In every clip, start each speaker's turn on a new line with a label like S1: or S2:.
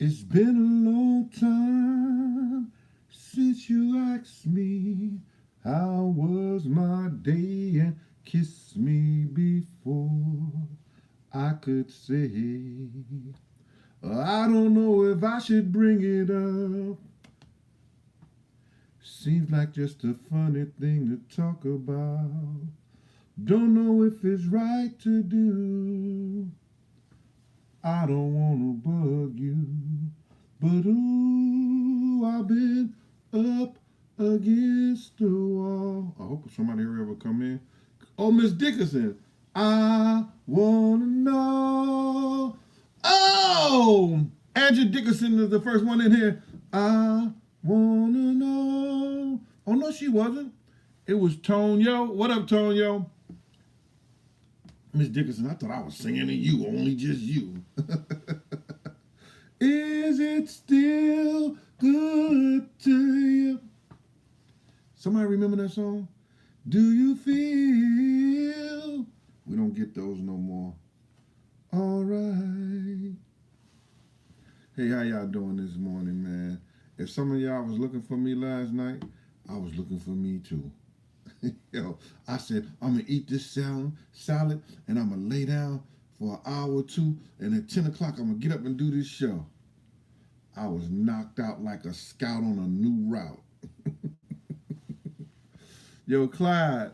S1: It's been a long time since you asked me how was my day and kissed me before I could say. I don't know if I should bring it up. Seems like just a funny thing to talk about. Don't know if it's right to do. I don't wanna bug you, but ooh, I've been up against the wall. I hope somebody ever come in. Oh, Miss Dickinson, I wanna know. Oh, Andrew Dickinson is the first one in here. I wanna know. Oh no, she wasn't. It was Tonyo. What up, Tonyo? Miss Dickinson, I thought I was singing to you, only just you. Is it still good to you? Somebody remember that song? Do you feel? We don't get those no more. All right. Hey, how y'all doing this morning, man? If some of y'all was looking for me last night, I was looking for me too. Yo, I said, I'm going to eat this salad, and I'm going to lay down for an hour or two, and at 10 o'clock, I'm going to get up and do this show. I was knocked out like a scout on a new route. Yo, Clyde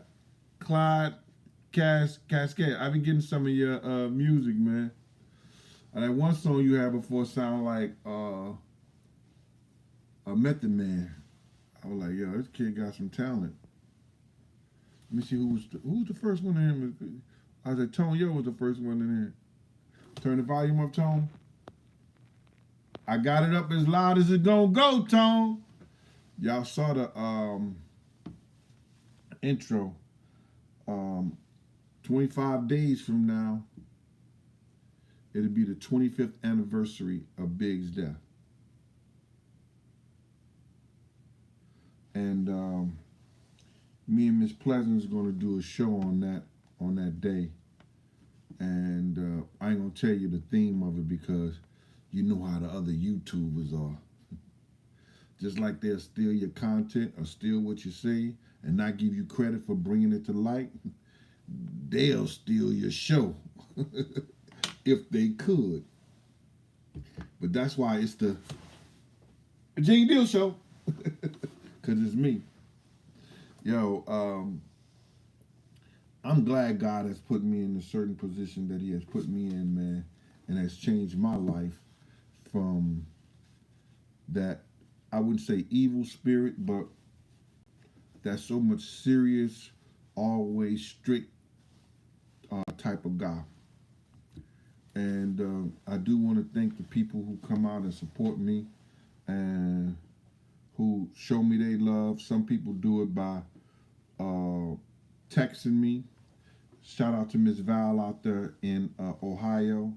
S1: Cascade, I've been getting some of your music, man. And that one song you had before sounded like a Method Man. I was like, yo, this kid got some talent. Let me see who was the first one in here. I was like, Tone Yo was the first one in here. Turn the volume up, Tone. I got it up as loud as it gonna go, Tone. Y'all saw the intro. 25 days from now, it'll be the 25th anniversary of Big's death. And me and Miss Pleasant's gonna do a show on that day. And I ain't gonna tell you the theme of it because you know how the other YouTubers are. Just like they'll steal your content or steal what you say and not give you credit for bringing it to light, they'll steal your show if they could. But that's why it's the Jane Deal Show, because it's me. Yo, I'm glad God has put me in a certain position that He has put me in, man, and has changed my life from that, I wouldn't say evil spirit, but that so much serious, always strict type of guy. And I do want to thank the people who come out and support me and who show me they love. Some people do it by texting me. Shout out to Miss Val out there in Ohio.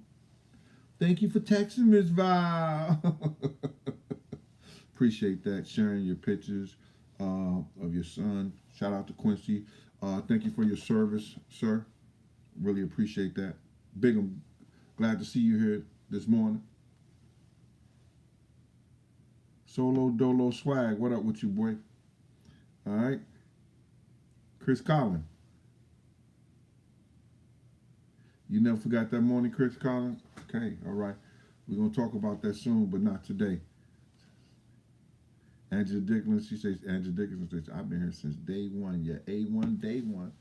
S1: Thank you for texting, Miss Val. Appreciate that. Sharing your pictures of your son. Shout out to Quincy. Thank you for your service, sir. Really appreciate that. Big, I'm glad to see you here this morning. Solo Dolo Swag, what up with you, boy? All right. Chris Collins. You never forgot that morning, Chris Collins? Okay, all right. We're going to talk about that soon, but not today. Angela Dickinson, Angela Dickinson says, I've been here since day one. Yeah, A1, day one.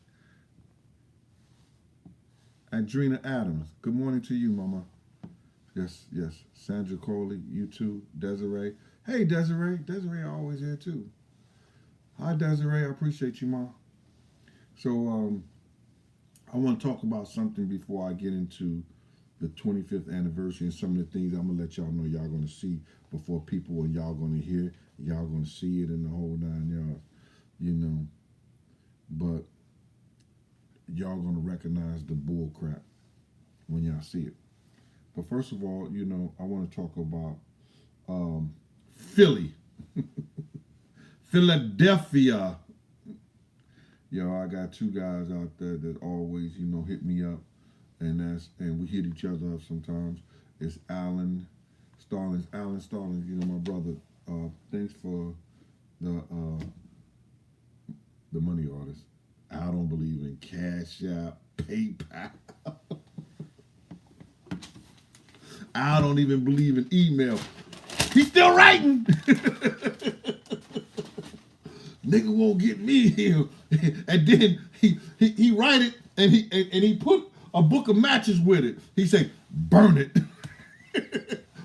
S1: Adrena Adams, good morning to you, mama. Yes. Sandra Coley, you too. Desiree. Hey, Desiree. Desiree always here too. Hi, Desiree. I appreciate you, ma. So, I want to talk about something before I get into the 25th anniversary and some of the things I'm going to let y'all know y'all going to see before people and y'all going to hear. Y'all going to see it in the whole 9 yards, you know. But y'all going to recognize the bull crap when y'all see it. But first of all, you know, I want to talk about Philly. Philadelphia. Yo, I got two guys out there that always, you know, hit me up, and we hit each other up sometimes. It's Alan Stallings, Alan Stallings, you know, my brother. Thanks for the uh, the money artist. I don't believe in Cash App, PayPal. I don't even believe in email. He's still writing. Nigga won't get me here. And then he write it and he put a book of matches with it. He say, burn it.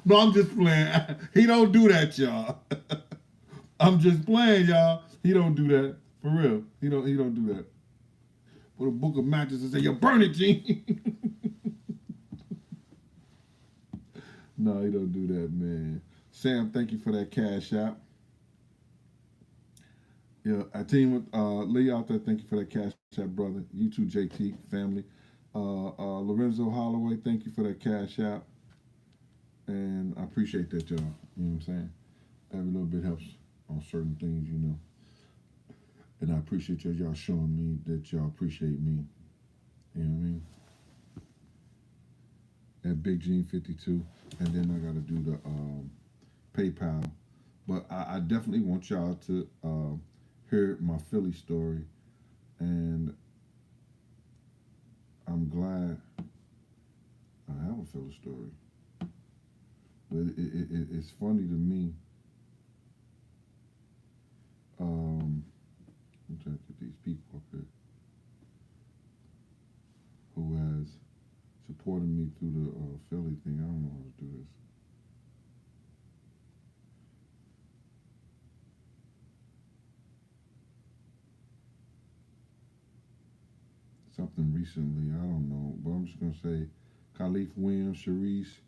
S1: No, I'm just playing. He don't do that, y'all. I'm just playing, y'all. He don't do that. For real. He don't do that. Put a book of matches and say, yo, burn it, Gene. No, he don't do that, man. Sam, thank you for that cash app. Yeah, I team with Lee out there. Thank you for that cash app, brother. You too, JT family. Lorenzo Holloway, thank you for that cash app, and I appreciate that, y'all. You know what I'm saying? Every little bit helps on certain things, you know. And I appreciate y'all showing me that y'all appreciate me. You know what I mean? At Big Gene 52, and then I got to do the PayPal. But I definitely want y'all to hear my Philly story, and I'm glad I have a Philly story. But it's funny to me. I'm trying to get these people up here who has supported me through the Philly thing. I don't know how to do this. Something recently, I don't know, but I'm just gonna say Khalif Williams, Sharice,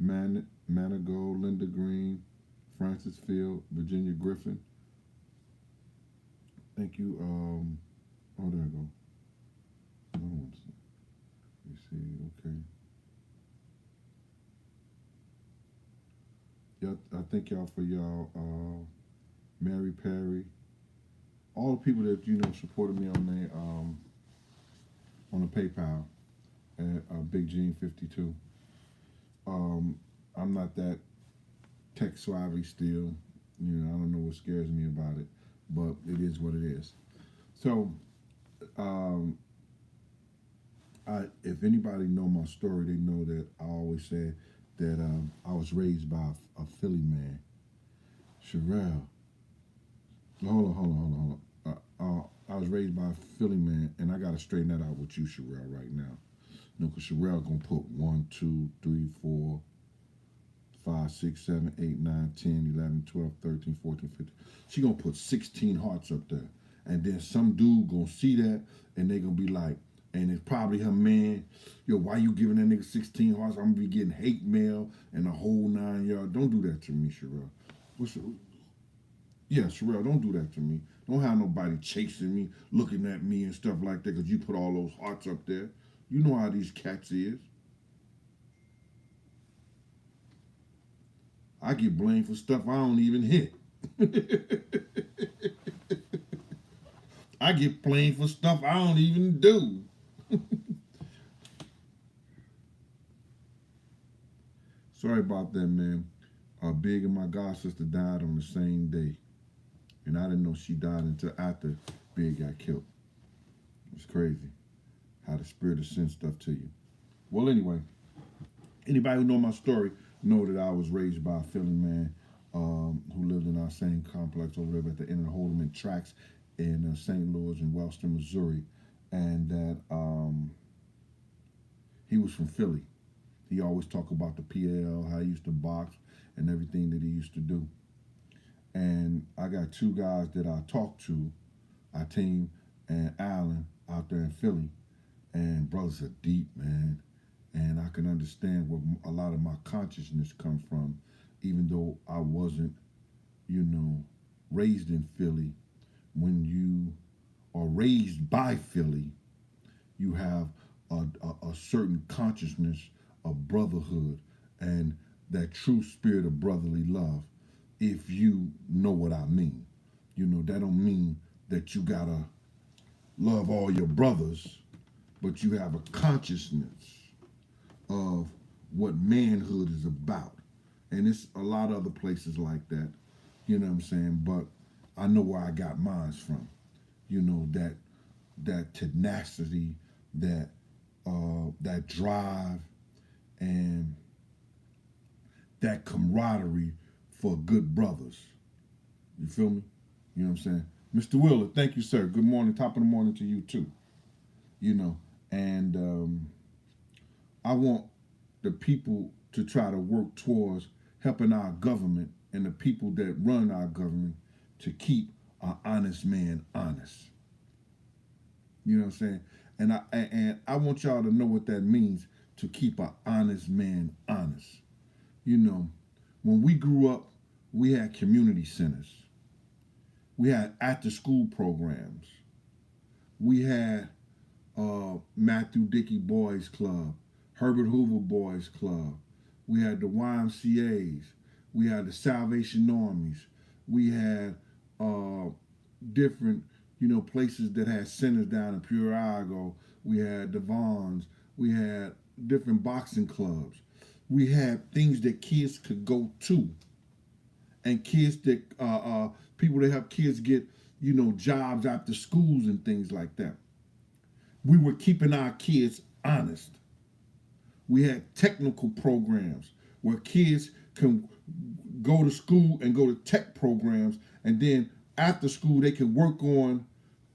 S1: Manigo, Linda Green, Francis Field, Virginia Griffin. Thank you. Oh, there I go. Another one. You see, okay. Yeah, I thank y'all for y'all, Mary Perry, all the people that supported me on the PayPal at Big Gene 52. I'm not that tech savvy still. I don't know what scares me about it, but it is what it is. So, if anybody know my story, they know that I always said that I was raised by a Philly man, Sherelle. Hold on. I was raised by a Philly man, and I got to straighten that out with you, Sherelle, right now. Because Sherelle going to put 1, 2, 3, 4, 5, 6, 7, 8, 9, 10, 11, 12, 13, 14, 15. She going to put 16 hearts up there. And then some dude going to see that, and they going to be like, and it's probably her man, yo, why you giving that nigga 16 hearts? I'm going to be getting hate mail and the whole 9 yards. Don't do that to me, Sherelle. Yeah, Sherelle, don't do that to me. Don't have nobody chasing me, looking at me and stuff like that because you put all those hearts up there. You know how these cats is. I get blamed for stuff I don't even hit. I get blamed for stuff I don't even do. Sorry about that, man. Big and my god sister died on the same day. And I didn't know she died until after Big got killed. It's crazy how the spirit of sin stuff to you. Well, anyway, anybody who know my story know that I was raised by a Philly man who lived in our same complex over there at the end of the Holderman Tracks in St. Louis and Wellston, Missouri. And that he was from Philly. He always talked about the PL, how he used to box, and everything that he used to do. And I got 2 guys that I talked to, Ateem and Allen, out there in Philly. And brothers are deep, man. And I can understand where a lot of my consciousness come from, even though I wasn't, raised in Philly. When you are raised by Philly, you have a certain consciousness of brotherhood and that true spirit of brotherly love, if you know what I mean. That don't mean that you gotta love all your brothers, but you have a consciousness of what manhood is about. And it's a lot of other places like that. You know what I'm saying? But I know where I got mine from. You know, that tenacity, that drive, and that camaraderie for good brothers. You feel me? You know what I'm saying? Mr. Wheeler, thank you, sir. Good morning. Top of the morning to you too. You know, and I want the people to try to work towards helping our government and the people that run our government to keep an honest man honest. You know what I'm saying? And I want y'all to know what that means to keep an honest man honest. You know, when we grew up, we had community centers. We had after school programs. We had Matthew Dickey Boys Club, Herbert Hoover Boys Club. We had the YMCA's. We had the Salvation Armies. We had different, places that had centers down in Purago. We had the Vons. We had different boxing clubs. We had things that kids could go to, and kids that people that help kids get jobs after schools and things like that. We were keeping our kids honest. We had technical programs where kids can go to school and go to tech programs, and then after school they could work on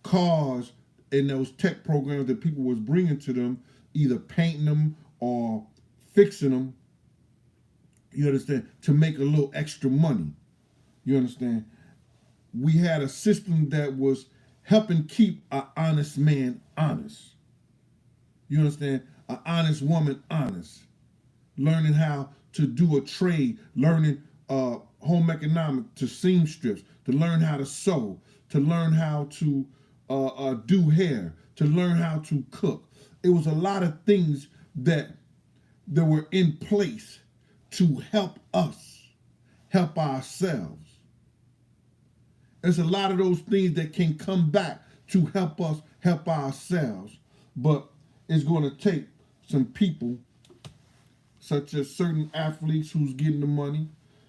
S1: cars in those tech programs that people was bringing to them, either painting them or fixing them. You understand? To make a little extra money. You understand? We had a system that was helping keep an honest man honest. You understand? An honest woman honest. Learning how to do a trade, learning home economic to seamstress, to learn how to sew, to learn how to do hair, to learn how to cook. It was a lot of things that were in place to help us, help ourselves. There's a lot of those things that can come back to help us help ourselves, but it's going to take some people, such as certain athletes who's getting the money,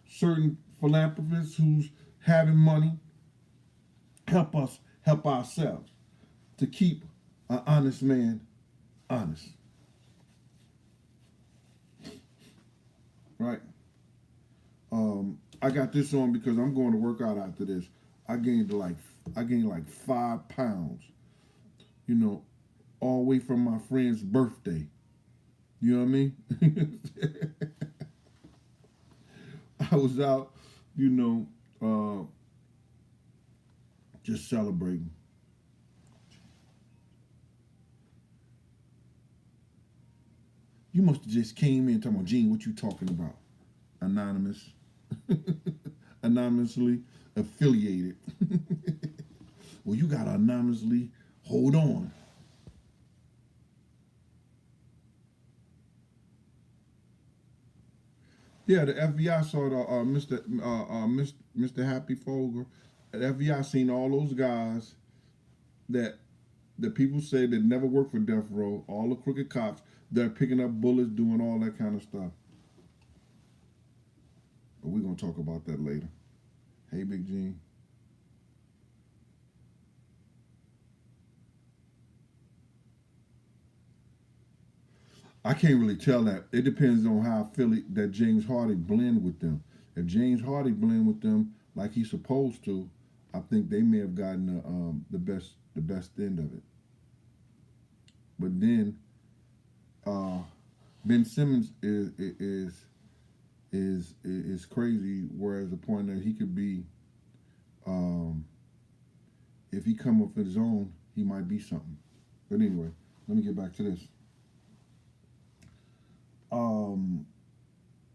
S1: certain philanthropists who's having money, help us help ourselves to keep an honest man honest. Right? I got this on because I'm going to work out after this. I gained like 5 pounds, all the way from my friend's birthday. You know what I mean? I was out, just celebrating. You must have just came in talking about, Gene, what you talking about? Anonymous. Anonymously affiliated. Well, you got to anonymously hold on. Yeah, the FBI saw the Mr. Happy Fogel. The FBI seen all those guys that the people say that never worked for death row, all the crooked cops that are picking up bullets, doing all that kind of stuff. But we're gonna talk about that later. Hey, Big Gene. I can't really tell that. It depends on how I feel that James Hardy blend with them. If James Hardy blend with them like he's supposed to, I think they may have gotten the best end of it. But then Ben Simmons is crazy. Whereas the point that he could be, if he come up with his own, he might be something. But anyway, let me get back to this.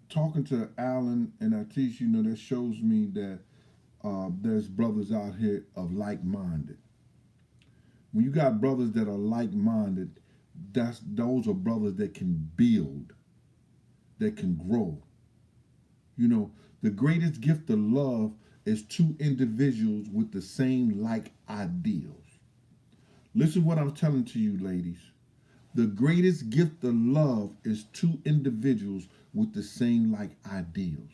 S1: Talking to Alan and Atish, that shows me that there's brothers out here of like-minded. When you got brothers that are like-minded, those are brothers that can build, that can grow. The greatest gift of love is two individuals with the same like ideals. Listen what I'm telling to you, ladies. The greatest gift of love is two individuals with the same like ideals.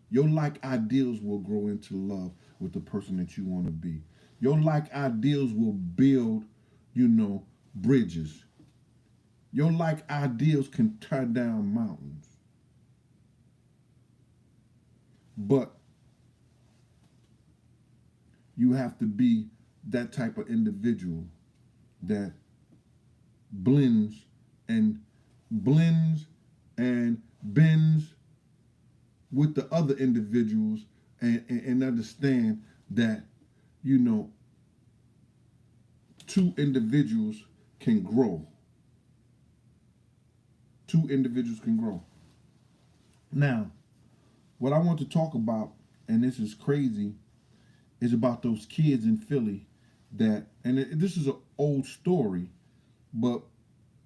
S1: Your like ideals will grow into love with the person that you want to be. Your like ideals will build, bridges. Your like ideals can tear down mountains. But you have to be that type of individual that blends and blends and bends with the other individuals and understand that, you know, two individuals can grow. Two individuals can grow. Now, what I want to talk about, and this is crazy, is about those kids in Philly that, and this is an old story, but,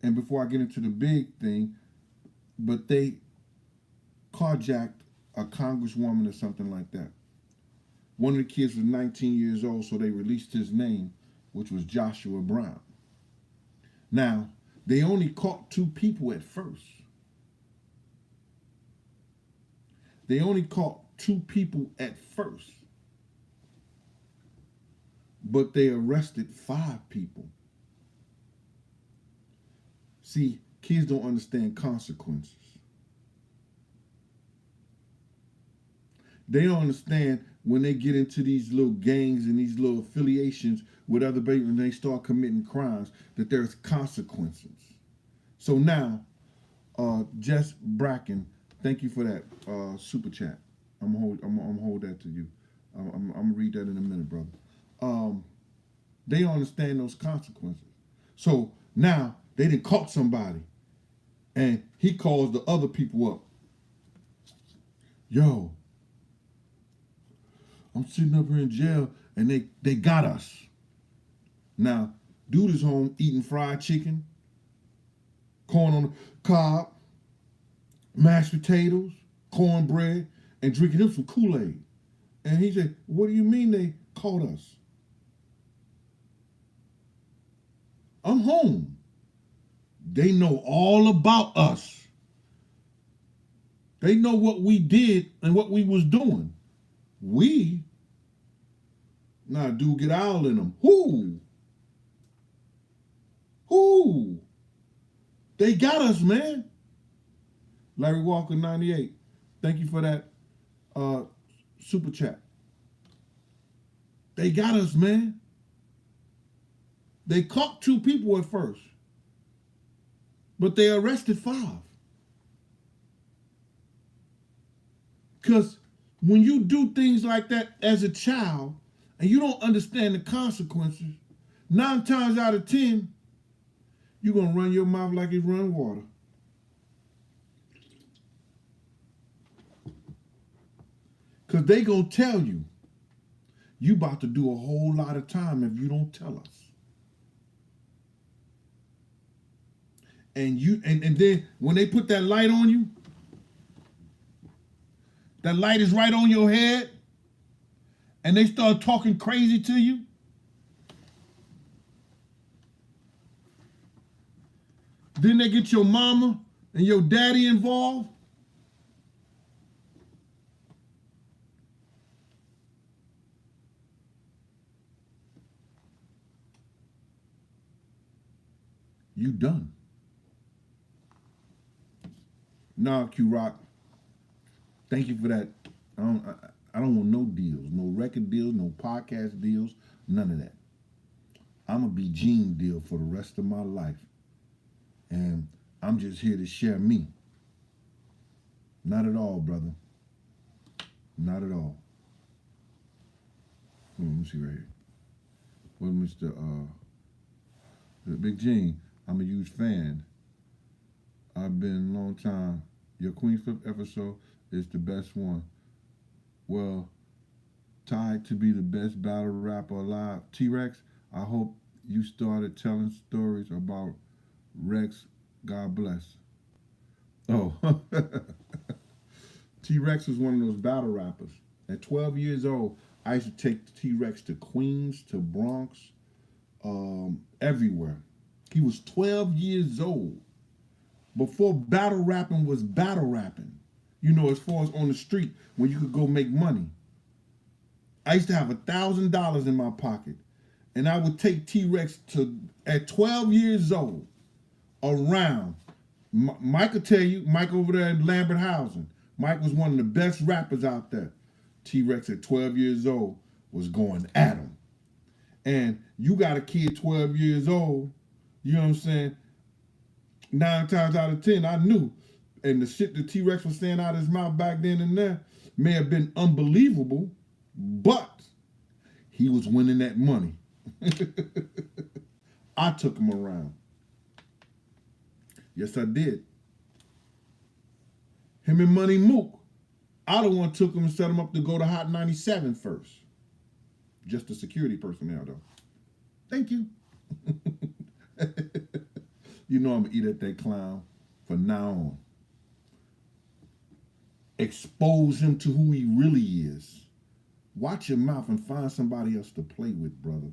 S1: and before I get into the big thing, but they carjacked a congresswoman or something like that. One of the kids was 19 years old, so they released his name, which was Joshua Brown. Now, they only caught two people at first. They only caught two people at first. But they arrested 5 people. See, kids don't understand consequences. They don't understand when they get into these little gangs and these little affiliations with other babies and they start committing crimes, that there's consequences. So now, Jess Bracken, thank you for that super chat. I'm gonna hold that to you. I'm gonna read that in a minute, brother. They don't understand those consequences. So now they done caught somebody, and he calls the other people up. Yo, I'm sitting up here in jail, and they got us. Now, dude is home eating fried chicken, corn on the cob, mashed potatoes, cornbread, and drinking him some Kool-Aid. And he said, what do you mean they caught us? I'm home. They know all about us. They know what we did and what we was doing. Nah, dude, get owl in them. Who? They got us, man. Larry Walker, 98. Thank you for that super chat. They got us, man. They caught 2 people at first, but they arrested 5. Because when you do things like that as a child and you don't understand the consequences, 9 times out of 10, you're going to run your mouth like it's run water. Because they going to tell you, you about to do a whole lot of time if you don't tell us. And then when they put that light on you, that light is right on your head, and they start talking crazy to you, then they get your mama and your daddy involved. You done. Nah, Q-Rock. Thank you for that. I don't want no deals, no record deals, no podcast deals, none of that. I'm going to be Gene Deal for the rest of my life. And I'm just here to share me. Not at all, brother. Not at all. Let me see right here. Well, Mr. Big Gene, I'm a huge fan. I've been a long time. Your Queen Flip episode is the best one. Well, tied to be the best battle rapper alive. T-Rex, I hope you started telling stories about Rex. God bless. Oh, T-Rex was one of those battle rappers. At 12 years old, I used to take T-Rex to Queens, to Bronx, everywhere. He was 12 years old. Before battle rapping was battle rapping, you know, as far as on the street when you could go make money. I used to have $1,000 in my pocket, and I would take T-Rex to at 12 years old around. Mike will tell you, Mike over there in Lamberthausen, Mike was one of the best rappers out there. T-Rex at 12 years old was going at him. And you got a kid 12 years old, you know what I'm saying? 9 times out of 10, I knew. And the shit that T-Rex was saying out of his mouth back then and there may have been unbelievable, but he was winning that money. I took him around. Yes, I did. Him and Money Mook, I the one took him and set him up to go to Hot 97 first. Just the security personnel, though. Thank you. You know I'm going to eat at that clown from now on. Expose him to who he really is. Watch your mouth and find somebody else to play with, brother.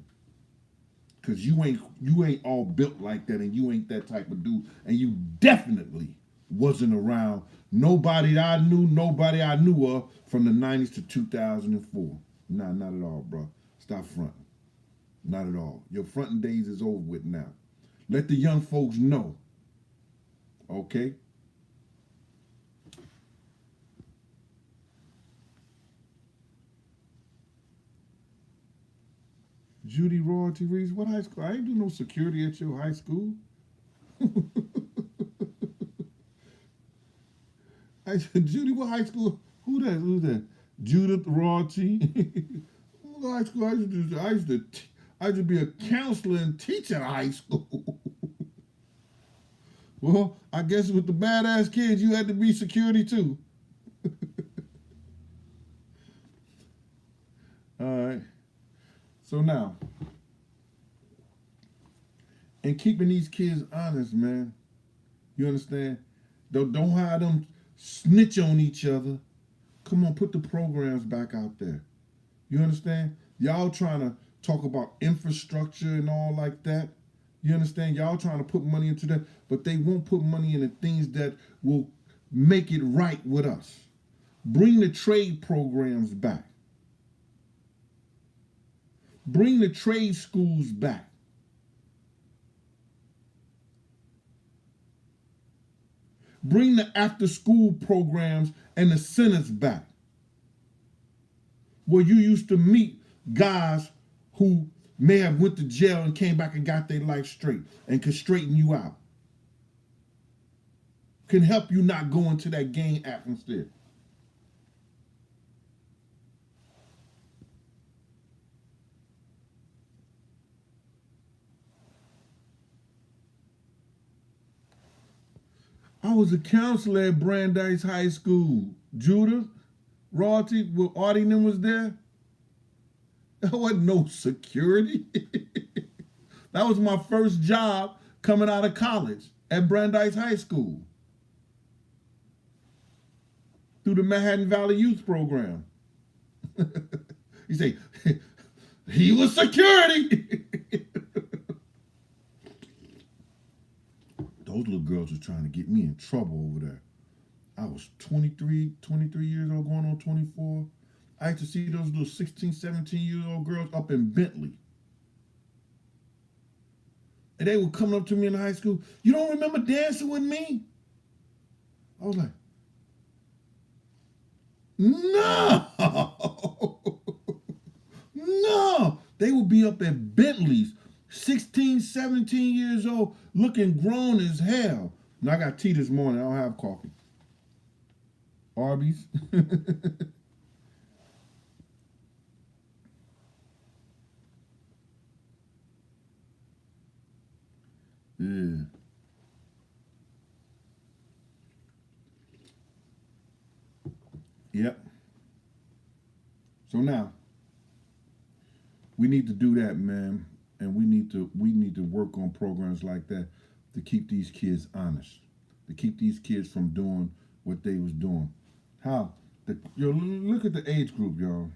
S1: Cause you ain't all built like that, and you ain't that type of dude, and you definitely wasn't around nobody I knew of from the 90s to 2004. Nah, not at all, bro. Stop fronting. Not at all. Your fronting days is over with now. Let the young folks know. Okay? Judy Royalty Reese, what high school? I ain't do no security at your high school. Judy, what high school? Who that? Judith Royalty. What high school? I used to be a counselor and teacher at high school. Well, I guess with the badass kids, you had to be security too. All right. So now, and keeping these kids honest, man. You understand? Don't have them snitch on each other. Come on, put the programs back out there. You understand? Y'all trying to talk about infrastructure and all like that. You understand? Y'all trying to put money into that, but they won't put money into things that will make it right with us. Bring the trade programs back. Bring the trade schools back. Bring the after-school programs and the centers back. Where you used to meet guys who may have went to jail and came back and got their life straight and could straighten you out. Can help you not go into that gang atmosphere. I was a counselor at Brandeis High School. Judah, Royalty, Artie and them was there. There wasn't no security. That was my first job coming out of college at Brandeis High School through the Manhattan Valley Youth Program. You say, he was security. Those little girls were trying to get me in trouble over there. I was 23 years old, going on 24. I used to see those little 16, 17-year-old girls up in Bentley. And they were coming up to me in high school. You don't remember dancing with me? I was like, no. No. They would be up at Bentleys, 16, 17 years old, looking grown as hell. Now I got tea this morning. I don't have coffee. Arby's. Yeah. Yep. So now we need to do that, man, and we need to work on programs like that to keep these kids honest, to keep these kids from doing what they was doing. How? Look at the age group, y'all.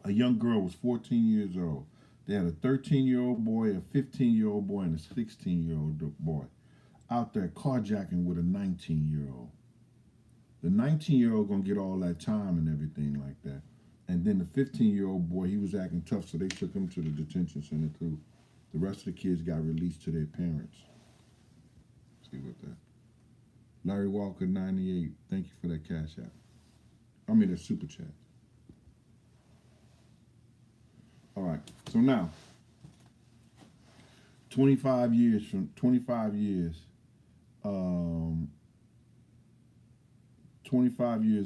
S1: A young girl was 14 years old. They had a 13-year-old boy, a 15-year-old boy, and a 16-year-old boy. out there carjacking with a 19-year-old. The 19-year-old gonna get all that time and everything like that. And then the 15-year-old boy, he was acting tough, so they took him to the detention center too. The rest of the kids got released to their parents. See what that. Larry Walker 98. Thank you for that cash app. I mean that super chat. All right. So now, 25 years, 25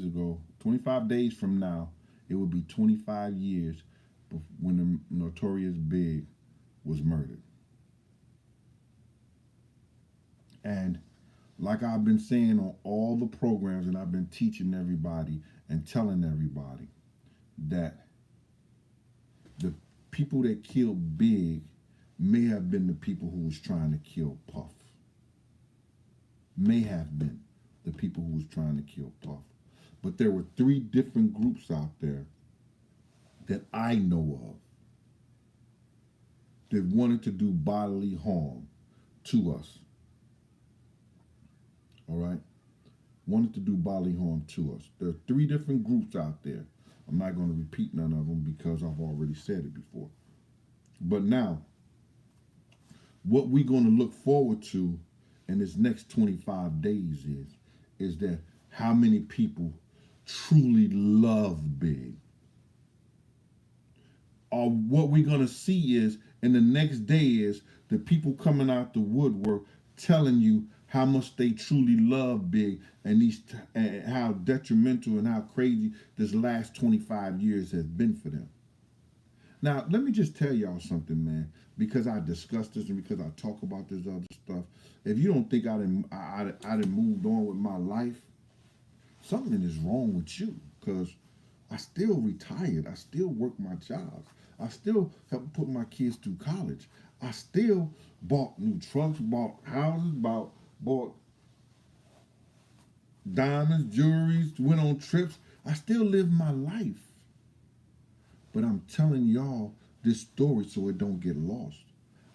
S1: ago, 25 days from now, it will be 25 years when the Notorious Big was murdered. And like I've been saying on all the programs, and I've been teaching everybody and telling everybody that the people that killed Big may have been the people who was trying to kill Puff. May have been the people who was trying to kill Puff. But there were 3 different groups out there that I know of that wanted to do bodily harm to us. All right? Wanted to do bodily harm to us. There are 3 different groups out there. I'm not going to repeat none of them because I've already said it before. But now, what we're going to look forward to in this next 25 days is that how many people truly love Big. Or what we're going to see is, in the next day is, the people coming out the woodwork telling you how much they truly love Big and how detrimental and how crazy this last 25 years has been for them. Now, let me just tell y'all something, man, because I discussed this and because I talk about this other stuff. If you don't think I done moved on with my life, something is wrong with you, because I still retired. I still work my jobs. I still help put my kids through college. I still bought new trucks, bought houses, bought diamonds, jewelries, went on trips. I still live my life. But I'm telling y'all this story so it don't get lost.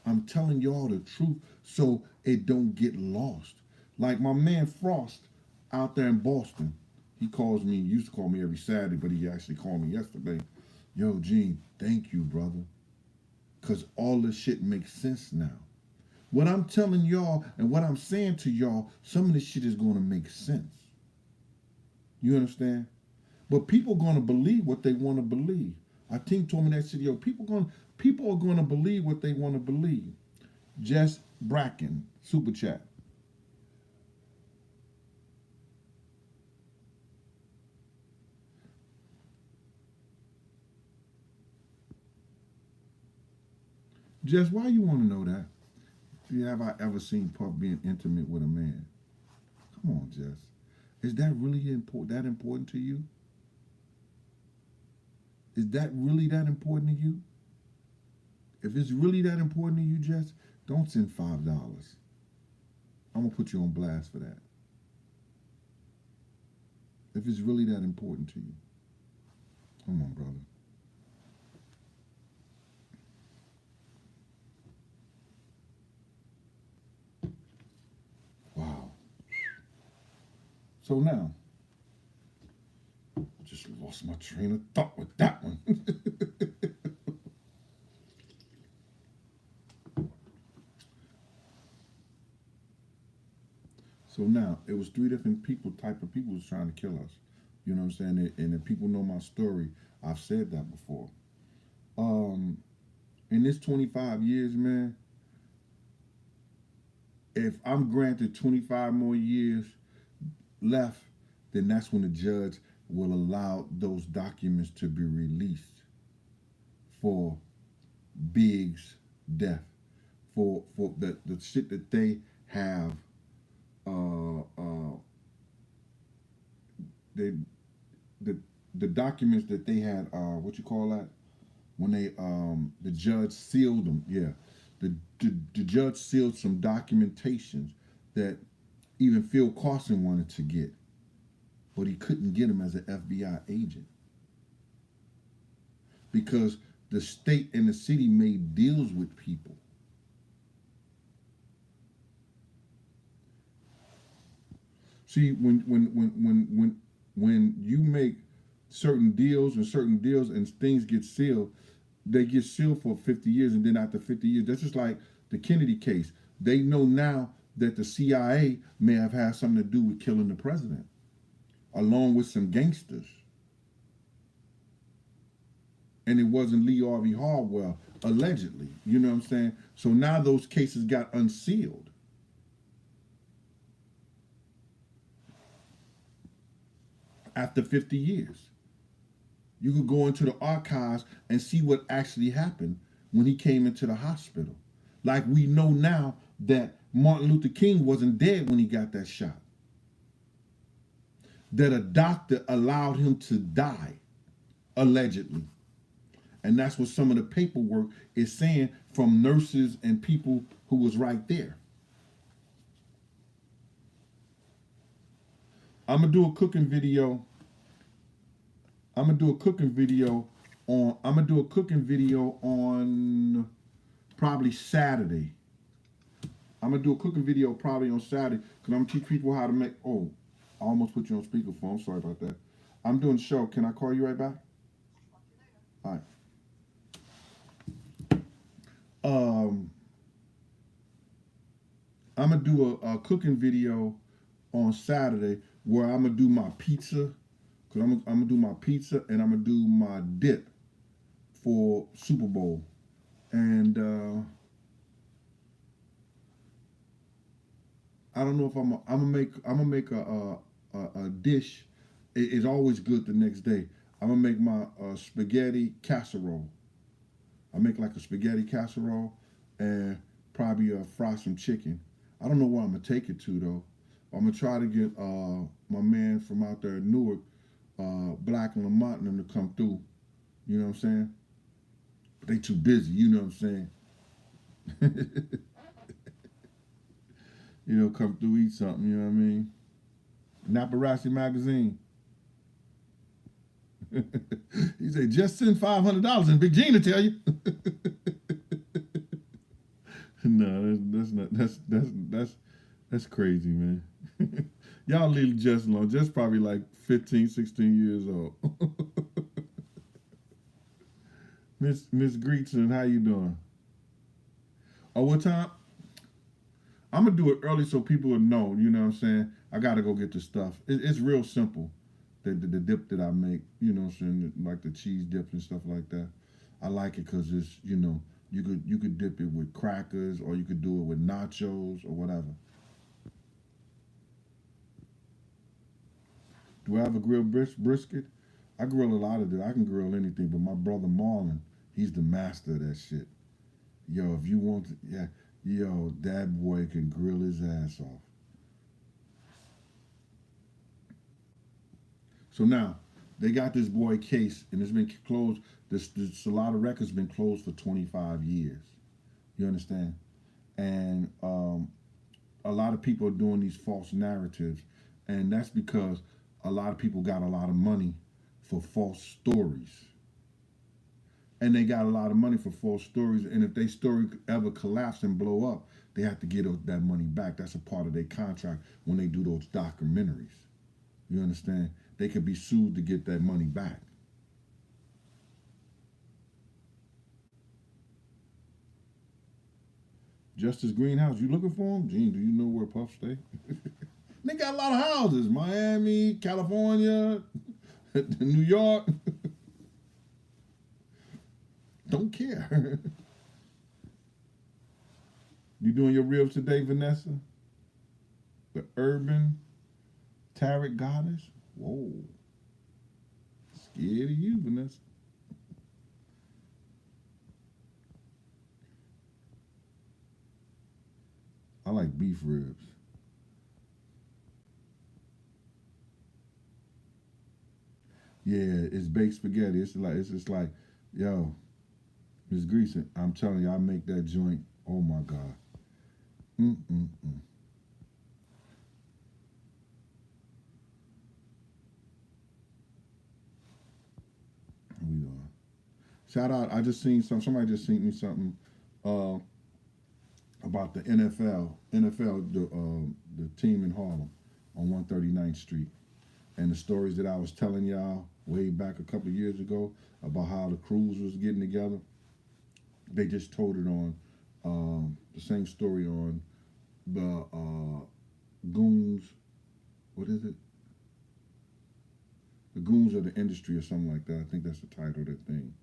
S1: I'm telling y'all the truth so it don't get lost. Like my man Frost out there in Boston, he used to call me every Saturday, but he actually called me yesterday. Yo, Gene, thank you, brother. Because all this shit makes sense now. What I'm telling y'all and what I'm saying to y'all, some of this shit is going to make sense. You understand? But people are going to believe what they want to believe. I think told me that shit, yo, people are going to believe what they want to believe. Jess Bracken, super chat. Jess, why you want to know that? Have I ever seen Puff being intimate with a man? Come on, Jess. Is that really important to you? Is that really that important to you? If it's really that important to you, Jess, don't send $5. I'm going to put you on blast for that. If it's really that important to you. Come on, brother. Wow. So now, just lost my train of thought with that one. So now, it was 3 different type of people was trying to kill us. You know what I'm saying? And if people know my story, I've said that before. In this 25 years, man, if I'm granted 25 more years left, then that's when the judge will allow those documents to be released for Big's death, for the shit that they have, the documents that they had, what you call that, when they the judge sealed them. Yeah, the judge sealed some documentations that even Phil Carson wanted to get, but he couldn't get them as an FBI agent because the state and the city made deals with people. See, when you make certain deals and things get sealed, they get sealed for 50 years, and then after 50 years, that's just like the Kennedy case. They know now that the CIA may have had something to do with killing the president, along with some gangsters. And it wasn't Lee Harvey Oswald, allegedly. You know what I'm saying? So now those cases got unsealed. After 50 years, you could go into the archives and see what actually happened when he came into the hospital. Like we know now that Martin Luther King wasn't dead when he got that shot. That a doctor allowed him to die, allegedly. And that's what some of the paperwork is saying from nurses and people who was right there. I'm gonna do a cooking video. I'm gonna do a cooking video on probably Saturday. I'm gonna do a cooking video probably on Saturday because I'm gonna teach people how to make. Oh, I almost put you on speakerphone. I'm sorry about that. I'm doing the show. Can I call you right back? All right. Um, I'm gonna do a cooking video on Saturday where I'm gonna do my pizza. Cause I'm gonna do my pizza and I'm gonna do my dip for Super Bowl, and I don't know if I'm gonna make a dish. It's always good the next day. I'm gonna make my spaghetti casserole. I make like a spaghetti casserole and probably fry some chicken. I don't know where I'm gonna take it to though. I'm gonna try to get my man from out there in Newark, Black and Lamont and them to come through. You know what I'm saying? But they too busy. You know what I'm saying? You know, come through, eat something. You know what I mean? Naparasi magazine. He said, just send $500 and Big Gene to tell you. No, that's crazy, man. Y'all leave Jess alone. Jess probably like 15, 16 years old. Miss Greetson, how you doing? Oh, what time? I'm gonna do it early so people will know. You know what I'm saying? I gotta go get the stuff. It's real simple. The dip that I make, you know what I'm saying, like the cheese dip and stuff like that. I like it because it's, you know, you could dip it with crackers or you could do it with nachos or whatever. Do I have a grilled brisket? I grill a lot of it. I can grill anything, but my brother Marlon, he's the master of that shit. Yo, if you want to, yeah, yo, that boy can grill his ass off. So now they got this boy case, and it's been closed. This a lot of records been closed for 25 years. You understand? And a lot of people are doing these false narratives, and that's because a lot of people got a lot of money for false stories, and they got a lot of money for false stories. And if their story ever collapse and blow up, they have to get that money back. That's a part of their contract when they do those documentaries. You understand? They could be sued to get that money back. Justice Greenhouse, you looking for him? Gene, do you know where Puff stay? They got a lot of houses. Miami, California, New York. Don't care. You doing your ribs today, Vanessa? The urban tarot goddess? Whoa. Scared of you, Vanessa. I like beef ribs. Yeah, it's baked spaghetti. It's just like, yo, Miss Greason, I'm telling you, I make that joint. Oh my God. Mm-mm-mm. We are. Shout out! I just seen somebody just sent me something uh, about the NFL. NFL, the team in Harlem. on 139th Street. And the stories that I was telling y'all way back a couple of years ago about how the crews was getting together, they just told it on the same story on the Goons. What is it? The Goons of the Industry or something like that. I think that's the title of the thing.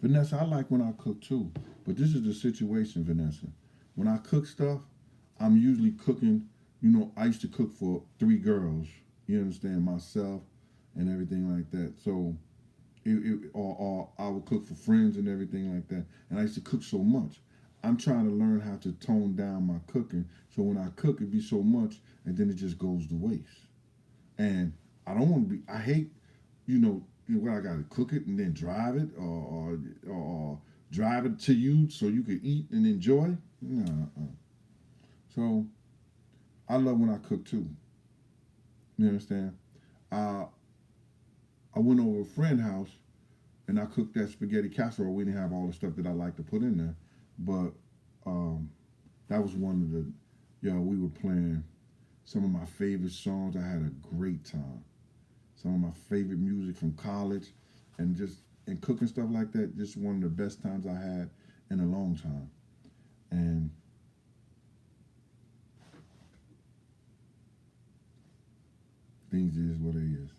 S1: Vanessa, I like when I cook too, but this is the situation, Vanessa. When I cook stuff, I'm usually cooking. You know, I used to cook for 3 girls. You understand, myself and everything like that. So, or I would cook for friends and everything like that. And I used to cook so much. I'm trying to learn how to tone down my cooking. So when I cook, it be so much, and then it just goes to waste. And I don't want to be. I hate, where I got to cook it and then drive it, or drive it to you so you can eat and enjoy. Nah. So I love when I cook too. You understand? I I went over a friend's house and I cooked that spaghetti casserole. We didn't have all the stuff that I like to put in there, but um, that was one of the, we were playing some of my favorite songs. I had a great time. Some of my favorite music from college, and cooking stuff like that. Just one of the best times I had in a long time. And things is what it is.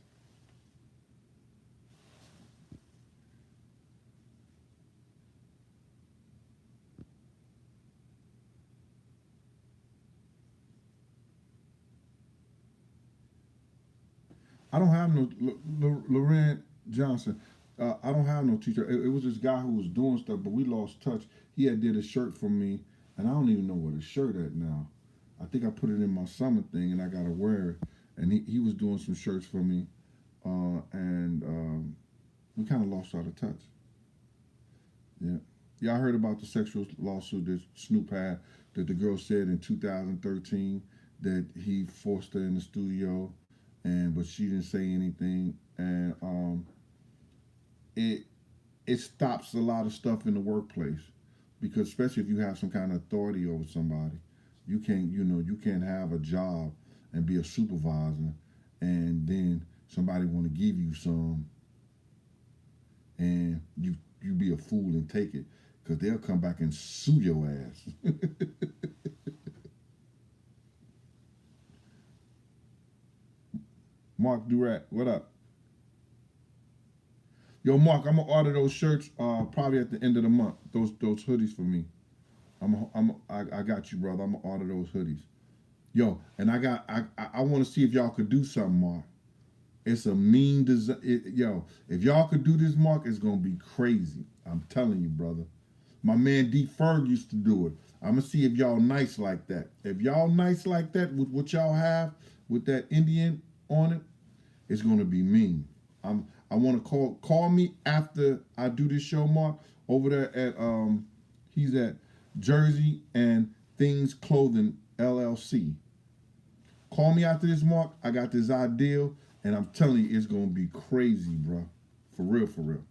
S1: I don't have no Loren Johnson. I don't have no teacher. It was this guy who was doing stuff, but we lost touch. He had did a shirt for me, and I don't even know where the shirt at now. I think I put it in my summer thing, and I gotta wear it. And he was doing some shirts for me, and we kind of lost out of touch. Yeah, yeah. I heard about the sexual lawsuit that Snoop had. That the girl said in 2013 that he forced her in the studio, and but she didn't say anything, and it it stops a lot of stuff in the workplace because especially if you have some kind of authority over somebody, you can't have a job and be a supervisor, and then somebody want to give you some, and you be a fool and take it because they'll come back and sue your ass. Mark Durat, what up? Yo, Mark, I'm gonna order those shirts probably at the end of the month. Those hoodies for me. I got you, brother. I'm gonna order those hoodies. Yo, and I want to see if y'all could do something, Mark. It's a mean design. Yo, if y'all could do this, Mark, it's gonna be crazy. I'm telling you, brother. My man D Ferg used to do it. I'm gonna see if y'all nice like that. If y'all nice like that with what y'all have with that Indian on it, it's gonna be mean. I want to call me after I do this show, Mark, over there at he's at Jersey and Things Clothing LLC. Call me after this, Mark. I got this ideal, and I'm telling you, it's gonna be crazy, bro. For real, for real.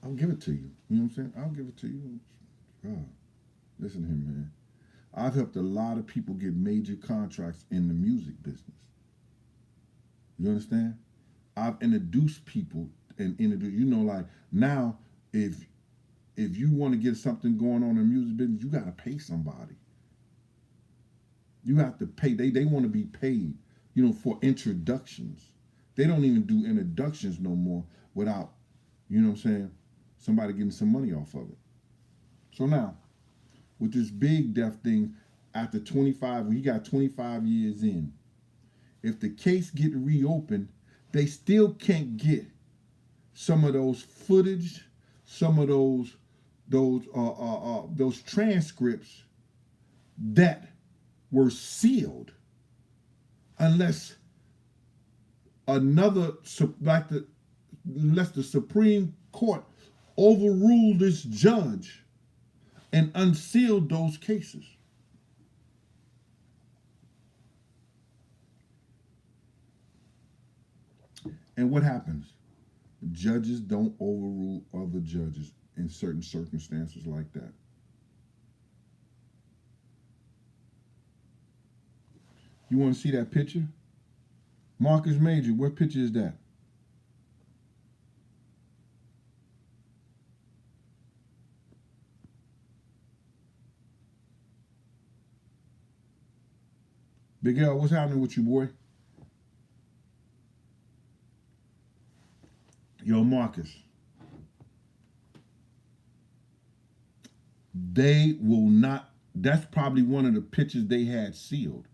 S1: I'll give it to you. You know what I'm saying? I'll give it to you. God, listen to him, man. I've helped a lot of people get major contracts in the music business. You understand? I've introduced people and introduced, like now, if you want to get something going on in the music business, you got to pay somebody. You have to pay. They want to be paid, for introductions. They don't even do introductions no more without, what I'm saying, somebody getting some money off of it. So now, with this big death thing, after 25, he got 25 years in. If the case get reopened, they still can't get some of those footage, some of those transcripts that were sealed, unless another like the unless the Supreme Court overruled this judge and unsealed those cases. And what happens? Judges don't overrule other judges in certain circumstances like that. You want to see that picture? Marcus Major, what picture is that? Big L, what's happening with you, boy? Yo, Marcus. They will not, that's probably one of the pictures they had sealed.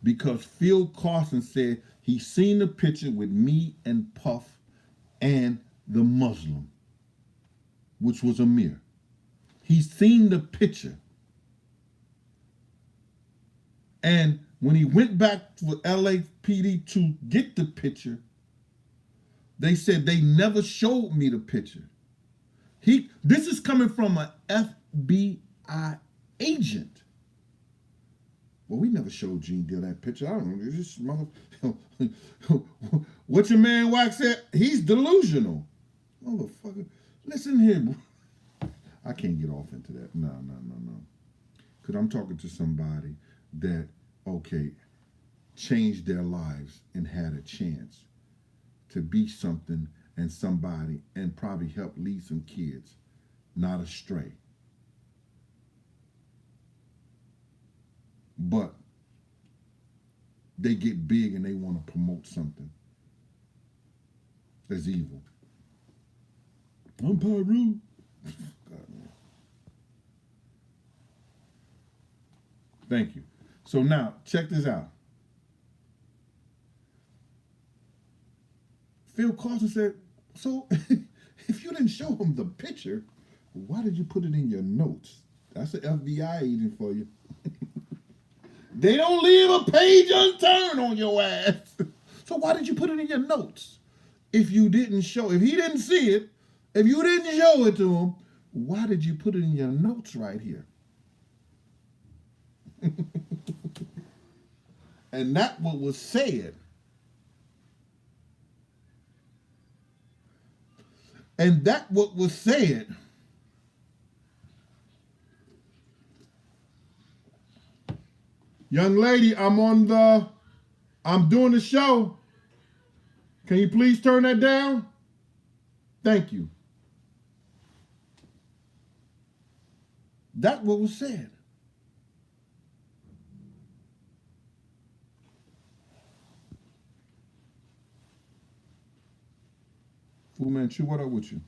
S1: Because Phil Carson said he seen the picture with me and Puff and the Muslim, which was Amir. He seen the picture. And when he went back to LAPD to get the picture, they said they never showed me the picture. This is coming from an FBI agent. Well, we never showed Gene Deal that picture. I don't know. This mother, what your man Wax said? He's delusional. Motherfucker. Listen here, bro. I can't get off into that. No. Because I'm talking to somebody that, okay, changed their lives and had a chance to be something and somebody and probably help lead some kids not astray. But they get big and they want to promote something that's evil. I'm Pyru. God, man. Thank you. So now, check this out. Phil Carson said, so if you didn't show him the picture, why did you put it in your notes? That's an FBI agent for you. They don't leave a page unturned on your ass. So why did you put it in your notes? If he didn't see it, if you didn't show it to him, why did you put it in your notes right here? And that what was said. And that what was said. Young lady, I'm doing the show. Can you please turn that down? Thank you. That's what was said. Fu Manchu, what up with you?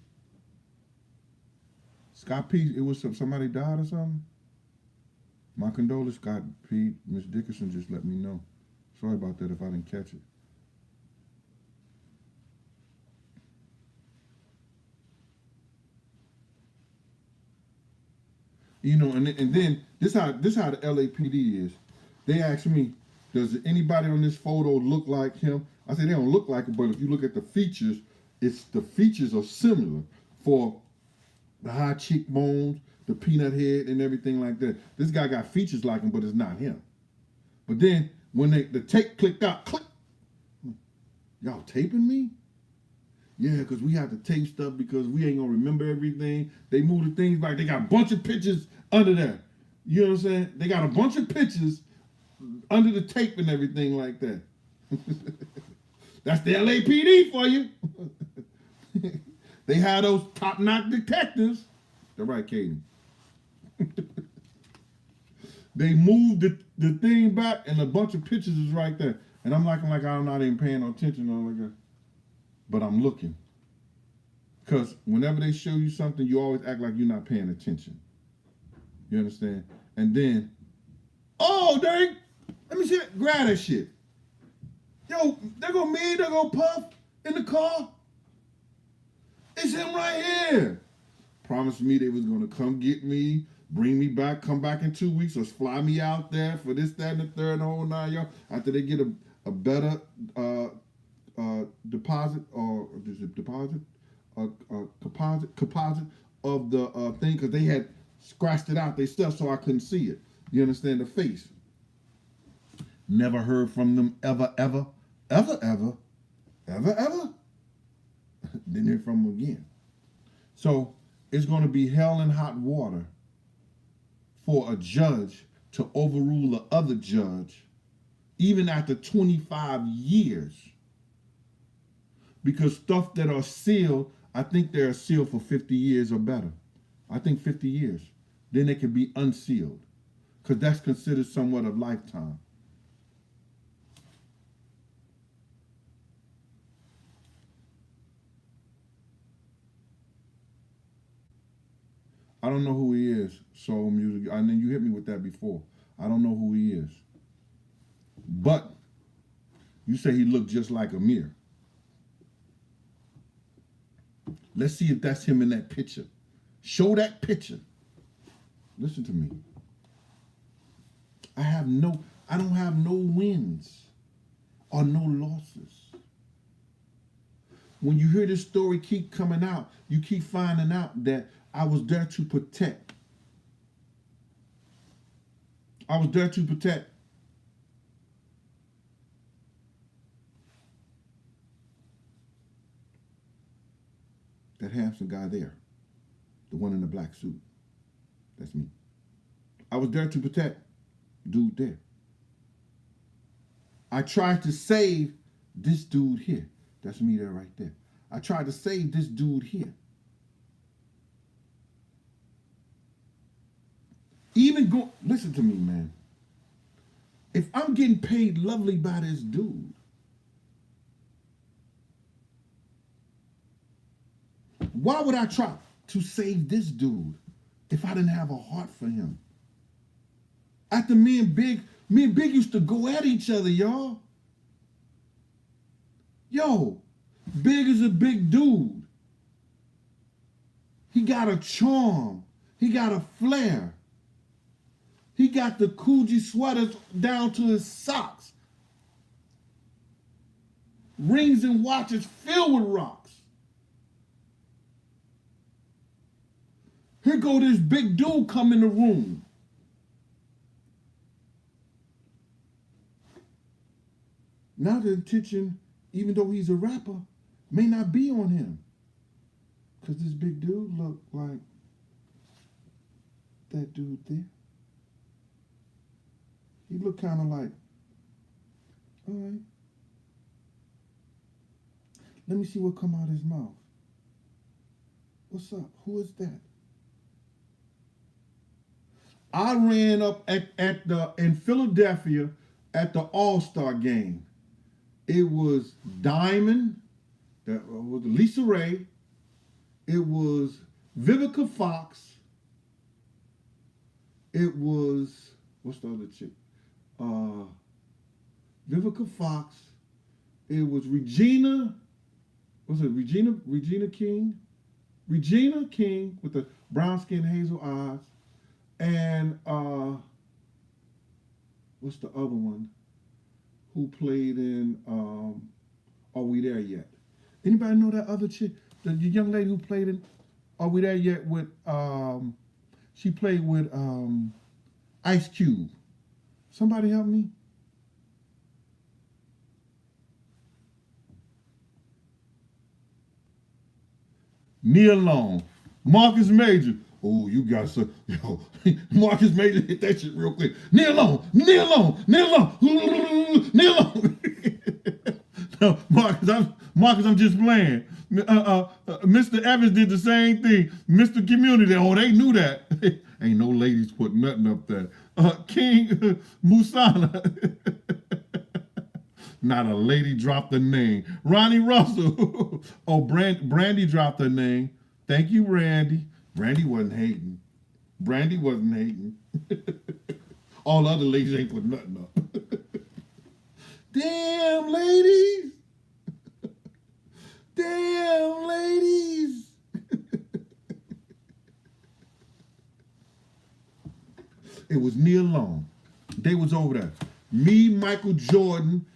S1: Scott P, it was somebody died or something? My condolences, Scott P. Miss Dickerson just let me know. Sorry about that if I didn't catch it. You know, and then this how the LAPD is. They asked me, does anybody on this photo look like him? I said they don't look like it, but if you look at the features, the features are similar for the high cheekbones, the peanut head, and everything like that. This guy got features like him, but it's not him. But then when the tape clicked out, click. Y'all taping me? Yeah, because we have to tape stuff because we ain't gonna remember everything. They move the things back. They got a bunch of pictures under there. You know what I'm saying? They got a bunch of pictures under the tape and everything like that. That's the LAPD for you. They have those top-notch detectives. They're right, Katie. They moved the thing back and a bunch of pictures is right there. And I'm like I'm not even paying no attention or like that. But I'm looking. Because whenever they show you something, you always act like you're not paying attention. You understand? And then, oh, dang, let me see that. Grab that shit. Yo, there go me, there go Puff in the car. It's him right here. Promised me they was going to come get me, bring me back, come back in 2 weeks, or fly me out there for this, that, and the third, and the whole 9 yards. After they get a better deposit, or is it deposit? Composite of the thing, because they had scratched it out themselves so I couldn't see it. You understand? The face. Never heard from them ever. Didn't hear from them again. So it's going to be hell and hot water for a judge to overrule the other judge, even after 25 years. Because stuff that are sealed, I think they're sealed for 50 years or better. I think 50 years. Then they can be unsealed. Because that's considered somewhat of lifetime. I don't know who he is, soul music. I know you hit me with that before. I don't know who he is. But you say he looked just like Amir. Let's see if that's him in that picture. Show that picture. Listen to me. I don't have no wins or no losses. When you hear this story keep coming out, you keep finding out that I was there to protect. I was there to protect. That handsome guy there, the one in the black suit, that's me. I was there to protect dude there. I tried to save this dude here. That's me there right there. I tried to save this dude here. Listen to me, man. If I'm getting paid lovely by this dude, why would I try to save this dude if I didn't have a heart for him? After me and Big used to go at each other, y'all. Yo, Big is a big dude. He got a charm. He got a flair. He got the Coogee sweaters down to his socks. Rings and watches filled with rocks. Here go this big dude come in the room. Now the attention, even though he's a rapper, may not be on him. Because this big dude looked like that dude there. He looked kind of like, all right. Let me see what come out of his mouth. What's up? Who is that? I ran up in Philadelphia at the All-Star game. It was Diamond, that was Lisa Ray. It was Vivica Fox. It was, what's the other chick? Vivica Fox. It was Regina. Was it Regina King? Regina King with the brown skin, hazel eyes. And what's the other one? Who played in Are We There Yet? Anybody know that other chick? The young lady who played in Are We There Yet with she played with Ice Cube. Somebody help me? Nia Long. Marcus Major. Oh, you got some. Yo, Marcus Major hit that shit real quick. Nia Long. No, Marcus, I'm just playing. Mr. Evans did the same thing. Mr. Community, oh, they knew that. Ain't no ladies put nothing up there. King Musana. Not a lady dropped the name. Ronnie Russell. Oh, Brandy dropped her name. Thank you, Brandy. Brandy wasn't hating. All other ladies ain't put nothing up. Damn, ladies. Damn, ladies. It was Nia Long. They was over there. Me, Michael Jordan,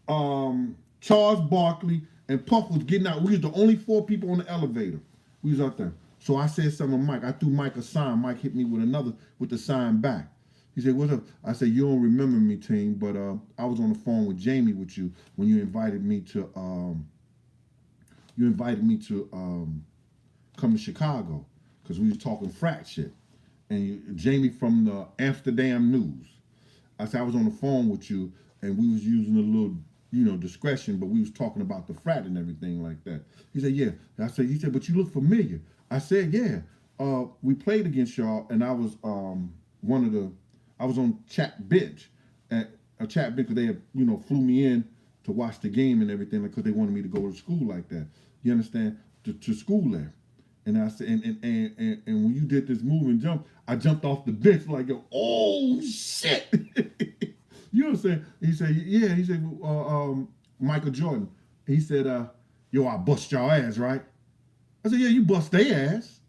S1: Charles Barkley, and Puff was getting out. We was the only 4 people on the elevator. We was out there. So I said something to Mike. I threw Mike a sign. Mike hit me with the sign back. He said, what's up? I said, you don't remember me, team, but I was on the phone with Jamie with you when you invited me to come to Chicago because we was talking frat shit. And Jamie from the Amsterdam News. I said, I was on the phone with you and we was using a little, discretion, but we was talking about the frat and everything like that. He said, yeah. He said, but you look familiar. I said, yeah. We played against y'all, and I was I was on chat bench at a chat bench because they had, flew me in to watch the game and everything because they wanted me to go to school like that. You understand? To school there. And I said, and when you did this move and jump, I jumped off the bench like, yo, oh shit. You know what I'm saying? He said, yeah. He said, Michael Jordan. He said, yo, I bust y'all ass, right? I said, yeah, you bust their ass.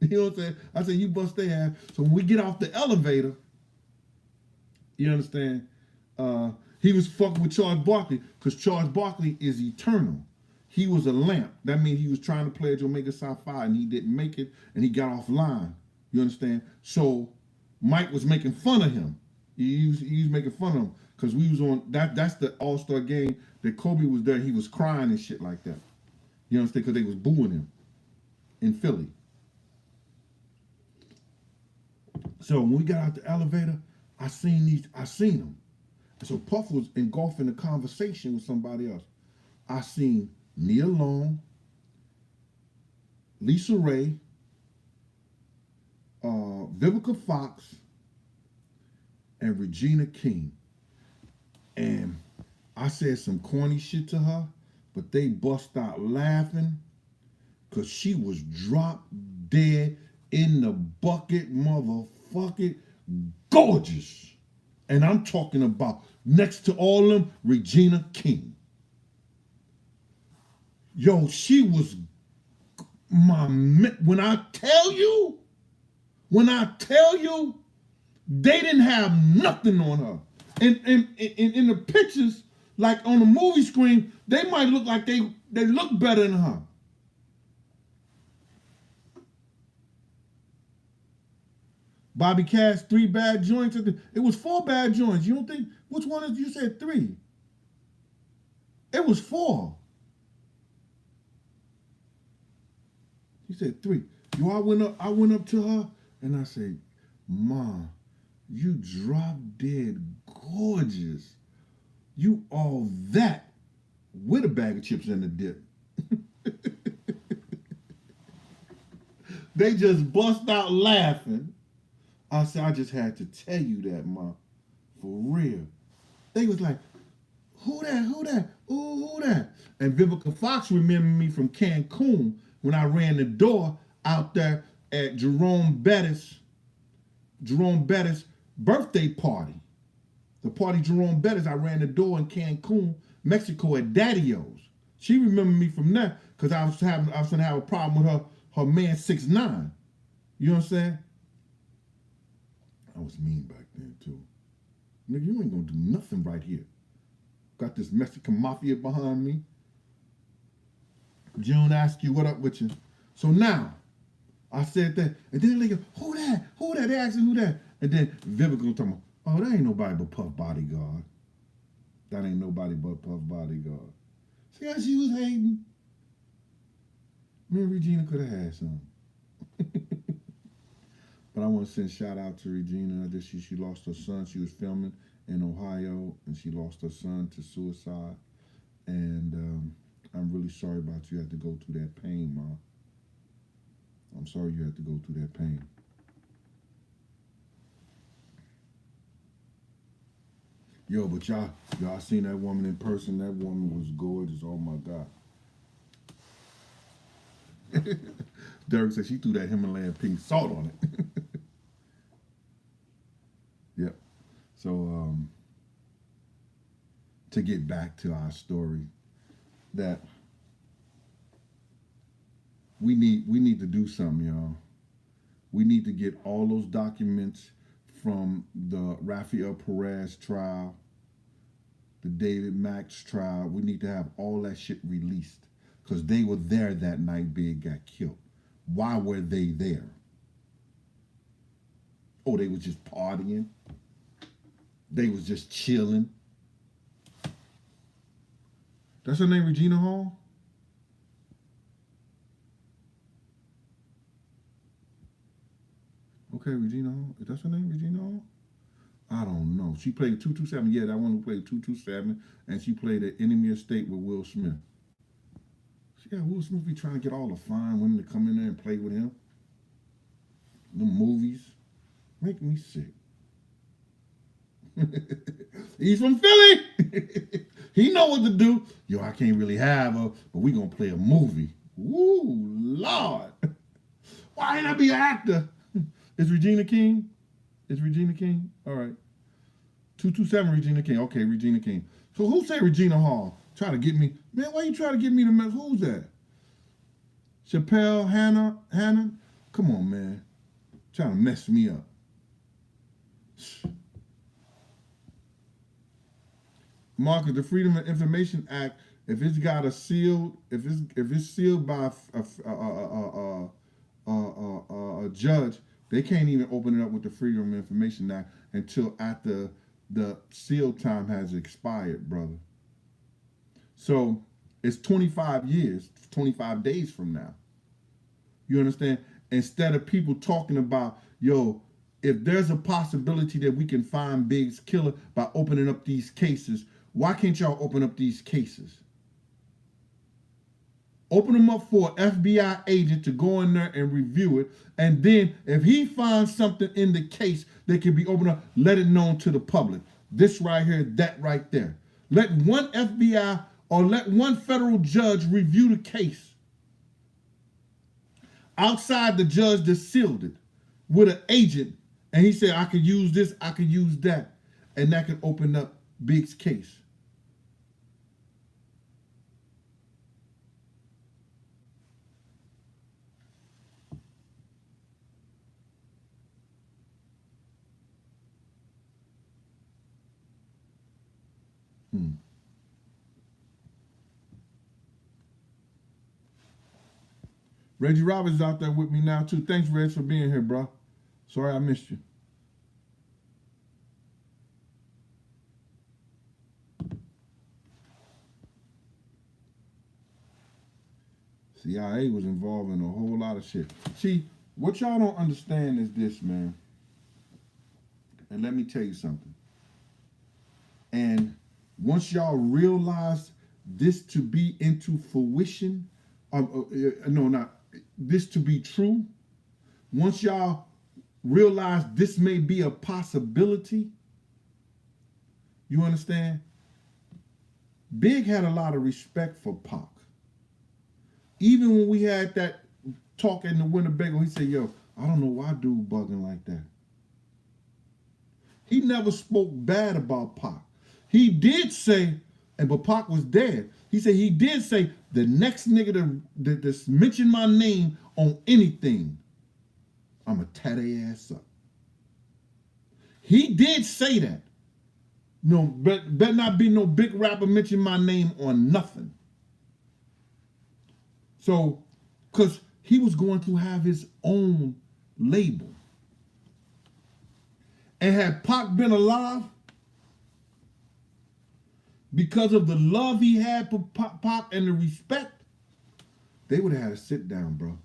S1: You know what I'm saying? I said, you bust their ass. So when we get off the elevator, you understand? He was fucking with Charles Barkley because Charles Barkley is eternal. He was a lamp. That means he was trying to play at Jamaica Psi and he didn't make it and he got offline. You understand? So Mike was making fun of him. He was making fun of him because we was on that's the All-Star game that Kobe was there. He was crying and shit like that. You understand? Because they was booing him in Philly. So when we got out the elevator, I seen them. So Puff was engulfing a conversation with somebody else. I seen Nia Long, Lisa Ray, Vivica Fox, and Regina King. And I said some corny shit to her, but they bust out laughing because she was drop dead in the bucket, motherfucking gorgeous. And I'm talking about next to all of them, Regina King. Yo, she was when I tell you, they didn't have nothing on her. And in the pictures, like on the movie screen, they might look like they look better than her. Bobby Cash, 3 bad joints. It was 4 bad joints. You don't think, which one is, you said 3? It was 4. He said 3. Yo, I went up to her and I said, Ma, you drop dead gorgeous. You all that with a bag of chips and a dip. They just bust out laughing. I said, I just had to tell you that, Ma. For real. They was like, who that? Ooh, who that? And Vivica Fox remembered me from Cancun when I ran the door out there at Jerome Bettis' birthday party. The party Jerome Bettis, I ran the door in Cancun, Mexico at Daddy-O's. She remembered me from there because I was gonna have a problem with her man 6'9". You know what I'm saying? I was mean back then too. Nigga, you ain't gonna do nothing right here. Got this Mexican mafia behind me. June asked you what up with you. So now, I said that, and then they go, who that? Who that? They asked me who that. And then Vivica was talking about, oh, that ain't nobody but Puff Bodyguard. That ain't nobody but Puff Bodyguard. See how she was hating? Me and Regina could have had some. But I want to send a shout out to Regina. She lost her son. She was filming in Ohio, and she lost her son to suicide. And I'm really sorry about you had to go through that pain, Ma. I'm sorry you had to go through that pain. Yo, but y'all seen that woman in person. That woman was gorgeous. Oh, my God. Derek said she threw that Himalayan pink salt on it. Yep. So, to get back to our story, that we need to do something, y'all. We need to get all those documents from the Rafael Perez trial, the David Max trial. We need to have all that shit released because they were there that night Big got killed. Why were they there? Oh, they was just partying. They was just chilling. That's her name, Regina Hall? Okay, Regina Hall. Is that her name, Regina Hall? I don't know. She played 227. Yeah, that one who played 227, and she played the Enemy of State with Will Smith. Yeah, Will Smith be trying to get all the fine women to come in there and play with him. The movies make me sick. He's from Philly. He know what to do. Yo, I can't really have her, but we gonna play a movie. Woo, Lord. Why ain't I be an actor? Is Regina King? Is Regina King? All right. 227 Regina King. Okay, Regina King. So who say Regina Hall? Try to get me. Man, why you try to get me to mess? Who's that? Chappelle Hannah? Come on, man. Trying to mess me up. Marcus, the Freedom of Information Act, if it's got a sealed, if it's sealed by a judge, they can't even open it up with the Freedom of Information Act until after the seal time has expired, brother. So it's 25 years, 25 days from now. You understand? Instead of people talking about, yo, if there's a possibility that we can find Big's killer by opening up these cases, why can't y'all open up these cases? Open them up for an FBI agent to go in there and review it. And then if he finds something in the case that can be opened up, let it known to the public. This right here, that right there. Let one FBI or let one federal judge review the case outside the judge that sealed it with an agent. And he said, I could use this, I could use that. And that could open up Big's case. Reggie Roberts is out there with me now too. Thanks, Reg, for being here, bro. Sorry I missed you. CIA was involved in a whole lot of shit. See, what y'all don't understand is this, man. And let me tell you something. And once y'all realize this to be into fruition, no, not this to be true, once y'all realize this may be a possibility, you understand? Big had a lot of respect for Pac. Even when we had that talk in the Winnebago, he said, yo, I don't know why dude bugging like that. He never spoke bad about Pac. He did say, but Pac was dead. He said he did say, the next nigga that's mentioned my name on anything, I'ma tear their ass up. He did say that. No, better not be no big rapper mention my name on nothing. So, because he was going to have his own label. And had Pac been alive, because of the love he had for Pac and the respect, they would have had a sit down, bro.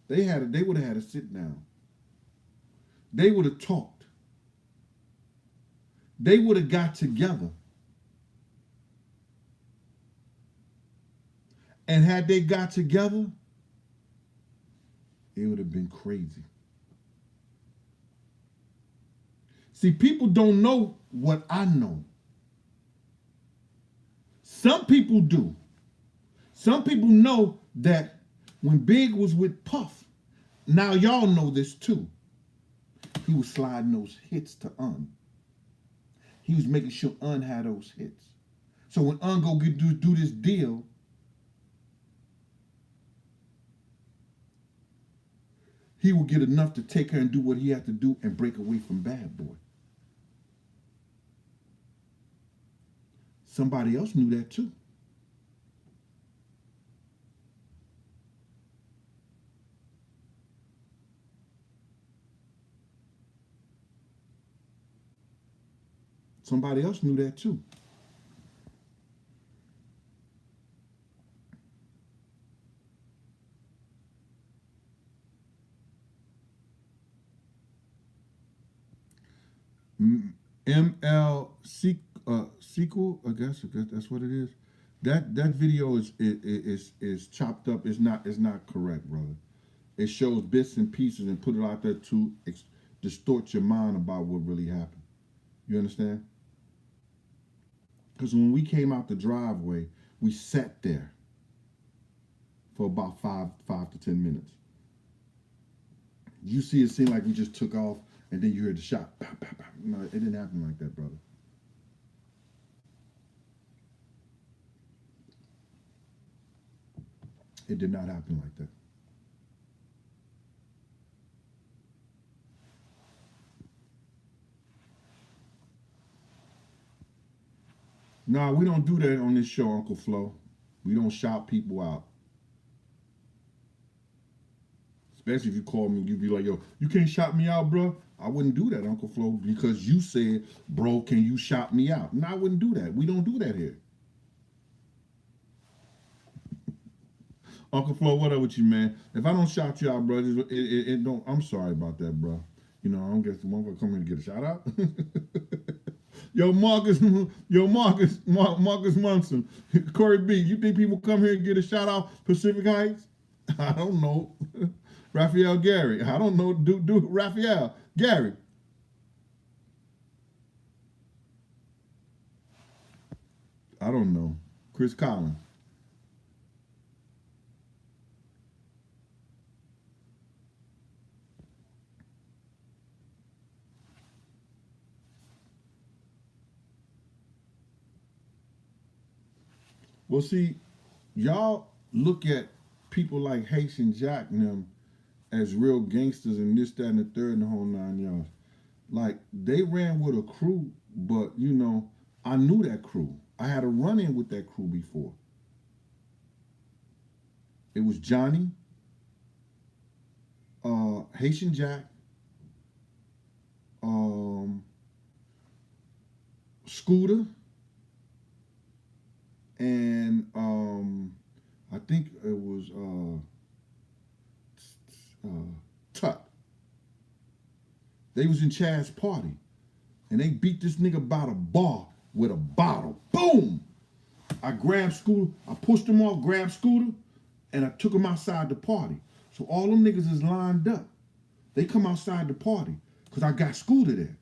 S1: They would have had a sit down. They would have talked. They would have got together. And had they got together, it would have been crazy. See, people don't know what I know. Some people do. Some people know that when Big was with Puff, now y'all know this too, he was sliding those hits to Un. He was making sure Un had those hits. So when Un go do this deal, he will get enough to take her and do what he had to do and break away from Bad Boy. Somebody else knew that too. Somebody else knew that too. ML sequel. I guess that's what it is. That video is chopped up. It's not correct, brother. It shows bits and pieces and put it out there to distort your mind about what really happened. You understand? Because when we came out the driveway, we sat there for about five to 10 minutes. You see, it seemed like we just took off, and then you heard the shot. Pow, pow, pow. No, it didn't happen like that, brother. It did not happen like that. Nah, we don't do that on this show, Uncle Flo. We don't shout people out. Especially if you call me, you be like, yo, you can't shout me out, bro. I wouldn't do that, Uncle Flo, because you said, bro, can you shout me out? No, I wouldn't do that. We don't do that here. Uncle Flo, what up with you, man? If I don't shout you out, bro, it don't. I'm sorry about that, bro. You know, I don't get the one come here to get a shout out. Marcus Munson, Corey B. You think people come here and get a shout out? Pacific Heights? I don't know. Raphael Gary. I don't know. Do Raphael Gary. I don't know. Chris Collins. Well, see, y'all look at people like Haitian Jack and them as real gangsters and this, that, and the third and the whole 9 yards. Like, they ran with a crew, but, you know, I knew that crew. I had a run-in with that crew before. It was Johnny, Haitian Jack, Scooter, and I think it was Tut. They was in Chad's party, and they beat this nigga about a bar with a bottle. Boom! I grabbed Scooter, I pushed him off, grabbed Scooter, and I took him outside the party. So all them niggas is lined up. They come outside the party because I got Scooter there.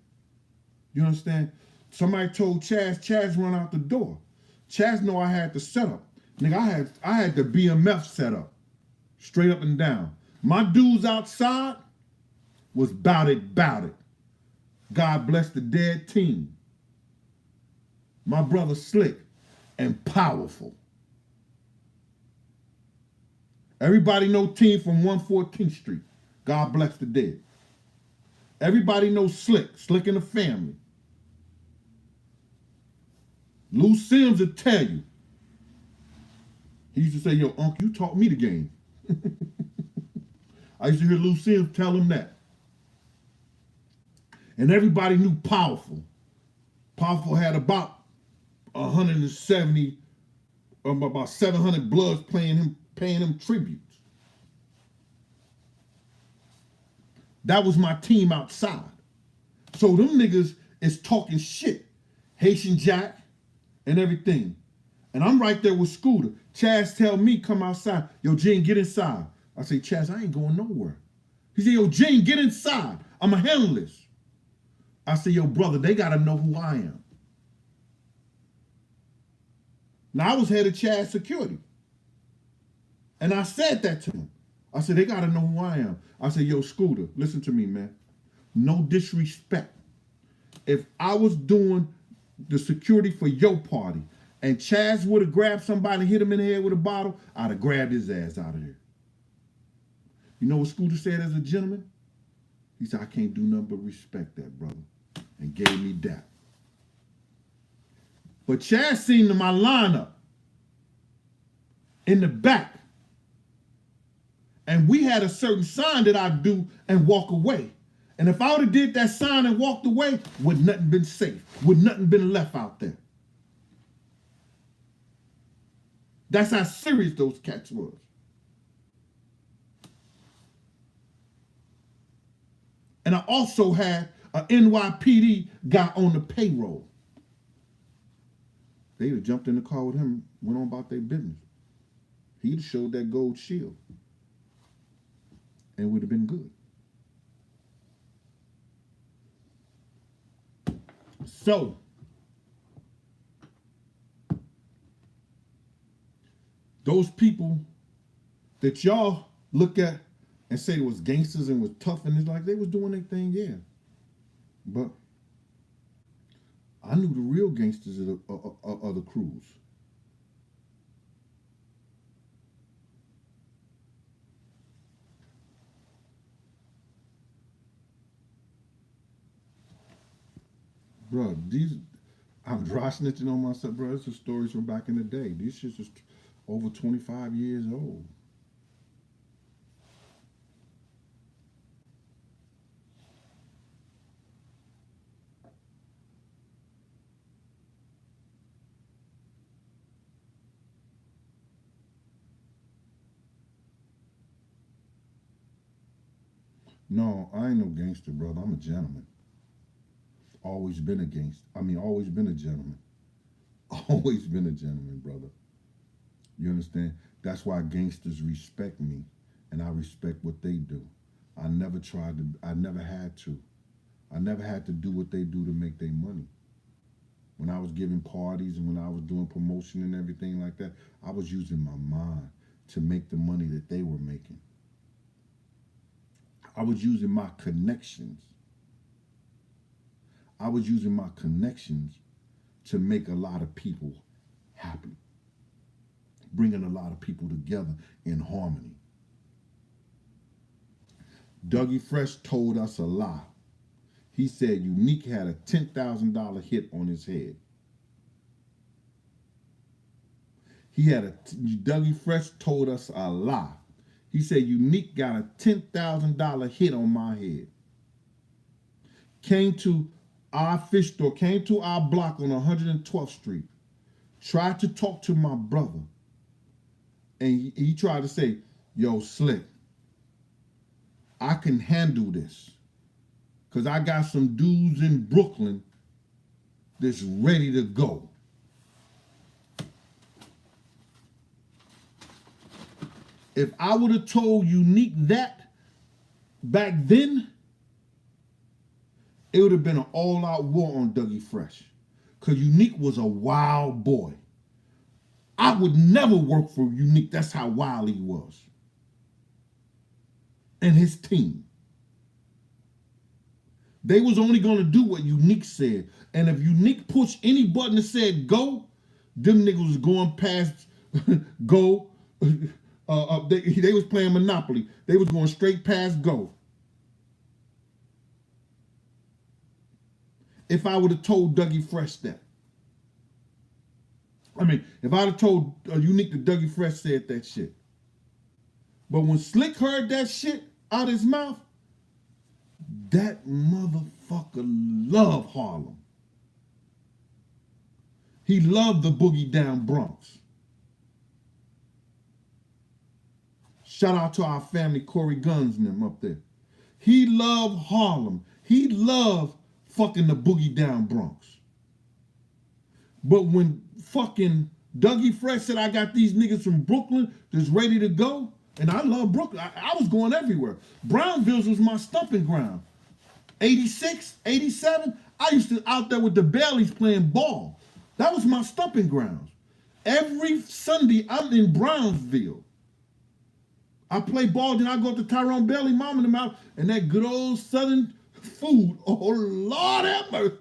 S1: You understand? Somebody told Chaz run out the door. Chaz know I had the setup. Nigga, I had the BMF set up. Straight up and down. My dudes outside was bout it. God bless the dead team. My brother Slick and powerful. Everybody know team from 114th Street. God bless the dead. Everybody knows Slick and the family. Lou Sims will tell you. He used to say, yo, Uncle, you taught me the game. I used to hear Lou Sims tell him that. And everybody knew Powerful. Powerful had about 170, about 700 Bloods paying him tributes. That was my team outside. So them niggas is talking shit. Haitian Jack and everything. And I'm right there with Scooter. Chaz tell me, come outside. Yo, Gene, get inside. I say, Chaz, I ain't going nowhere. He said, yo, Gene, get inside. I'm a handle this. I say, yo, brother, they got to know who I am. Now, I was head of Chaz security. And I said that to him. I said, they got to know who I am. I said, yo, Scooter, listen to me, man. No disrespect. If I was doing the security for your party and Chaz would have grabbed somebody and hit him in the head with a bottle, I'd have grabbed his ass out of there. You know what Scooter said as a gentleman? He said, I can't do nothing but respect that, brother. And gave me that. But Chaz seen my lineup in the back. And we had a certain sign that I'd do and walk away. And if I would have did that sign and walked away, would nothing been safe. Would nothing been left out there. That's how serious those cats was. And I also had a NYPD guy on the payroll. They'd have jumped in the car with him, went on about their business. He'd have showed that gold shield and would have been good. So, those people that y'all look at and say was gangsters and was tough and it's like they was doing their thing, yeah. But I knew the real gangsters of the crews. Bro, I'm dry snitching on myself, bro. This is stories from back in the day. These shits is over 25 years old. No, I ain't no gangster, brother. I'm a gentleman. Always been a gangster. Always been a gentleman. Always been a gentleman, brother. You understand? That's why gangsters respect me and I respect what they do. I never had to. I never had to do what they do to make their money. When I was giving parties and when I was doing promotion and everything like that, I was using my mind to make the money that they were making. I was using my connections. I was using my connections to make a lot of people happy, bringing a lot of people together in harmony. Dougie Fresh told us a lie. He said Unique had a $10,000 hit on his head. Dougie Fresh told us a lie. He said Unique got a $10,000 hit on my head. Came to our fish store, came to our block on 112th Street, tried to talk to my brother, and he tried to say, yo, Slick, I can handle this because I got some dudes in Brooklyn that's ready to go. If I would have told Unique that back then, it would have been an all-out war on Dougie Fresh. Because Unique was a wild boy. I would never work for Unique. That's how wild he was. And his team. They was only going to do what Unique said. And if Unique pushed any button that said go, them niggas was going past go. They was playing Monopoly. They was going straight past go. If I would have told Dougie Fresh that. If I'd have told Unique that Dougie Fresh said that shit. But when Slick heard that shit out his mouth, that motherfucker loved Harlem. He loved the boogie down Bronx. Shout out to our family, Corey Guns and them up there. He loved Harlem. He loved fucking the boogie down Bronx. But when fucking Dougie Fresh said, I got these niggas from Brooklyn that's ready to go, and I love Brooklyn. I was going everywhere. Brownville's was my stumping ground. 86, 87, I used to out there with the Baileys playing ball. That was my stumping grounds. Every Sunday, I'm in Brownsville. I play ball, then I go to Tyrone Bailey, mom in the mouth, and that good old Southern food. Oh, Lord have mercy.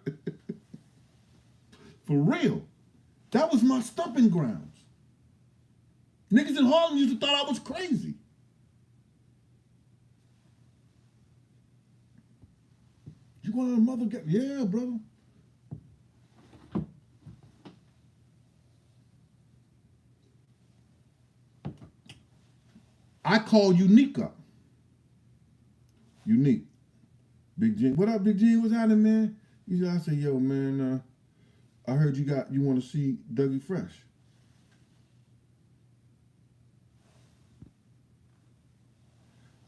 S1: For real. That was my stumping grounds. Niggas in Harlem used to thought I was crazy. You want a mother get? Yeah, brother. I call Unique up. Unique. Big G. What up, Big G? What's happening, man? I said, yo, man, I heard you want to see Dougie Fresh.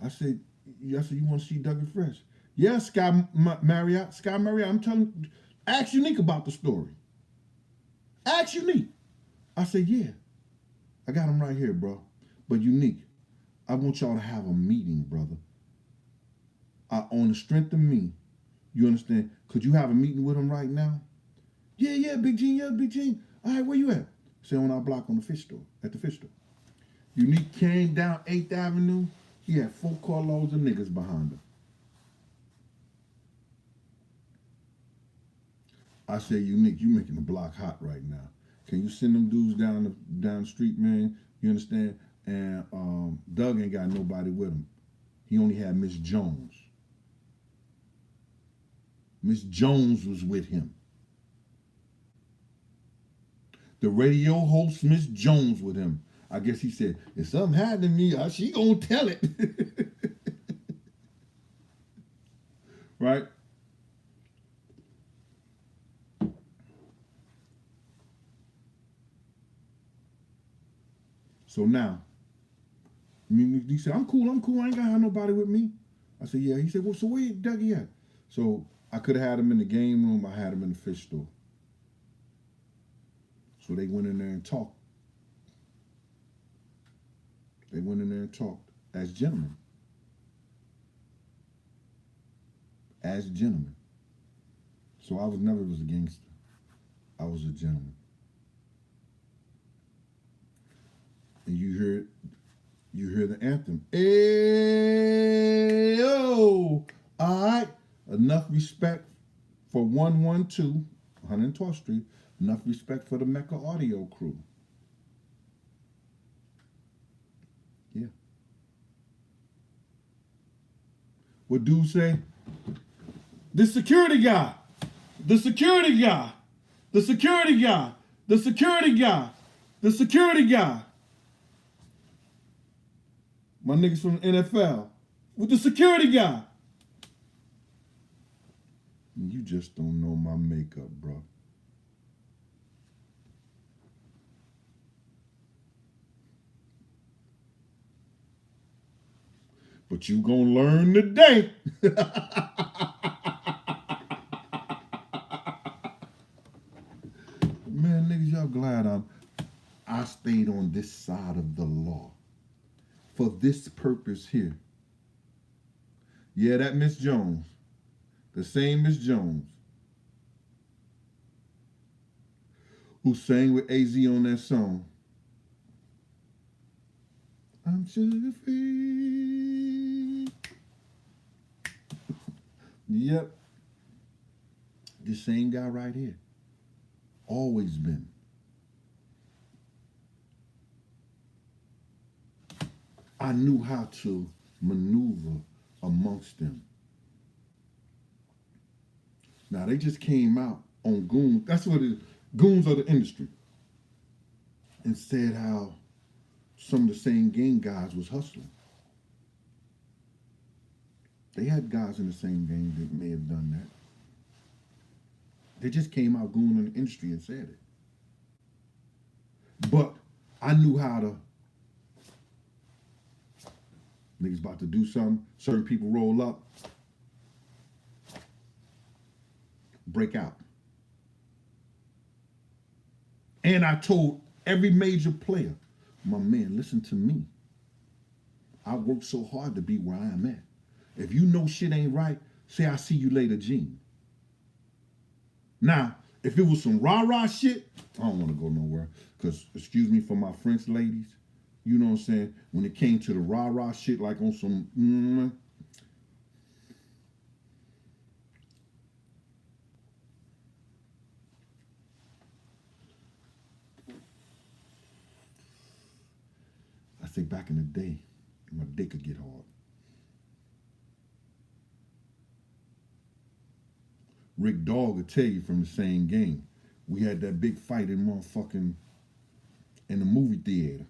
S1: I said, you want to see Dougie Fresh? Yeah, Marriott. Sky Marriott. I'm telling. Ask Unique about the story. Ask Unique. I said, yeah, I got him right here, bro. But Unique, I want y'all to have a meeting, brother. On the strength of me, you understand? Could you have a meeting with him right now? Yeah, yeah, Big Gene, yeah, Big Gene. All right, where you at? Say on our block on the fish store, at the fish store. Unique came down 8th Avenue. He had 4 carloads of niggas behind him. I said, Unique, you making the block hot right now. Can you send them dudes down the street, man? You understand? And Doug ain't got nobody with him. He only had Miss Jones. Miss Jones was with him. The radio host, Miss Jones, with him. I guess he said, if something happened to me, she gonna tell it. Right? So now, he said, I'm cool, I ain't gonna have nobody with me. I said, yeah. He said, well, so where Dougie at? So I could have had him in the game room, I had him in the fish store. So they went in there and talked. They went in there and talked as gentlemen. As gentlemen. So I never was a gangster. I was a gentleman. And you hear the anthem. Ayo! All right. Enough respect for 112, 112th Street. Enough respect for the Mecca Audio crew. Yeah. What dude say? The security guy. The security guy. The security guy. The security guy. The security guy. My niggas from the NFL. With the security guy. You just don't know my makeup, bro. But you gonna learn today. Man, niggas, y'all glad I stayed on this side of the law. For this purpose here. Yeah, that Miss Jones. The same Miss Jones. Who sang with AZ on that song. I'm sugar free. Yep. The same guy right here. Always been. I knew how to maneuver amongst them. Now they just came out on Goons. That's what it is. Goons of the industry. And said how some of the same gang guys was hustling. They had guys in the same gang that may have done that. They just came out Goon in the industry and said it. But I knew how to. Niggas about to do something. Certain people roll up. Break out. And I told every major player, my man, listen to me. I worked so hard to be where I am at. If you know shit ain't right, say I see you later, Gene. Now, if it was some rah-rah shit, I don't want to go nowhere. Because, excuse me for my French ladies, you know what I'm saying? When it came to the rah-rah shit, like on some, I say back in the day, my dick could get hard. Rick Dog will tell you from the same game. We had that big fight in the movie theater.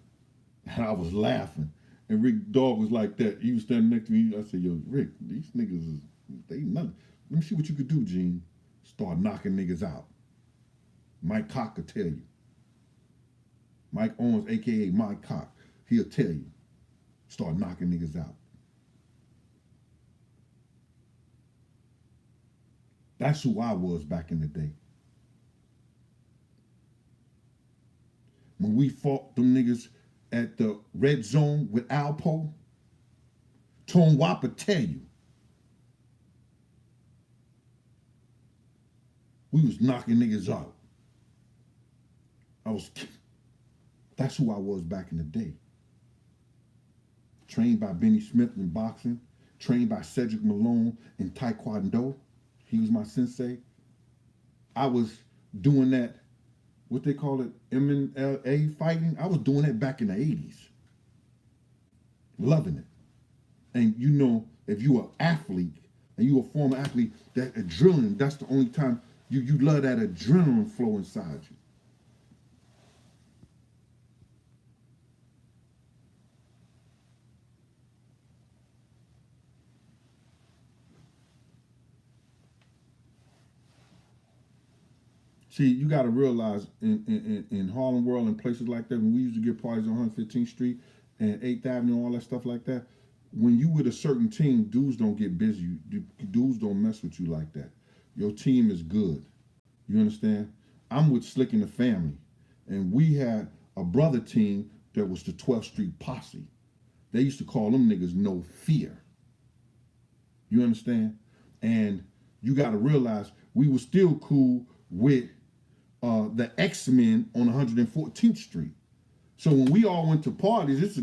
S1: And I was laughing. And Rick Dog was like that. He was standing next to me. I said, yo, Rick, these niggas they nothing. Let me see what you could do, Gene. Start knocking niggas out. Mike Cock could tell you. Mike Owens, a.k.a. Mike Cock, he'll tell you. Start knocking niggas out. That's who I was back in the day. When we fought them niggas at the red zone with Alpo, Tom Whopper tell you, we was knocking niggas out. That's who I was back in the day. Trained by Benny Smith in boxing, trained by Cedric Malone in Taekwondo. He was my sensei. I was doing that, what they call it, MMA fighting. I was doing that back in the 80s. Loving it. And you know, if you're an athlete and you're a former athlete, that adrenaline, that's the only time you love that adrenaline flow inside you. See, you got to realize in Harlem World and places like that, when we used to get parties on 115th Street and 8th Avenue and all that stuff like that, when you with a certain team, dudes don't get busy. Dudes don't mess with you like that. Your team is good. You understand? I'm with Slick and the family, and we had a brother team that was the 12th Street Posse. They used to call them niggas No Fear. You understand? And you got to realize we were still cool with the X-Men on 114th Street. So when we all went to parties,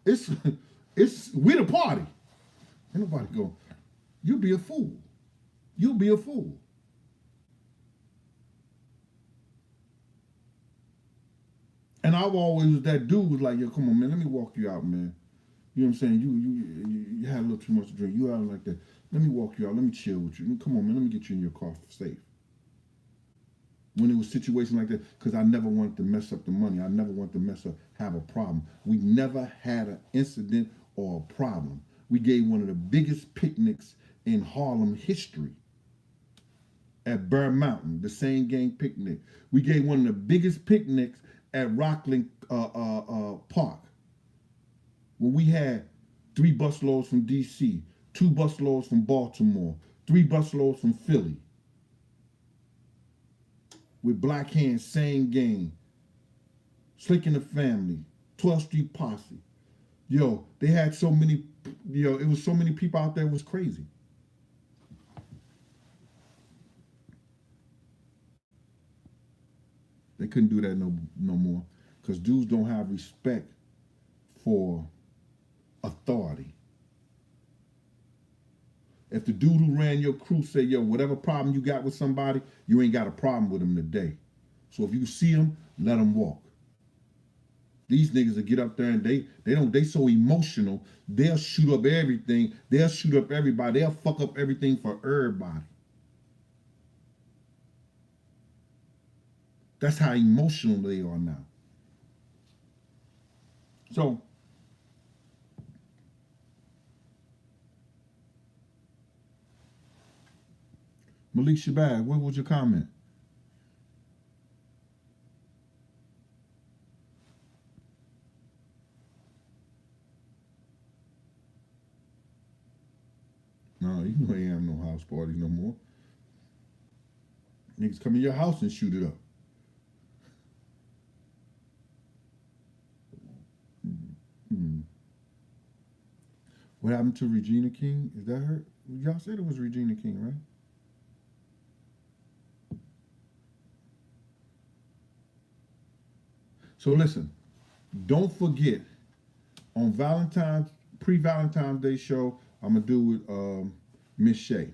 S1: it's we're the party. Ain't nobody go, you'll be a fool. You'll be a fool. And I've always was that dude was like, yo, come on, man, let me walk you out, man. You know what I'm saying? You had a little too much to drink. You out like that. Let me walk you out. Let me chill with you. Come on, man, let me get you in your car safe. When it was situations like that, because I never wanted to mess up the money. I never wanted to have a problem. We never had an incident or a problem. We gave one of the biggest picnics in Harlem history at Bear Mountain, the Same Gang picnic. We gave one of the biggest picnics at Rockland Park, when we had 3 busloads from D.C., 2 busloads from Baltimore, 3 busloads from Philly. With Black Hands, Same Gang, Slick and the Family, 12th Street Posse. Yo, they had so many, it was so many people out there, it was crazy. They couldn't do that no more, because dudes don't have respect for authority. If the dude who ran your crew say, yo, whatever problem you got with somebody, you ain't got a problem with him today. So if you see him, let him walk. These niggas will get up there and they so emotional, they'll shoot up everything, they'll shoot up everybody, they'll fuck up everything for everybody. That's how emotional they are now. So, Malik Shabazz, what was your comment? No, you know ain't have no house parties no more. Niggas come in your house and shoot it up. Hmm. What happened to Regina King? Is that her? Y'all said it was Regina King, right? So listen, don't forget, on pre-Valentine's Day show, I'm gonna do with Miss Shay.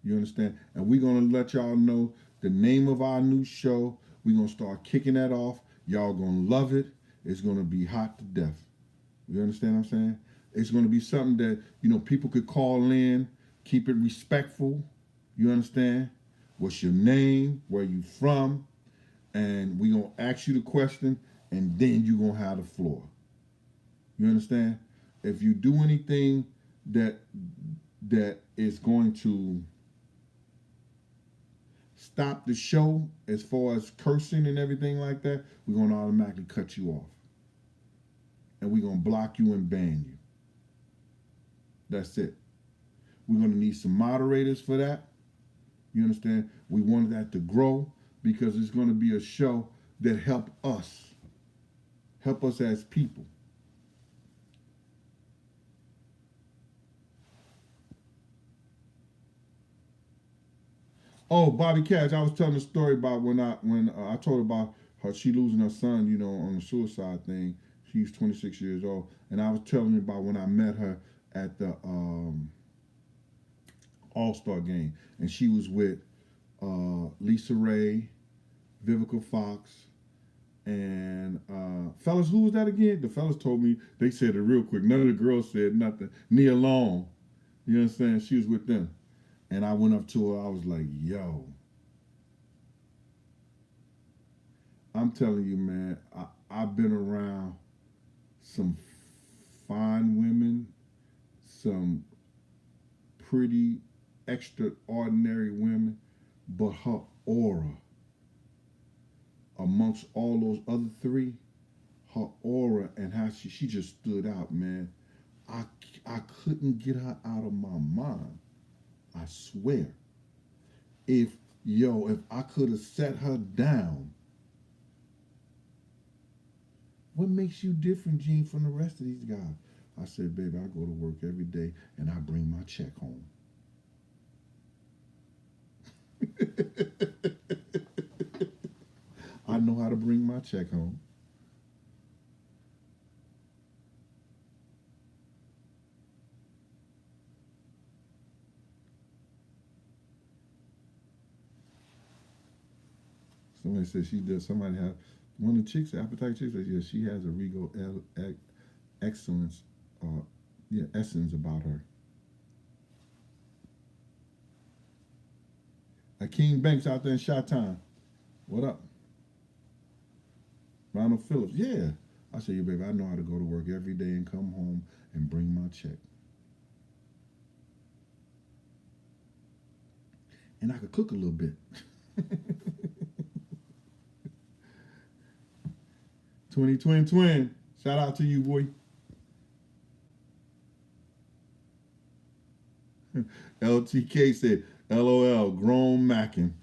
S1: You understand? And we're gonna let y'all know the name of our new show. We're gonna start kicking that off. Y'all gonna love it. It's gonna be hot to death. You understand what I'm saying? It's gonna be something that, people could call in, keep it respectful. You understand? What's your name? Where you from? And we're going to ask you the question, and then you're going to have the floor. You understand? If you do anything that is going to stop the show as far as cursing and everything like that, we're going to automatically cut you off. And we're going to block you and ban you. That's it. We're going to need some moderators for that. You understand? We wanted that to grow because it's going to be a show that help us as people. Oh, Bobby Cash, I was telling a story about when I told about her she losing her son, on the suicide thing. She's 26 years old, and I was telling you about when I met her at the All Star game, and she was with Lisa Ray, Vivica Fox, and fellas, who was that again? The fellas told me they said it real quick. None of the girls said nothing. Nia Long, you understand? She was with them, and I went up to her. I was like, "Yo, I'm telling you, man, I've been around some fine women, some pretty extraordinary women, but her aura amongst all those other three, her aura and how she just stood out, man. I I couldn't get her out of my mind. I swear. If I could have set her down, what makes you different, Gene, from the rest of these guys? I said, baby, I go to work every day and I bring my check home. I know how to bring my check home. Somebody said she does. Somebody have one of the chicks, appetite chicks, said, yeah, she has a regal excellence, essence about her. Akeem Banks out there in Shot Time. What up? Ronald Phillips. Yeah. I said, yeah, baby, I know how to go to work every day and come home and bring my check. And I could cook a little bit. 20 twin. Shout out to you, boy. LTK said, LOL, grown mackin'.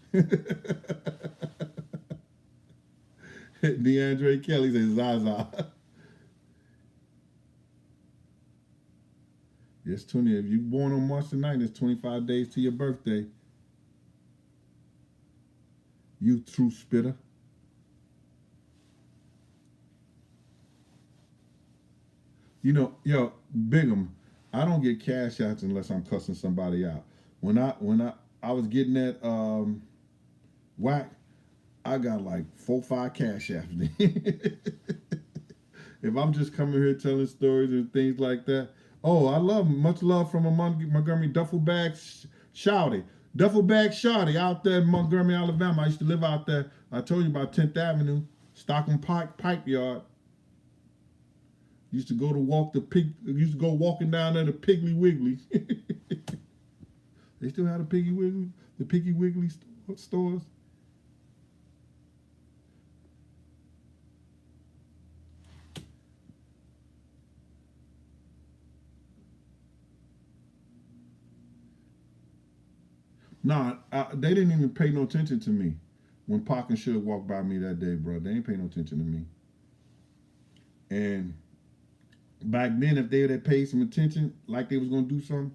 S1: DeAndre Kelly says, Zaza. Yes, 20. If you're born on March the 9th, it's 25 days to your birthday. You true spitter. Bigum, I don't get cash outs unless I'm cussing somebody out. When I was getting that whack, I got like 4, 5 cash outs. If I'm just coming here telling stories and things like that, oh, I love much love from a Montgomery duffel bag shouty. Duffel bag shouty out there in Montgomery, Alabama. I used to live out there. I told you about 10th Avenue, Stockton Pipe Yard. Used to go to walk the pig. Used to go walking down there to Piggly Wiggly. They still have the Piggy Wiggly stores. Nah, they didn't even pay no attention to me when Pac and Suge walked by me that day, bro. They ain't pay no attention to me. And back then, if they had paid some attention, like they was gonna do something,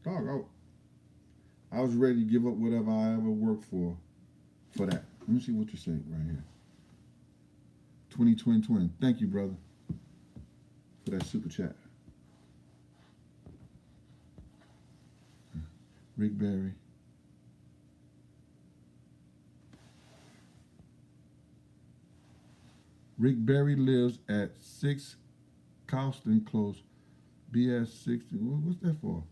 S1: dog, I was ready to give up whatever I ever worked for that. Let me see what you say right here. 20 twin. Thank you, brother, for that super chat. Rick Barry. Rick Barry lives at 6 Cowston Close, BS 60. What's that for?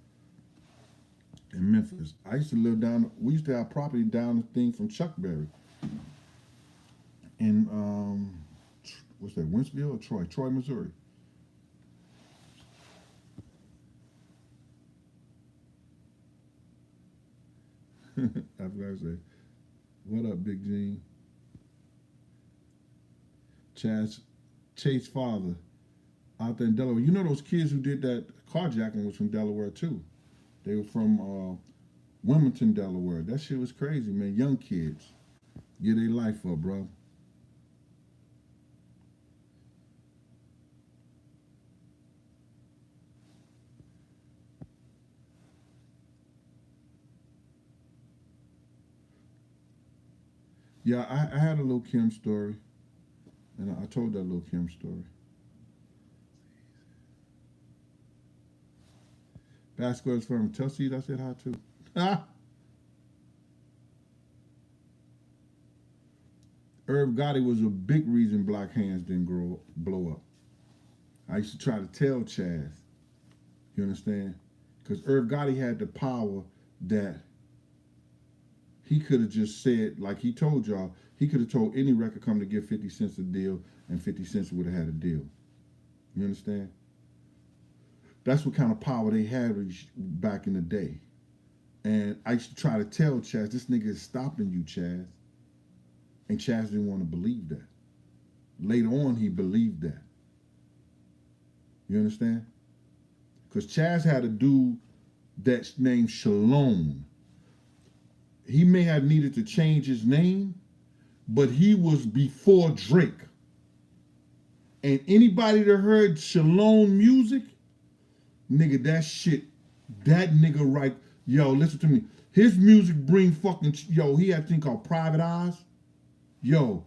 S1: In Memphis. I used to live down. We used to have property down the thing from Chuck Berry in what's that? Wentzville or Troy? Troy, Missouri. I forgot to say, what up, Big Gene? Chase father out there in Delaware. You know those kids who did that carjacking was from Delaware too. They were from Wilmington, Delaware. That shit was crazy, man. Young kids get their life up, bro. Yeah, I had a little Kim story, and I told that little Kim story. Basketball's from Telsey. I said hi too. Ah, Irv Gotti was a big reason Black Hands didn't blow up. I used to try to tell Chaz, you understand? Because Irv Gotti had the power that he could have just said, like he told y'all, he could have told any record company to give 50 cents a deal, and 50 cents would have had a deal. You understand? That's what kind of power they had back in the day. And I used to try to tell Chaz, this nigga is stopping you, Chaz. And Chaz didn't want to believe that. Later on, he believed that. You understand? Because Chaz had a dude that's named Shalom. He may have needed to change his name, but he was before Drake. And anybody that heard Shalom music, nigga, that nigga right, yo, listen to me. His music bring fucking, yo, he had a thing called Private Eyes. Yo,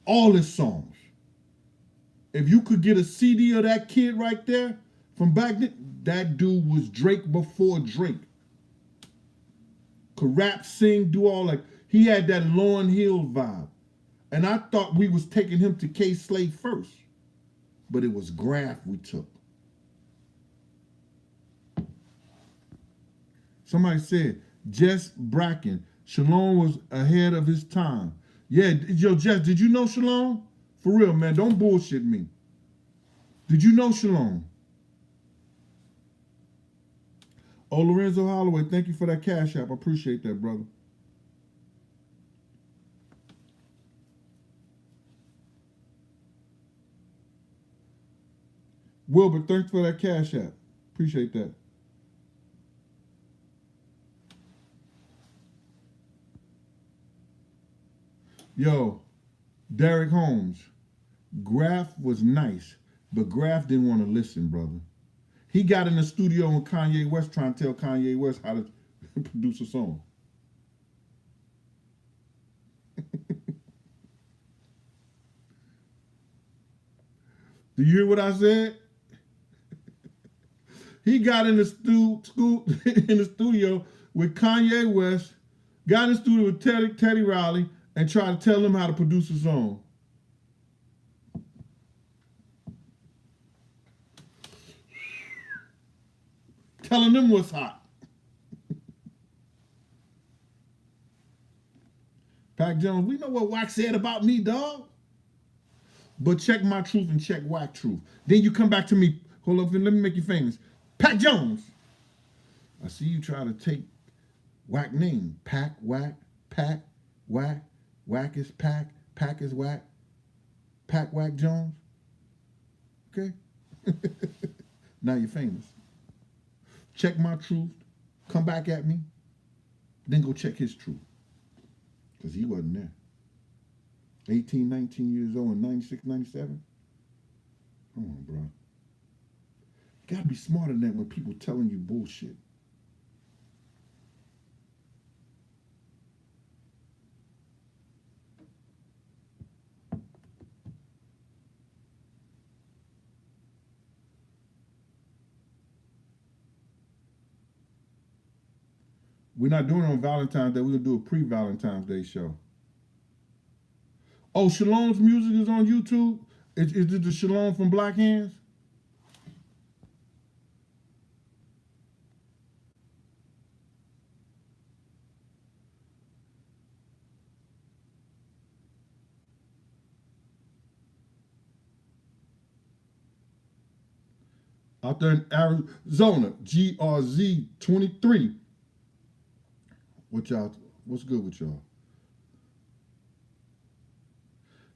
S1: all his songs. If you could get a CD of that kid right there from back then, that dude was Drake before Drake. Could rap, sing, do all that. He had that Lauryn Hill vibe. And I thought we was taking him to K-Slade first. But it was Graph we took. Somebody said, Jess Bracken, Shalom was ahead of his time. Yeah, yo, Jess, did you know Shalom? For real, man, don't bullshit me. Did you know Shalom? Oh, Lorenzo Holloway, thank you for that cash app. I appreciate that, brother. Wilbur, thanks for that cash app. Appreciate that. Yo, Derek Holmes. Graf was nice, but Graf didn't want to listen, brother. He got in the studio with Kanye West trying to tell Kanye West how to produce a song. Do you hear what I said? He got in the in the studio with Kanye West, got in the studio with Teddy Riley, and tried to tell him how to produce a song. Telling them what's hot. Pac Jones, we know what Wack said about me, dog. But check my truth and check Wack truth. Then you come back to me. Hold up and let me make you famous. Pac Jones. I see you try to take Wack name. Pac, Wack, Pac, Wack. Wack is Pac. Pac is Wack. Pac, Wack Jones. Okay? Now you're famous. Check my truth. Come back at me. Then go check his truth. Because he wasn't there. 18, 19 years old in 96, 97. Come on, bro. You gotta be smarter than that when people telling you bullshit. We're not doing it on Valentine's Day. We're gonna do a pre-Valentine's Day show. Oh, Shalom's music is on YouTube. Is it the Shalom from Black Hands? Out there in Arizona, GRZ23. What's good with y'all?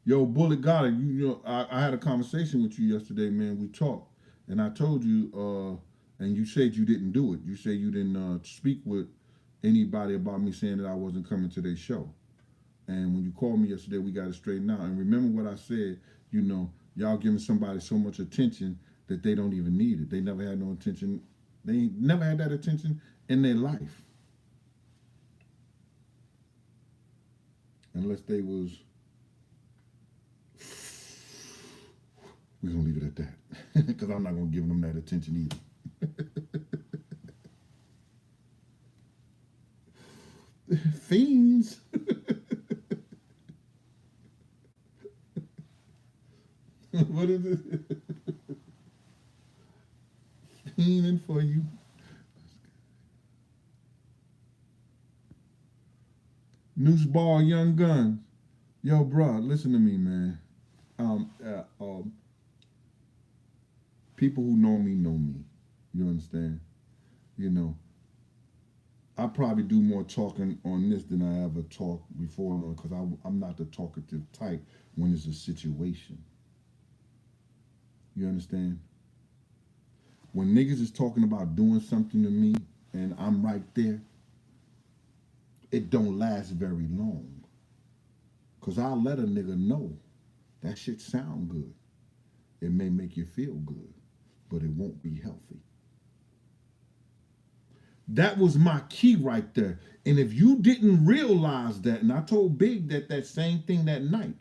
S1: Yo, Bullet got it. You know, I had a conversation with you yesterday, man. We talked, and I told you, and you said you didn't do it. You said you didn't speak with anybody about me saying that I wasn't coming to their show. And when you called me yesterday, we got it straightened out. And remember what I said, y'all giving somebody so much attention that they don't even need it. They never had no attention. They never had that attention in their life. Unless they was, we're going to leave it at that. Because I'm not going to give them that attention either. Fiends. What is it? Fiending for you. Noose Ball, Young Guns. Yo, bro, listen to me, man. People who know me know me. You understand? I probably do more talking on this than I ever talked before because I'm not the talkative type when it's a situation. You understand? When niggas is talking about doing something to me and I'm right there, it don't last very long. Because I'll let a nigga know that shit sound good. It may make you feel good, but it won't be healthy. That was my key right there. And if you didn't realize that, and I told Big that same thing that night,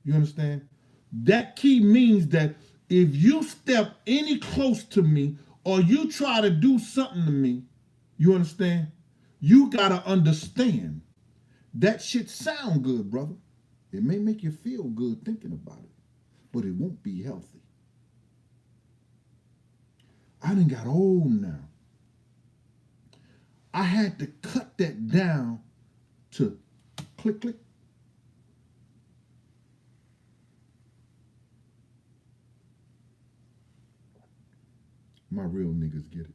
S1: you understand? That key means that if you step any close to me or you try to do something to me, you understand? You gotta understand that shit sound good, brother. It may make you feel good thinking about it, but it won't be healthy. I done got old now. I had to cut that down to click, click. My real niggas get it.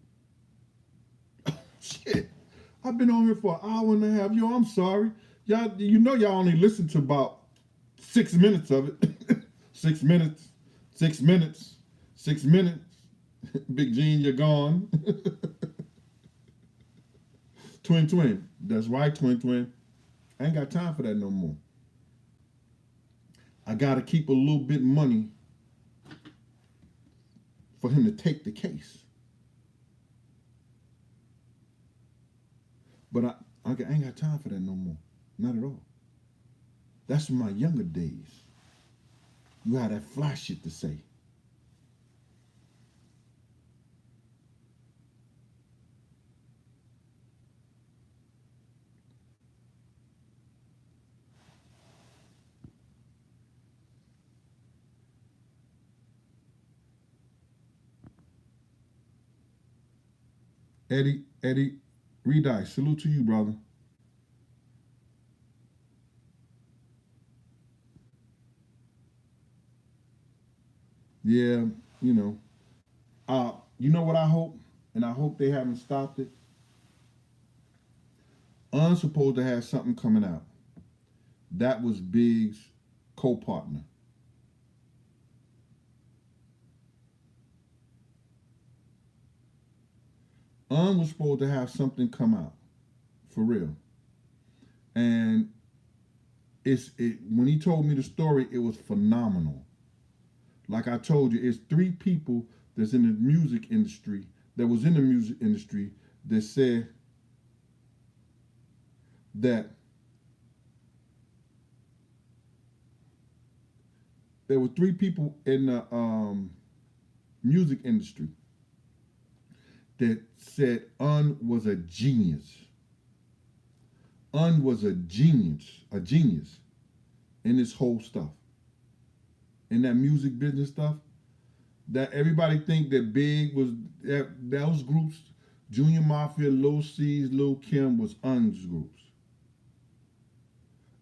S1: Oh, shit. I've been on here for an hour and a half. Yo, I'm sorry. Y'all, y'all only listened to about 6 minutes of it. 6 minutes. 6 minutes. 6 minutes. Big Gene, you're gone. Twin. That's right, twin. I ain't got time for that no more. I got to keep a little bit of money for him to take the case. But I ain't got time for that no more. Not at all. That's my younger days. You had that fly shit to say. Eddie, Redice, salute to you, brother. Yeah, you know. You know what I hope? And I hope they haven't stopped it. Un's supposed to have something coming out. That was Big's co-partner. Un was supposed to have something come out. For real. And when he told me the story, it was phenomenal. Like I told you, it's 3 people that's in the music industry, that was in the music industry, that said that there were 3 people in the music industry that said Un was a genius. Un was a genius in this whole stuff. In that music business stuff. That everybody think that Big was, those groups, Junior Mafia, Lil C's, Lil Kim was Un's groups.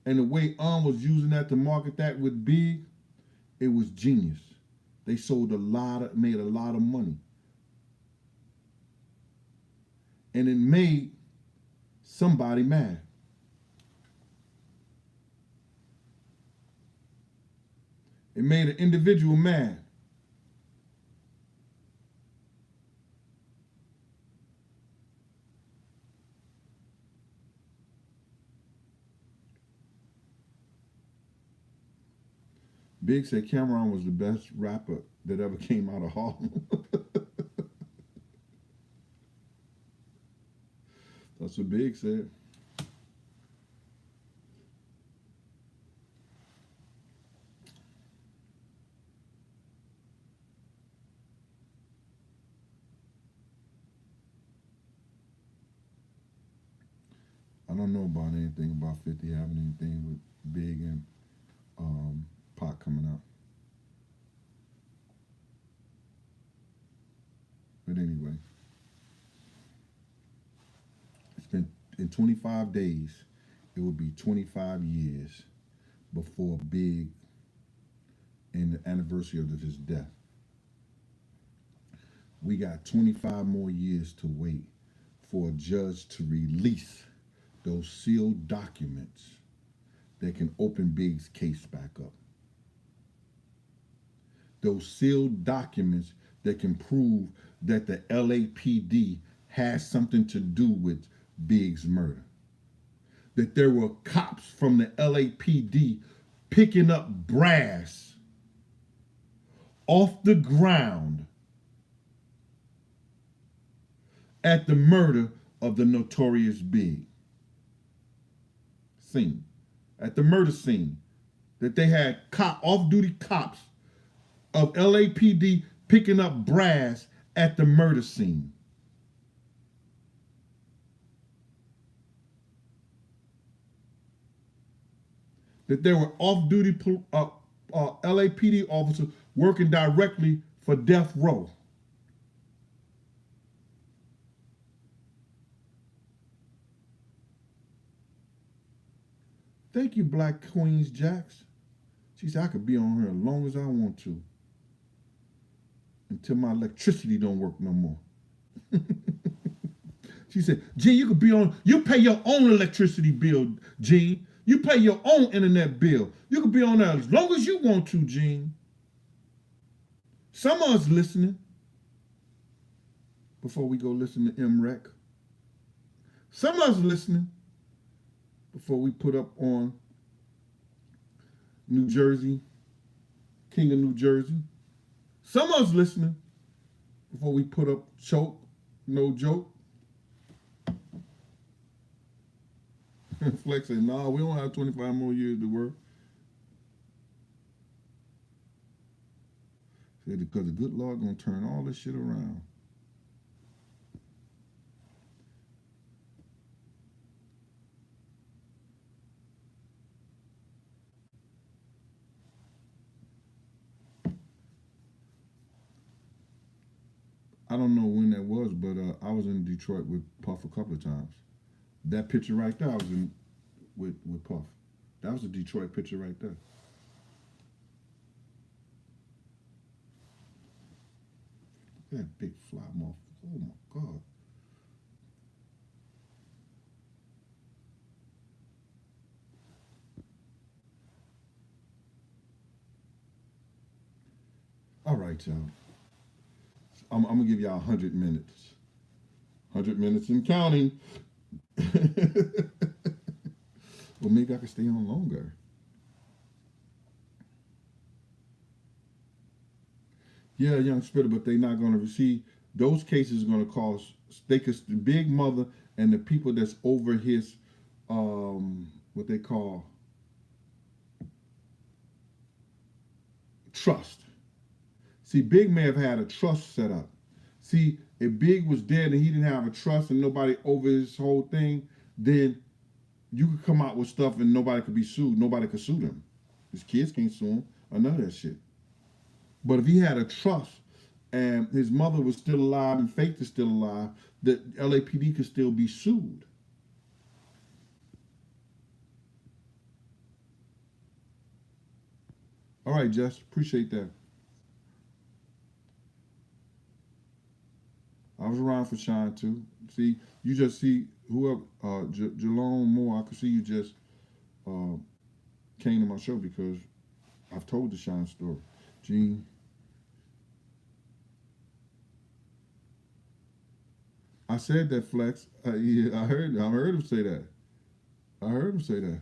S1: And the way Un was using that to market that with Big, it was genius. They made a lot of money. And it made somebody mad. It made an individual mad. Big said Cameron was the best rapper that ever came out of Harlem. That's what Big said. I don't know about anything about 50 having anything with Big and Pac coming out. But anyway, it's been in 25 days. It will be 25 years before Big and the anniversary of his death. We got 25 more years to wait for a judge to release those sealed documents that can open Big's case back up. Those sealed documents that can prove that the LAPD has something to do with Big's murder. That there were cops from the LAPD picking up brass off the ground at the murder of the Notorious Big. Scene. At the murder scene. That they had off-duty cops of LAPD picking up brass at the murder scene. That there were off-duty LAPD officers working directly for death row. Thank you, Black Queens Jacks. She said I could be on here as long as I want to. Until my electricity don't work no more. She said, Gene, you could be on, you pay your own electricity bill, Gene. You pay your own internet bill. You could be on there as long as you want to, Gene. Some of us listening, before we go listen to MREC. Some of us listening, before we put up on New Jersey, King of New Jersey. Some of us listening, before we put up Choke, No Joke. Flex said, no, we don't have 25 more years to work. Said, because the good Lord gonna turn all this shit around. I don't know when that was, but I was in Detroit with Puff a couple of times. That picture right there, I was in with Puff. That was a Detroit picture right there. That big fly moth. Oh my God. All right, y'all. I'm gonna give y'all 100 minutes. 100 minutes and counting. Well, maybe I could stay on longer. Yeah, young spitter, but they're not going to receive. Those cases are going to cause, they could, the big mother and the people that's over his, what they call trust. See, Big may have had a trust set up. See, if Big was dead and he didn't have a trust and nobody over his whole thing, then you could come out with stuff and nobody could be sued. Nobody could sue them. His kids can't sue him or none of that shit. But if he had a trust and his mother was still alive and Faith is still alive, the LAPD could still be sued. All right, Jess, appreciate that. I was around for Shine too. See, you just see whoever, Jalone Moore, I could see you just came to my show because I've told the Shine story. Gene. I said that, Flex. Yeah, I heard him say that. I heard him say that.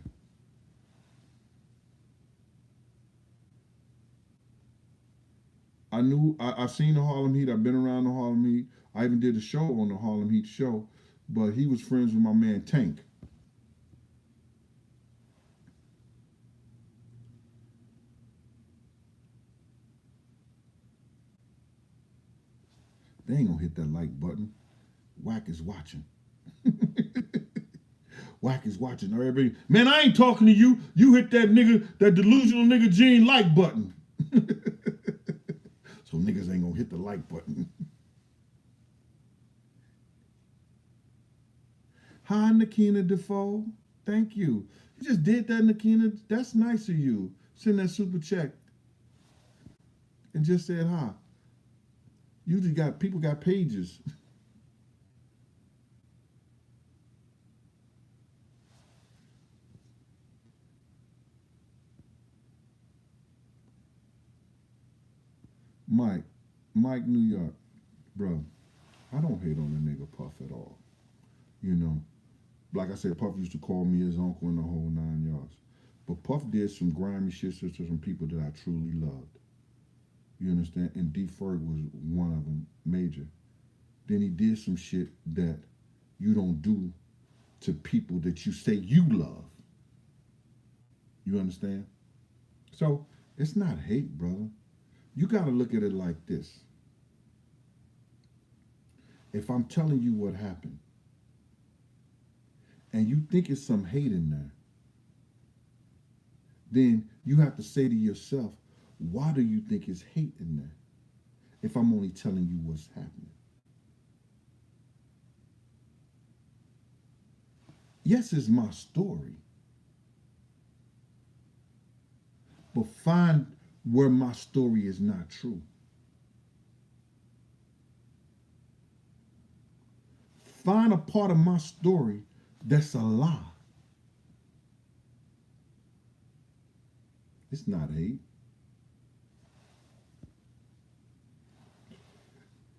S1: I seen the Harlem Heat. I've been around the Harlem Heat. I even did a show on the Harlem Heat show, but he was friends with my man Tank. They ain't gonna hit that like button. Whack is watching. Whack is watching. Everybody, man, I ain't talking to you. You hit that nigga, that delusional nigga Gene like button. So niggas ain't gonna hit the like button. Hi, Nakina Defoe. Thank you. You just did that, Nakina. That's nice of you. Send that super check and just said hi. Usually got people got pages. Mike, Mike, New York, bro. I don't hate on the nigga Puff at all. You know, like I said, Puff used to call me his uncle in the whole 9 yards. But Puff did some grimy shit to some people that I truly loved. You understand? And D Ferg was one of them, major. Then he did some shit that you don't do to people that you say you love. You understand? So it's not hate, brother. You got to look at it like this. If I'm telling you what happened and you think it's some hate in there, then you have to say to yourself, why do you think it's hate in there if I'm only telling you what's happening? Yes, it's my story, but find where my story is not true. Find a part of my story that's a lie. It's not hate.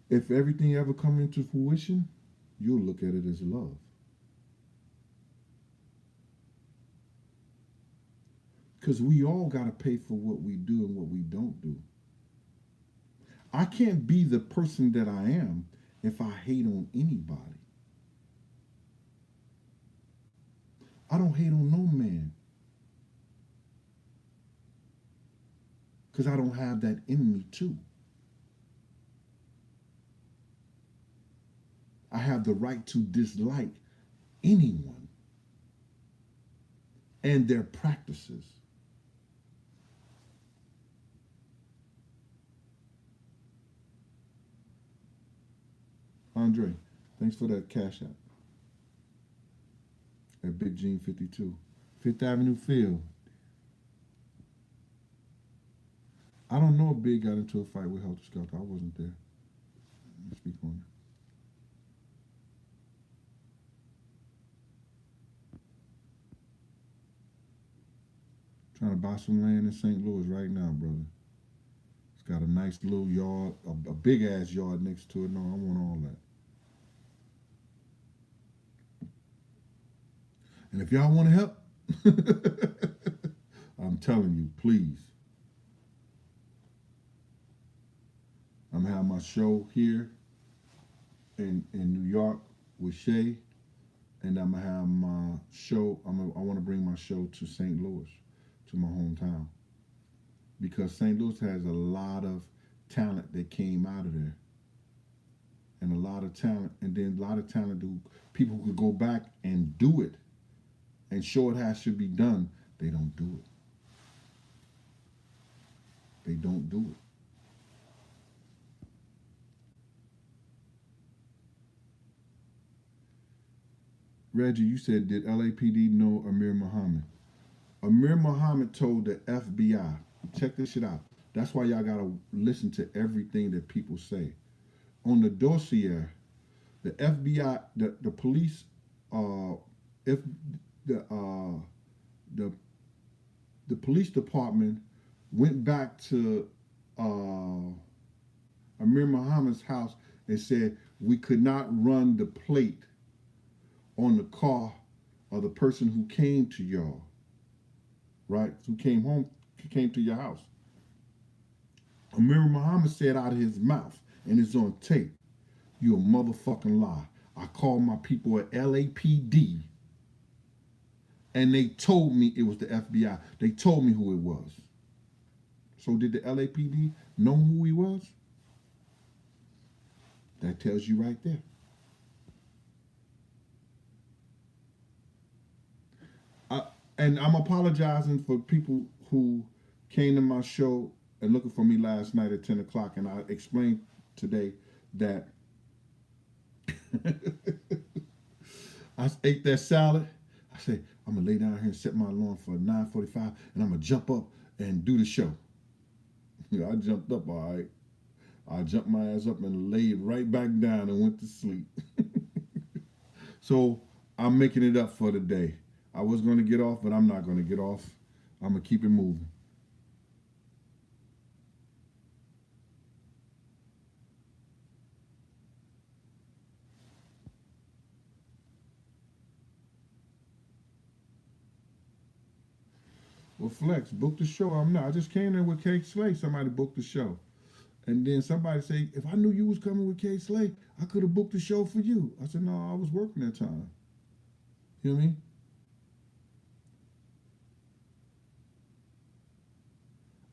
S1: If everything ever come into fruition, you'll look at it as love. Because we all got to pay for what we do and what we don't do. I can't be the person that I am if I hate on anybody. I don't hate on no man because I don't have that in me too. I have the right to dislike anyone and their practices. Andre, thanks for that cash out at Big Gene 52. Fifth Avenue Field. I don't know if Big got into a fight with Helter Skelter. I wasn't there. Let's speak on it. Trying to buy some land in St. Louis right now, brother. It's got a nice little yard, a big ass yard next to it. No, I want all that. And if y'all want to help, I'm telling you, please. I'm having my show here in New York with Shay, and I'm gonna have my show. I want to bring my show to St. Louis, to my hometown, because St. Louis has a lot of talent that came out of there, and a lot of talent, and then a lot of talent who people who could go back and do it, and show it how it should be done. They don't do it. They don't do it. Reggie, you said, did LAPD know Amir Muhammad? Amir Muhammad told the FBI, check this shit out. That's why y'all gotta listen to everything that people say. On the dossier, the FBI, the police, if the uh, the the police department went back to Amir Muhammad's house and said we could not run the plate on the car of the person who came to y'all, right? Who came home, came to your house. Amir Muhammad said out of his mouth, and it's on tape, "You a motherfucking lie. I called my people at LAPD, and they told me it was the FBI. They told me who it was." So did the LAPD know who he was? That tells you right there. I, and I'm apologizing for people who came to my show and looking for me last night at 10 o'clock, and I explained today that I ate that salad. I said, I'm gonna lay down here and set my alarm for 9:45, and I'm gonna jump up and do the show. Yeah, I jumped up, all right. I jumped my ass up and laid right back down and went to sleep. So I'm making it up for the day. I was gonna get off, but I'm not gonna get off. I'm gonna keep it moving. Well, Flex, book the show. I'm not. I just came in with Kate Slay. Somebody booked the show. And then somebody say, if I knew you was coming with Kate Slay, I could have booked the show for you. I said, no, I was working that time. You know what I mean?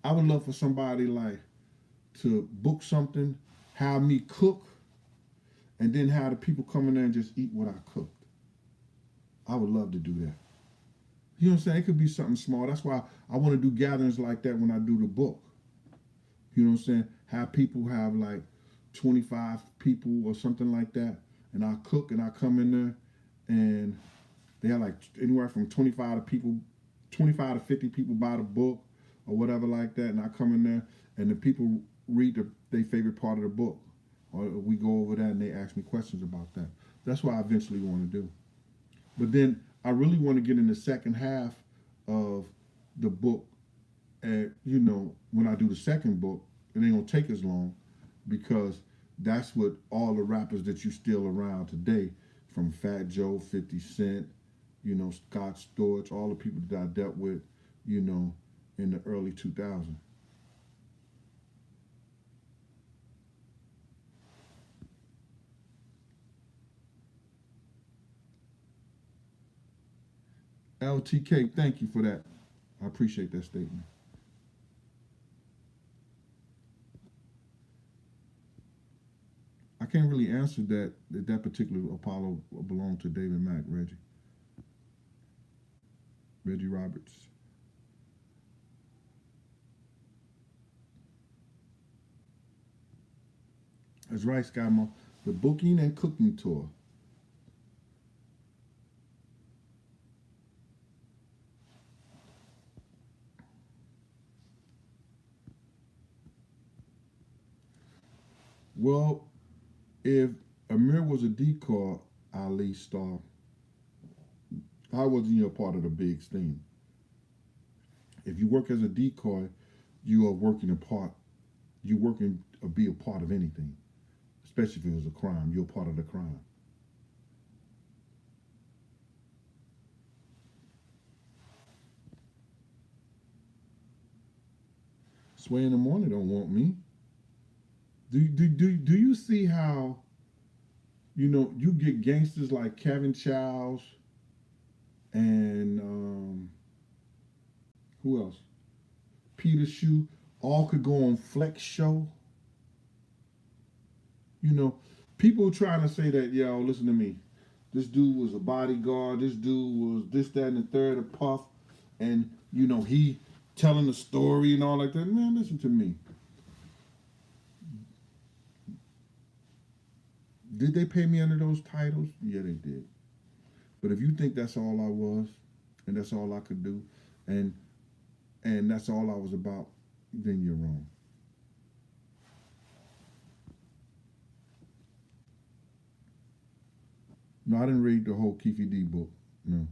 S1: I would love for somebody like to book something, have me cook, and then have the people come in there and just eat what I cooked. I would love to do that. You know what I'm saying? It could be something small. That's why I want to do gatherings like that when I do the book. You know what I'm saying? Have people have like 25 people or something like that, and I cook and I come in there, and they have like anywhere from 25 to 50 people buy the book or whatever like that, and I come in there and the people read their favorite part of the book, or we go over that and they ask me questions about that. That's what I eventually want to do. But then I really want to get in the second half of the book. And when I do the second book, it ain't gonna take as long because that's what all the rappers that you still around today, from Fat Joe, 50 Cent, Scott Storch, all the people that I dealt with, in the early 2000s. LTK, thank you for that. I appreciate that statement. I can't really answer that particular Apollo belonged to David Mack, Reggie Roberts. That's right, Skymo. The booking and cooking tour. Well, if Amir was a decoy Ali star, how wasn't you a part of the big thing? If you work as a decoy, you are working a part. You working to be a part of anything, especially if it was a crime. You're a part of the crime. Sway in the morning don't want me. Do you see how you get gangsters like Kevin Childs and who else? Peter Shue, all could go on Flex show. You know, people trying to say that, yo, listen to me. This dude was a bodyguard. This dude was this, that, and the third, a puff. And, he telling the story and all like that. Man, listen to me. Did they pay me under those titles? Yeah, they did. But if you think that's all I was, and that's all I could do, and that's all I was about, then you're wrong. No, I didn't read the whole Keefe D book. No.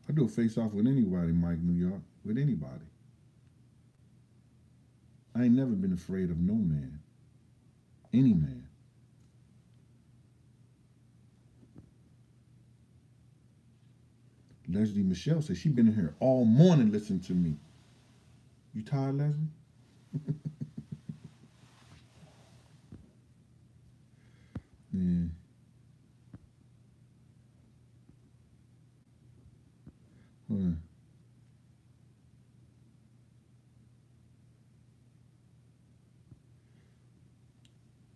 S1: I do a face off with anybody, Mike New York. With anybody. I ain't never been afraid of no man. Any man. Leslie Michelle said she been in here all morning listening to me. You tired, Leslie? Yeah. Hold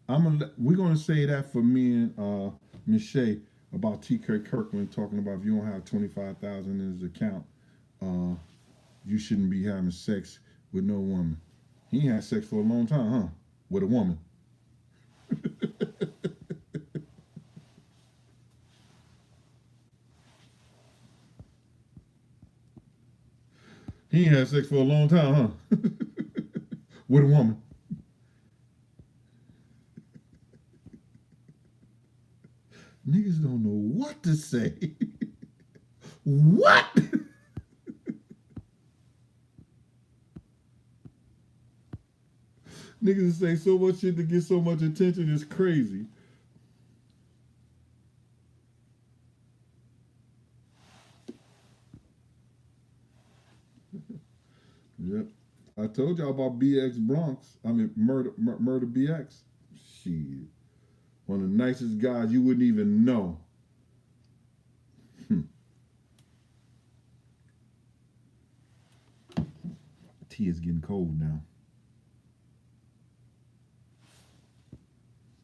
S1: on. We're gonna say that for me and Miss Shay about T.K. Kirkland talking about if you don't have 25,000 in his account, uh, you shouldn't be having sex with no woman. He ain't had sex for a long time, huh? With a woman. He ain't had sex for a long time, huh? With a woman. Niggas don't know what to say. What? Niggas say so much shit to get so much attention. It's crazy. Yep. I told y'all about BX Bronx. I mean, Murder BX. Shit. One of the nicest guys you wouldn't even know. Hmm. Tea is getting cold now.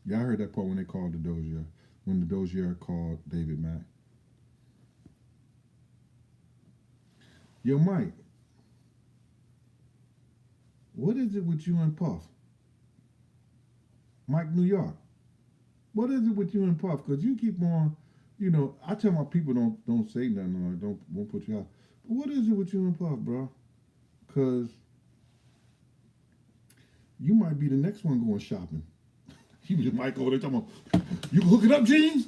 S1: Yeah, I heard that part when they called the Dozier. When the Dozier called David Mack. Yo, Mike, what is it with you and Puff? Mike, New York. What is it with you and Puff? Because you keep on, I tell my people don't say nothing or won't put you out. But what is it with you and Puff, bro? Because you might be the next one going shopping. You just might go over there talking about, you can hook it up, Gene?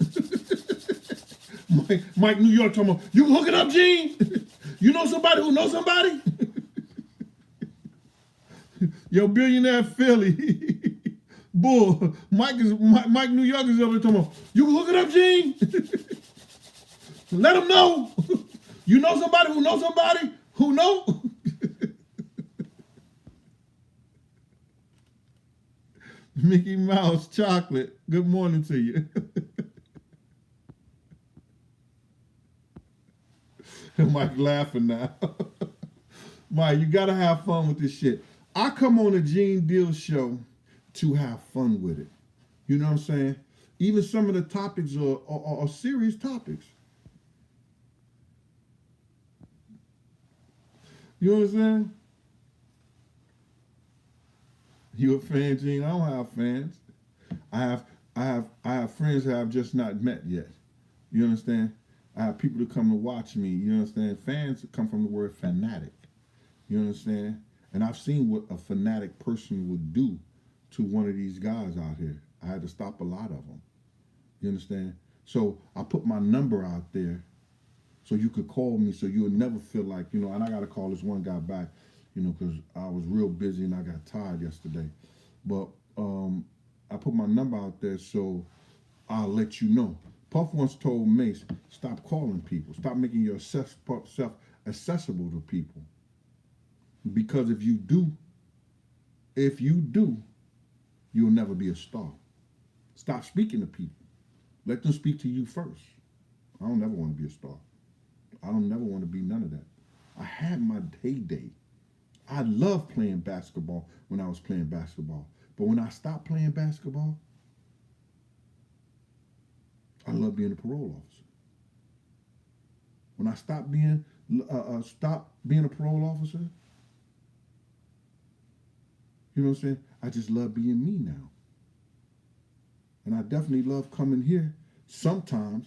S1: Mike, New York talking about, you can hook it up, Gene? You know somebody who knows somebody? Yo, billionaire Philly. Bull. Mike New York is over there talking about, you can hook it up, Gene? Let them know. You know somebody who knows somebody who know? Mickey Mouse chocolate. Good morning to you. Mike laughing now. Mike, you gotta have fun with this shit. I come on a Gene Deal show to have fun with it. You know what I'm saying? Even some of the topics are serious topics. You know what I'm saying? You a fan, Gene? I don't have fans. I have friends that I've just not met yet. You understand? I have people that come to watch me. You understand? Fans come from the word fanatic. You understand? And I've seen what a fanatic person would do to one of these guys out here. I had to stop a lot of them. You understand? So I put my number out there so you could call me so you'll never feel like, and I got to call this one guy back, because I was real busy and I got tired yesterday. But I put my number out there so I'll let you know. Puff once told Mace, stop calling people. Stop making yourself accessible to people. Because if you do, you'll never be a star. Stop speaking to people. Let them speak to you first. I don't never want to be a star. I don't never want to be none of that. I had my heyday. I loved playing basketball when I was playing basketball. But when I stopped playing basketball, I love being a parole officer. When I stopped being a parole officer, you know what I'm saying? I just love being me now. And I definitely love coming here sometimes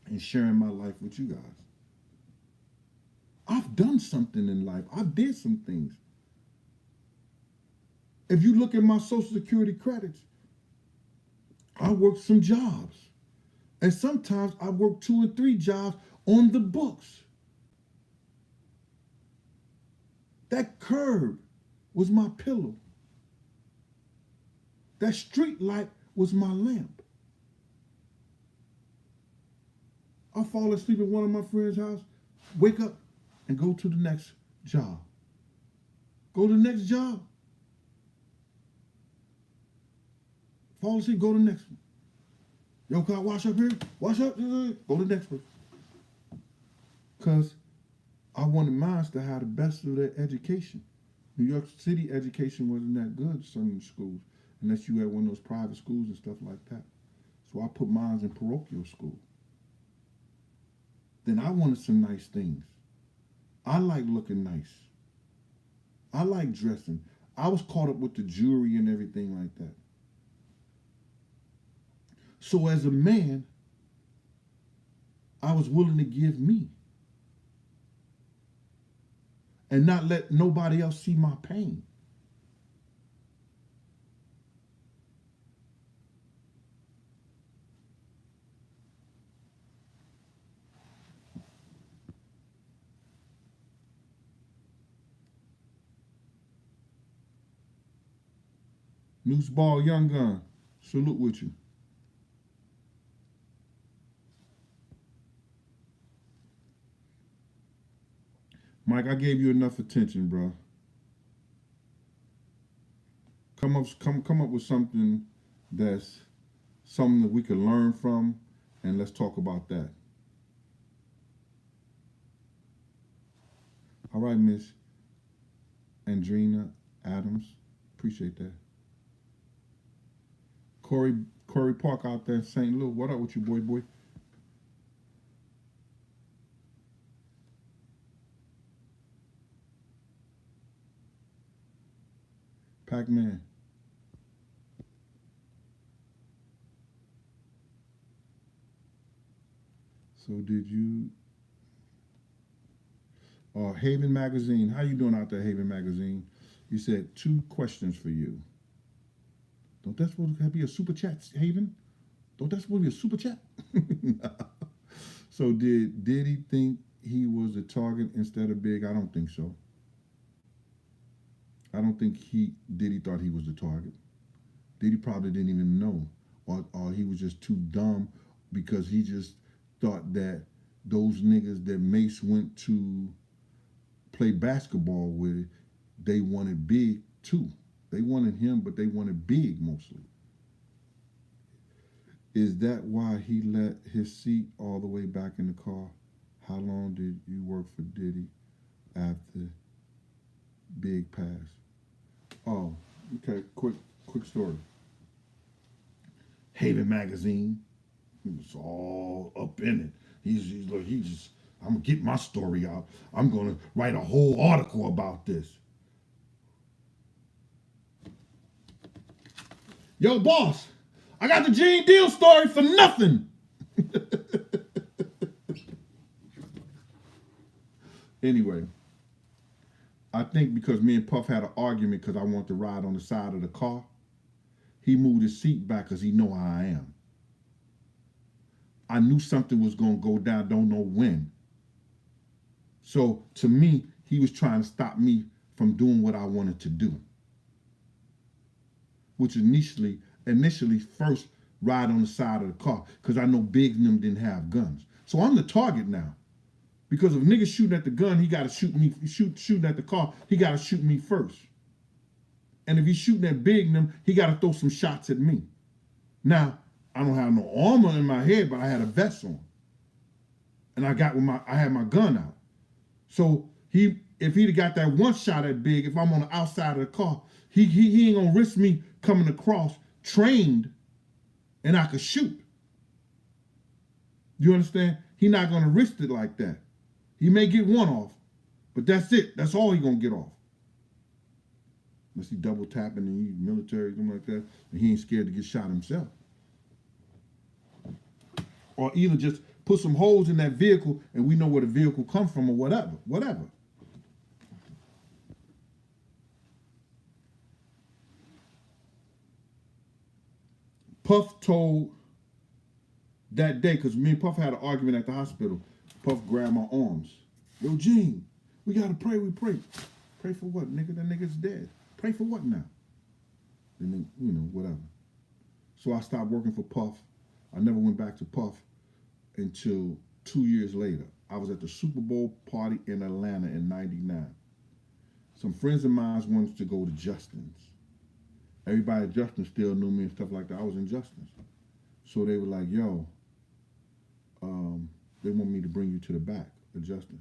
S1: and sharing my life with you guys. I've done something in life. I've did some things. If you look at my Social Security credits, I worked some jobs. And sometimes I worked 2 and 3 jobs on the books. That curb was my pillow. That street light was my lamp. I fall asleep at one of my friends' house, wake up, and go to the next job. Go to the next job. Fall asleep, go to the next one. Yo, can I wash up here? Wash up. Go to the next one. Because I wanted mine to have the best of their education. New York City education wasn't that good, some schools, unless you had one of those private schools and stuff like that. So I put mine in parochial school. Then I wanted some nice things. I like looking nice. I like dressing. I was caught up with the jewelry and everything like that. So as a man, I was willing to give me and not let nobody else see my pain. Noose Ball Young Gun, salute with you. Mike, I gave you enough attention, bro. Come up with something that's something that we can learn from, and let's talk about that. All right, Miss Andrina Adams. Appreciate that. Corey Park out there in St. Louis. What up with you, boy? Pac-Man. So did you... Haven Magazine. How you doing out there, Haven Magazine? You said 2 questions for you. Don't that supposed to be a super chat, Haven? Don't that supposed to be a super chat? So did he think he was a target instead of Big? I don't think so. I don't think Diddy thought he was the target. Diddy probably didn't even know. Or he was just too dumb because he just thought that those niggas that Mace went to play basketball with, they wanted Big too. They wanted him, but they wanted Big mostly. Is that why he let his seat all the way back in the car? How long did you work for Diddy after Big passed? Oh, okay, quick story. Haven Magazine, he was all up in it. He's just, I'm gonna get my story out. I'm gonna write a whole article about this. Yo, boss, I got the Gene Deal story for nothing. Anyway, I think because me and Puff had an argument because I wanted to ride on the side of the car, he moved his seat back because he know how I am. I knew something was going to go down, don't know when. So to me, he was trying to stop me from doing what I wanted to do, which initially first ride on the side of the car because I know Big and them didn't have guns. So I'm the target now. Because if niggas shooting at the gun, he got to shoot me. Shooting at the car, he got to shoot me first. And if he's shooting at Big and them, he got to throw some shots at me. Now, I don't have no armor in my head, but I had a vest on, and I had my gun out. So if he'd have got that one shot at Big, if I'm on the outside of the car, he ain't gonna risk me coming across trained, and I could shoot. You understand? He not gonna risk it like that. He may get one off, but that's it. That's all he gonna get off. Unless he double tapping and he's military, something like that, and he ain't scared to get shot himself. Or either just put some holes in that vehicle and we know where the vehicle come from or whatever. Puff told that day, because me and Puff had an argument at the hospital. Puff grabbed my arms. Yo, Gene, we gotta pray, we pray. Pray for what, nigga? That nigga's dead. Pray for what now? And then, whatever. So I stopped working for Puff. I never went back to Puff until 2 years later. I was at the Super Bowl party in Atlanta in '99. Some friends of mine wanted to go to Justin's. Everybody at Justin's still knew me and stuff like that. I was in Justin's. So they were like, yo, they want me to bring you to the back of Justin.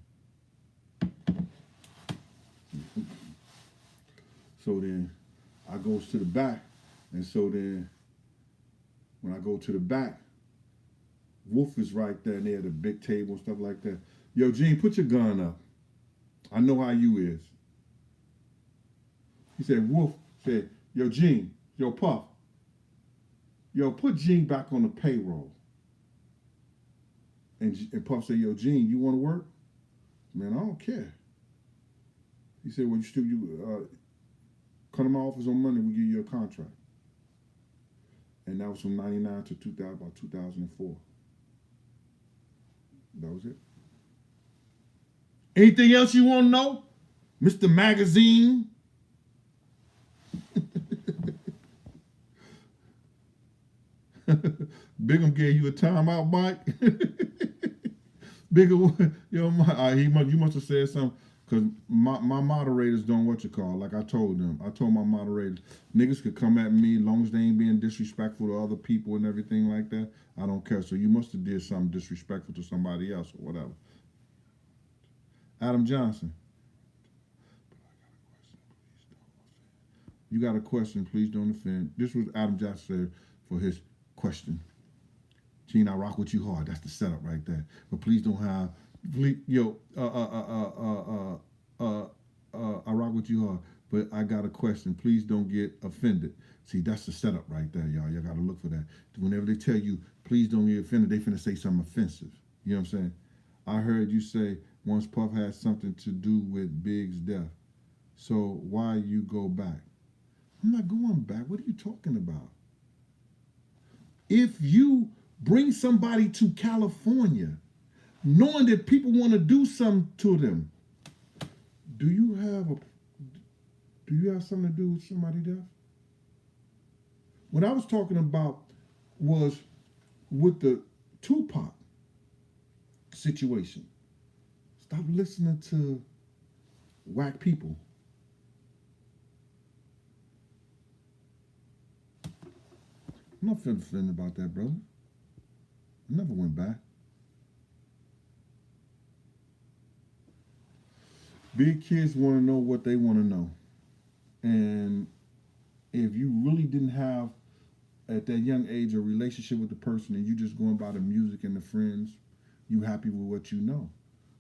S1: So then I goes to the back, and so then when I go to the back, Wolf is right there, and they had a big table and stuff like that. Yo, Gene, put your gun up. I know how you is. He said, Wolf said, yo, Gene, yo, Puff, yo, put Gene back on the payroll. And Puff said, yo, Gene, you want to work? Man, I don't care. He said, well, you come to my office on Monday, we'll give you a contract. And that was from 99 to 2000, about 2004. That was it. Anything else you want to know? Mr. Magazine? Bigum gave you a timeout, Mike. Bigum, yo, you must have said something, because my moderators don't what you call. Like I told them, I told my moderators, niggas could come at me as long as they ain't being disrespectful to other people and everything like that. I don't care. So you must have did something disrespectful to somebody else or whatever. Adam Johnson. You got a question, please don't offend. This was Adam Johnson for his question. Gene, I rock with you hard. That's the setup right there. But please don't have, I rock with you hard, but I got a question. Please don't get offended. See, that's the setup right there, y'all. Y'all got to look for that. Whenever they tell you, please don't get offended, they finna say something offensive. You know what I'm saying? I heard you say once Puff had something to do with Big's death. So why you go back? I'm not going back. What are you talking about? If you bring somebody to California knowing that people want to do something to them, do you have something to do with somebody's death? What I was talking about was with the Tupac situation. Stop listening to whack people. I'm not feeling offended about that, brother. I never went back. Big kids want to know what they want to know. And if you really didn't have, at that young age, a relationship with the person and you just going by the music and the friends, you happy with what you know.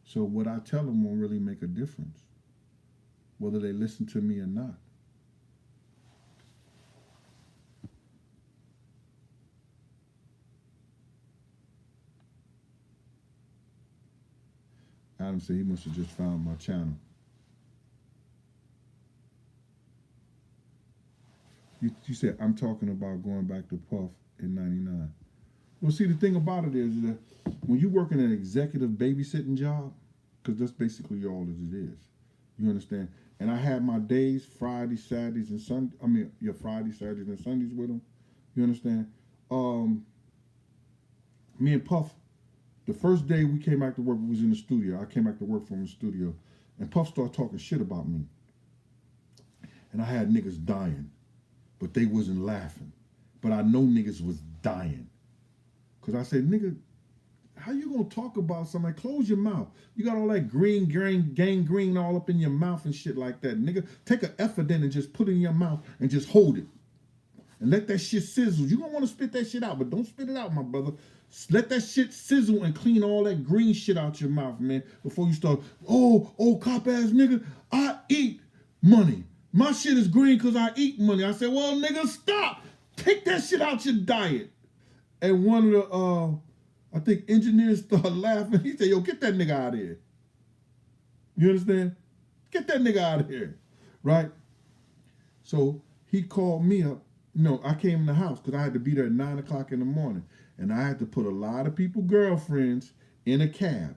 S1: So what I tell them won't really make a difference, whether they listen to me or not. Adam said he must have just found my channel. You said I'm talking about going back to Puff in 99. Well, see, the thing about it is that when you're working an executive babysitting job, because that's basically all that it is, you understand? And I had my days, Fridays, Saturdays, and Sundays. I mean, your Fridays, Saturdays, and Sundays with them. You understand? Me and Puff, the first day we came back to work, we was in the studio. I came back to work from the studio, and Puff started talking shit about me. And I had niggas dying, but they wasn't laughing. But I know niggas was dying. Because I said, nigga, how you gonna talk about somebody? Close your mouth. You got all that gangrene all up in your mouth and shit like that. Nigga, take an effort then and just put it in your mouth and just hold it. And let that shit sizzle. You gonna want to spit that shit out, but don't spit it out, my brother. Let that shit sizzle and clean all that green shit out your mouth, man, before you start, oh, cop-ass nigga, I eat money. My shit is green because I eat money. I said, well, nigga, stop. Take that shit out your diet. And one of the, I think engineers started laughing. He said, yo, get that nigga out of here. You understand? Get that nigga out of here, right? So he called me up. No, I came in the house because I had to be there at 9 o'clock in the morning. And I had to put a lot of people, girlfriends, in a cab.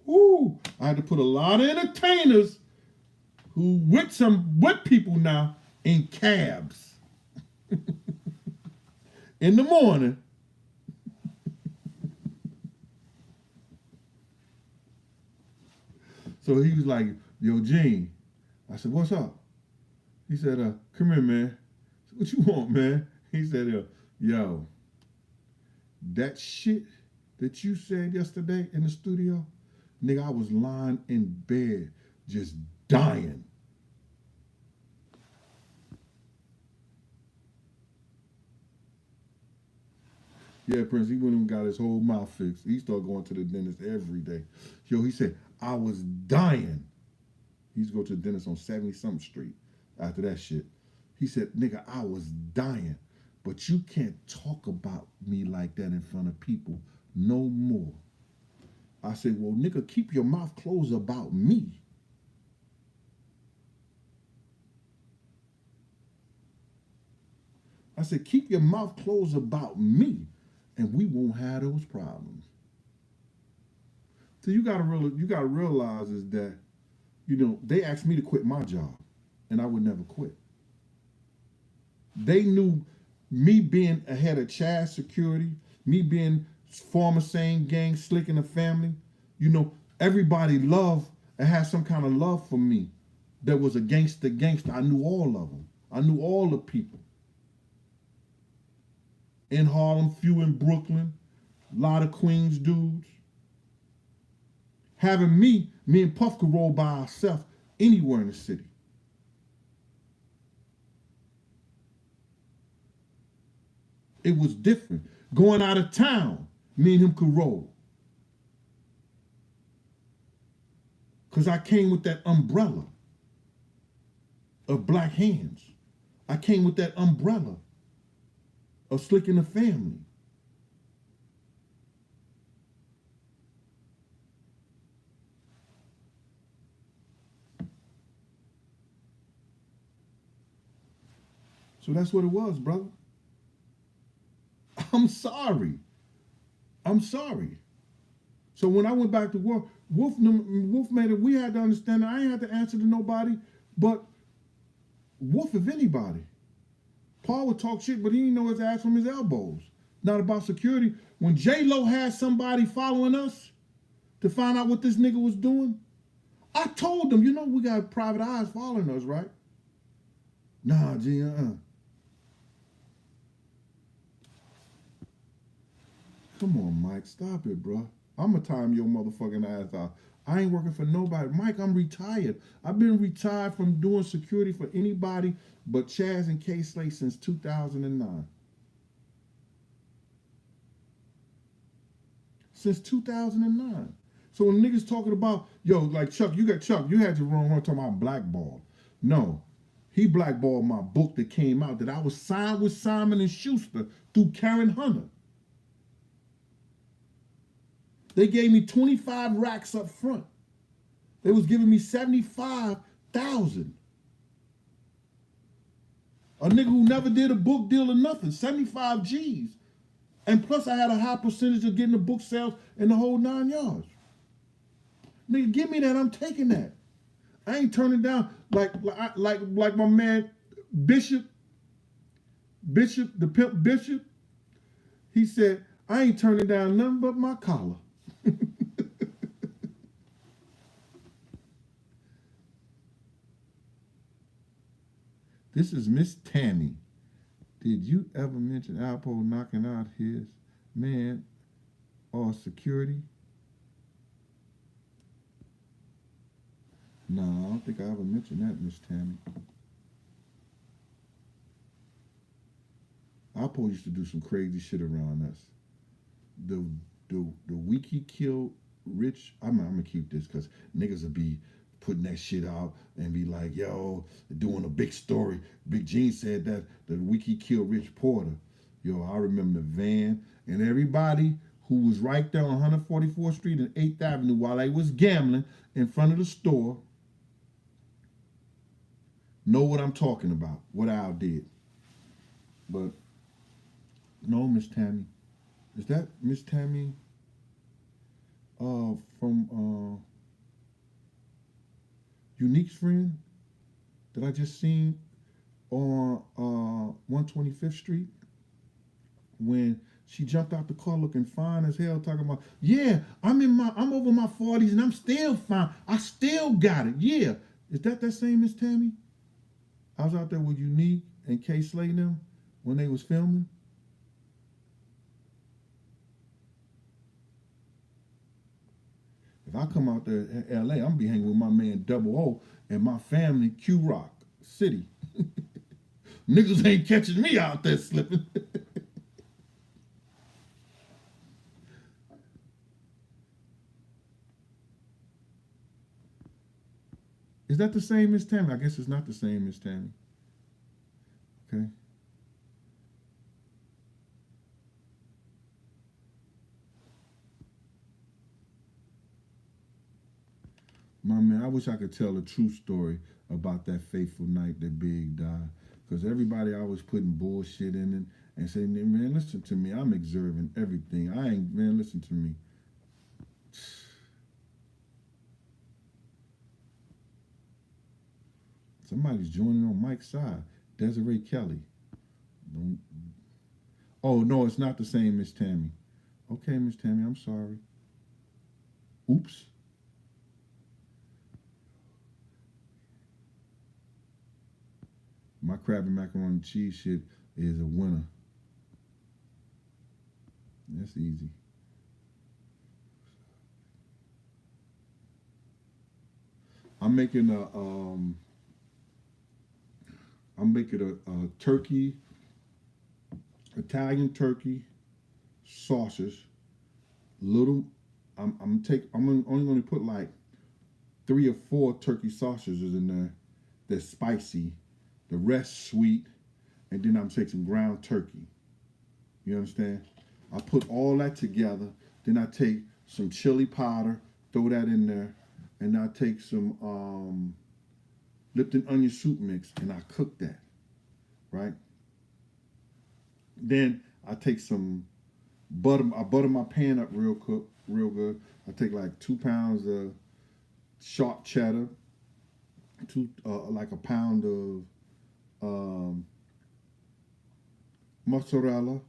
S1: Woo! I had to put a lot of entertainers who with people now in cabs. In the morning. So he was like, yo, Gene. I said, what's up? He said, come here, man. What you want, man? He said, yo, that shit that you said yesterday in the studio, nigga, I was lying in bed just dying. Yeah, Prince, he went and got his whole mouth fixed. He started going to the dentist every day. Yo, he said, I was dying. He used to go to the dentist on 70-something Street after that shit. He said, nigga, I was dying. But you can't talk about me like that in front of people no more. I said, well, nigga, keep your mouth closed about me. I said, keep your mouth closed about me, and we won't have those problems. So you gotta realize is that, they asked me to quit my job, and I would never quit. They knew me being ahead of Chaz security, me being former same gang, slick in the family. Everybody loved and had some kind of love for me. That was a gangster. I knew all of them. I knew all the people in Harlem, few in Brooklyn, a lot of Queens dudes. Having me and Puff could roll by ourselves anywhere in the city. It was different. Going out of town, me and him could roll. Because I came with that umbrella of Black Hands. I came with that umbrella of Slick in the Family. So that's what it was, brother. I'm sorry. I'm sorry. So when I went back to work, Wolf made it. We had to understand that I ain't had to answer to nobody, but Wolf, if anybody. Paul would talk shit, but he didn't know his ass from his elbows. Not about security. When J-Lo had somebody following us to find out what this nigga was doing, I told them, we got private eyes following us, right? Nah, G, Come on, Mike, stop it, bro. I'ma time your motherfucking ass out. I ain't working for nobody. Mike, I'm retired. I've been retired from doing security for anybody but Chaz and K Slate since 2009. Since 2009. So when niggas talking about, like Chuck, you had your wrong one talking about blackball. No, he blackballed my book that came out that I was signed with Simon and Schuster through Karen Hunter. They gave me 25 racks up front. They was giving me 75,000. A nigga who never did a book deal or nothing, 75 G's. And plus I had a high percentage of getting the book sales in the whole 9 yards. Nigga, give me that, I'm taking that. I ain't turning down like my man Bishop, the pimp Bishop. He said, I ain't turning down nothing but my collar. This is Miss Tammy. Did you ever mention Alpo knocking out his man or security? No, I don't think I ever mentioned that, Miss Tammy. Alpo used to do some crazy shit around us. The week he killed Rich, I'm gonna keep this because niggas will be putting that shit out and be like, doing a big story. Big Gene said that the week he killed Rich Porter. I remember the van and everybody who was right there on 144th Street and 8th Avenue while they was gambling in front of the store know what I'm talking about, what Al did. But no, Miss Tammy. Is that Miss Tammy from Unique's friend that I just seen on 125th Street when She jumped out the car looking fine as hell, talking about, yeah, I'm over my 40s and I'm still fine. I still got it. Yeah. Is that same Miss Tammy? I was out there with Unique and Kay Slay them when they was filming. If I come out there in LA, I'm gonna be hanging with my man Double O and my family, Q Rock City. Niggas ain't catching me out there slipping. Is that the same Miss Tammy? I guess it's not the same Miss Tammy. Okay. My man, I wish I could tell a true story about that fateful night that Big died. Because everybody always putting bullshit in it and saying, man, listen to me. I'm observing everything. I ain't, man, listen to me. Somebody's joining on Mike's side. Desiree Kelly. Don't. Oh, no, it's not the same Miss Tammy. Okay, Miss Tammy, I'm sorry. Oops. My crab and macaroni and cheese shit is a winner. That's easy. I'm making a turkey, Italian turkey, sausage, little. Only going to put like 3 or 4 turkey sausages in there. That's spicy. The rest sweet, and then I'm taking some ground turkey. You understand? I put all that together. Then I take some chili powder, throw that in there, and I take some Lipton onion soup mix, and I cook that. Right? Then I take some butter. I butter my pan up real good. I take like 2 pounds of sharp cheddar, like a pound of mozzarella,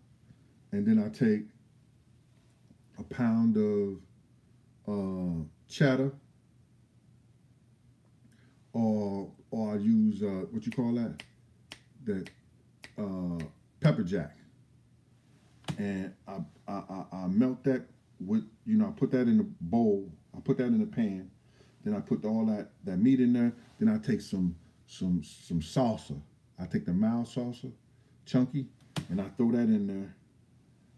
S1: and then I take a pound of cheddar, or I use what you call that pepper jack, and I melt that with, I put that in a bowl. I put that in a pan. Then I put all that meat in there. Then I take some salsa. I take the mild salsa, chunky, and I throw that in there,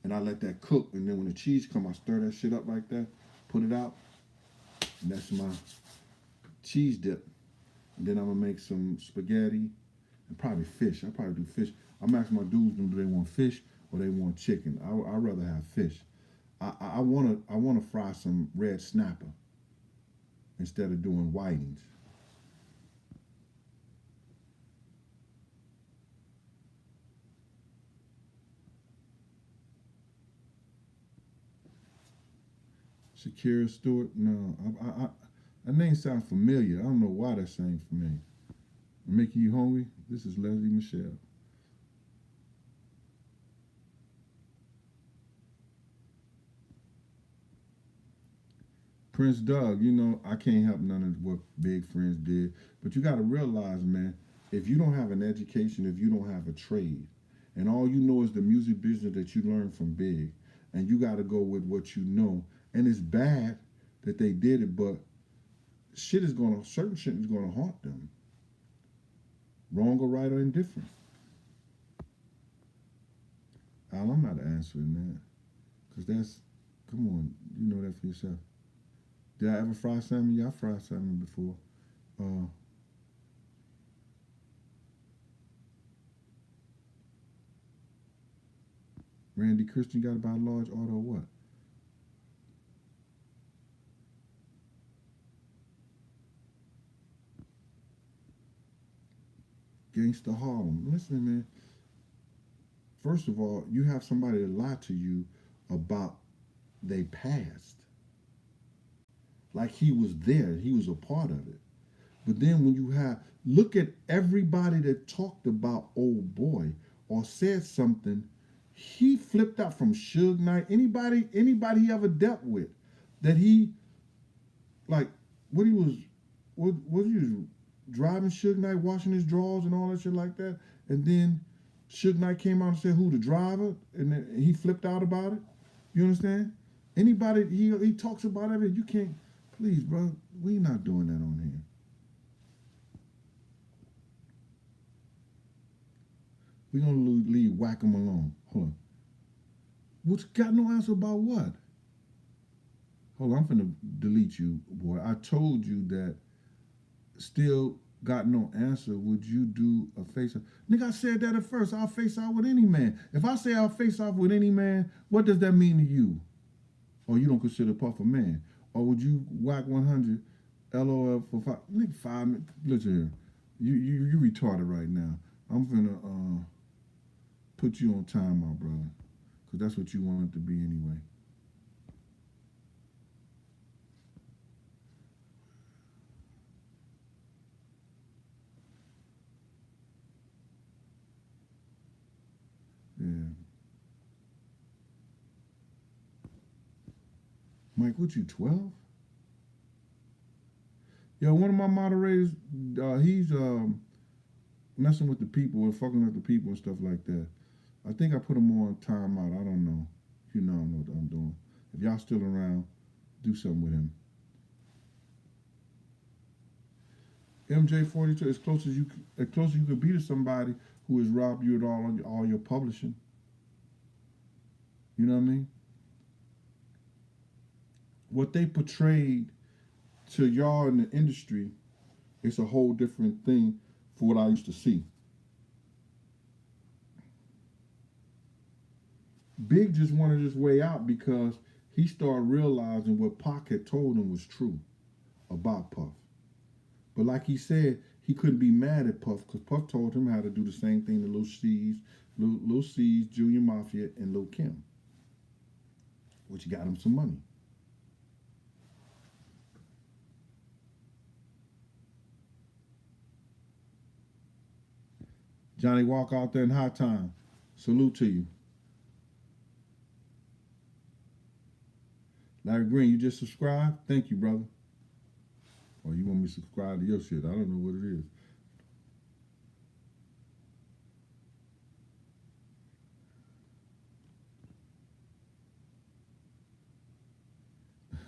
S1: and I let that cook. And then when the cheese come, I stir that shit up like that, put it out, and that's my cheese dip. And then I'm gonna make some spaghetti and probably fish. I probably do fish. I'm asking my dudes, do they want fish or they want chicken? I'd rather have fish. I wanna fry some red snapper instead of doing whitings. Shakira Stewart, no, that name sounds familiar. I don't know why that sounds familiar. Making you hungry? This is Leslie Michelle. Prince Doug, I can't help none of what Big Friends did, but you got to realize, man, if you don't have an education, if you don't have a trade, and all you know is the music business that you learned from Big, and you got to go with what you know, and it's bad that they did it, but certain shit is gonna haunt them, wrong or right or indifferent. Al, I'm not answering that, because come on, you know that for yourself. Did I ever fry salmon? Yeah, I fried salmon before. Uh, Randy Christian got about a large order or what? Gangsta Harlem. Listen, man. First of all, you have somebody that lied to you about they past. Like he was there, he was a part of it. But then when look at everybody that talked about old boy or said something, He flipped out from Suge Knight. Anybody he ever dealt with, that he like what he was, what he was driving Suge Knight, washing his drawers and all that shit like that, and then Suge Knight came out and said who the driver, and then he flipped out about it. You understand? Anybody he talks about everything. You can't, please, bro. We not doing that on here. We gonna leave whack 'em alone. Hold on. What's got no answer about what? Hold on, I'm finna delete you, boy. I told you that. Still got no answer. Would you do a face off? Nigga, I said that at first. I'll face off with any man. If I say I'll face off with any man, what does that mean to you? Or you don't consider Puff a man? Or would you whack 100 LOL for five? Nigga, 5 minutes. Listen here. You retarded right now. I'm finna put you on timeout, brother. Because that's what you want it to be anyway. Yeah. Mike, what you, 12? Yo, one of my moderators, he's messing with the people or fucking with the people and stuff like that. I think I put him on timeout. I don't know. You know I know what I'm doing. If y'all still around, do something with him. MJ42, as close as you could be to somebody who has robbed you at all your publishing. You know what I mean? What they portrayed to y'all in the industry is a whole different thing for what I used to see. Big just wanted his way out because he started realizing what Pac had told him was true about Puff. But like he said, he couldn't be mad at Puff because Puff told him how to do the same thing to Lil C's, Junior Mafia, and Lil Kim, which got him some money. Johnny Walk out there in high time. Salute to you. Larry Green, you just subscribed? Thank you, brother. Or you want me to subscribe to your shit? I don't know what it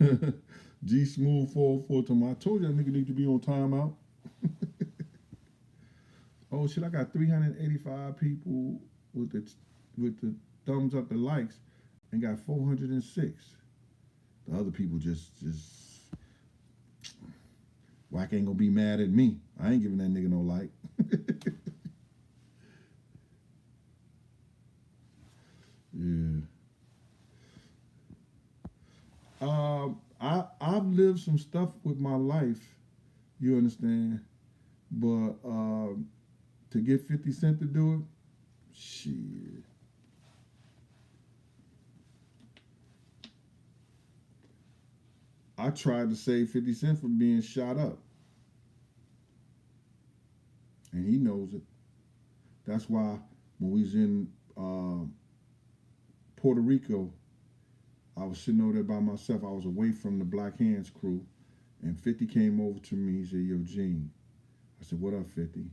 S1: is. G Smooth 404 to my. I told you that nigga need to be on timeout. Oh shit! I got 385 people with the thumbs up, the likes, and got 406. The other people just Wack ain't gonna be mad at me. I ain't giving that nigga no like. Yeah. I've lived some stuff with my life, you understand, but to get 50 Cent to do it, shit. I tried to save 50 Cent from being shot up. And he knows it. That's why when we was in Puerto Rico, I was sitting over there by myself. I was away from the Black Hands crew. And 50 came over to me. He said, yo, Gene. I said, what up, 50?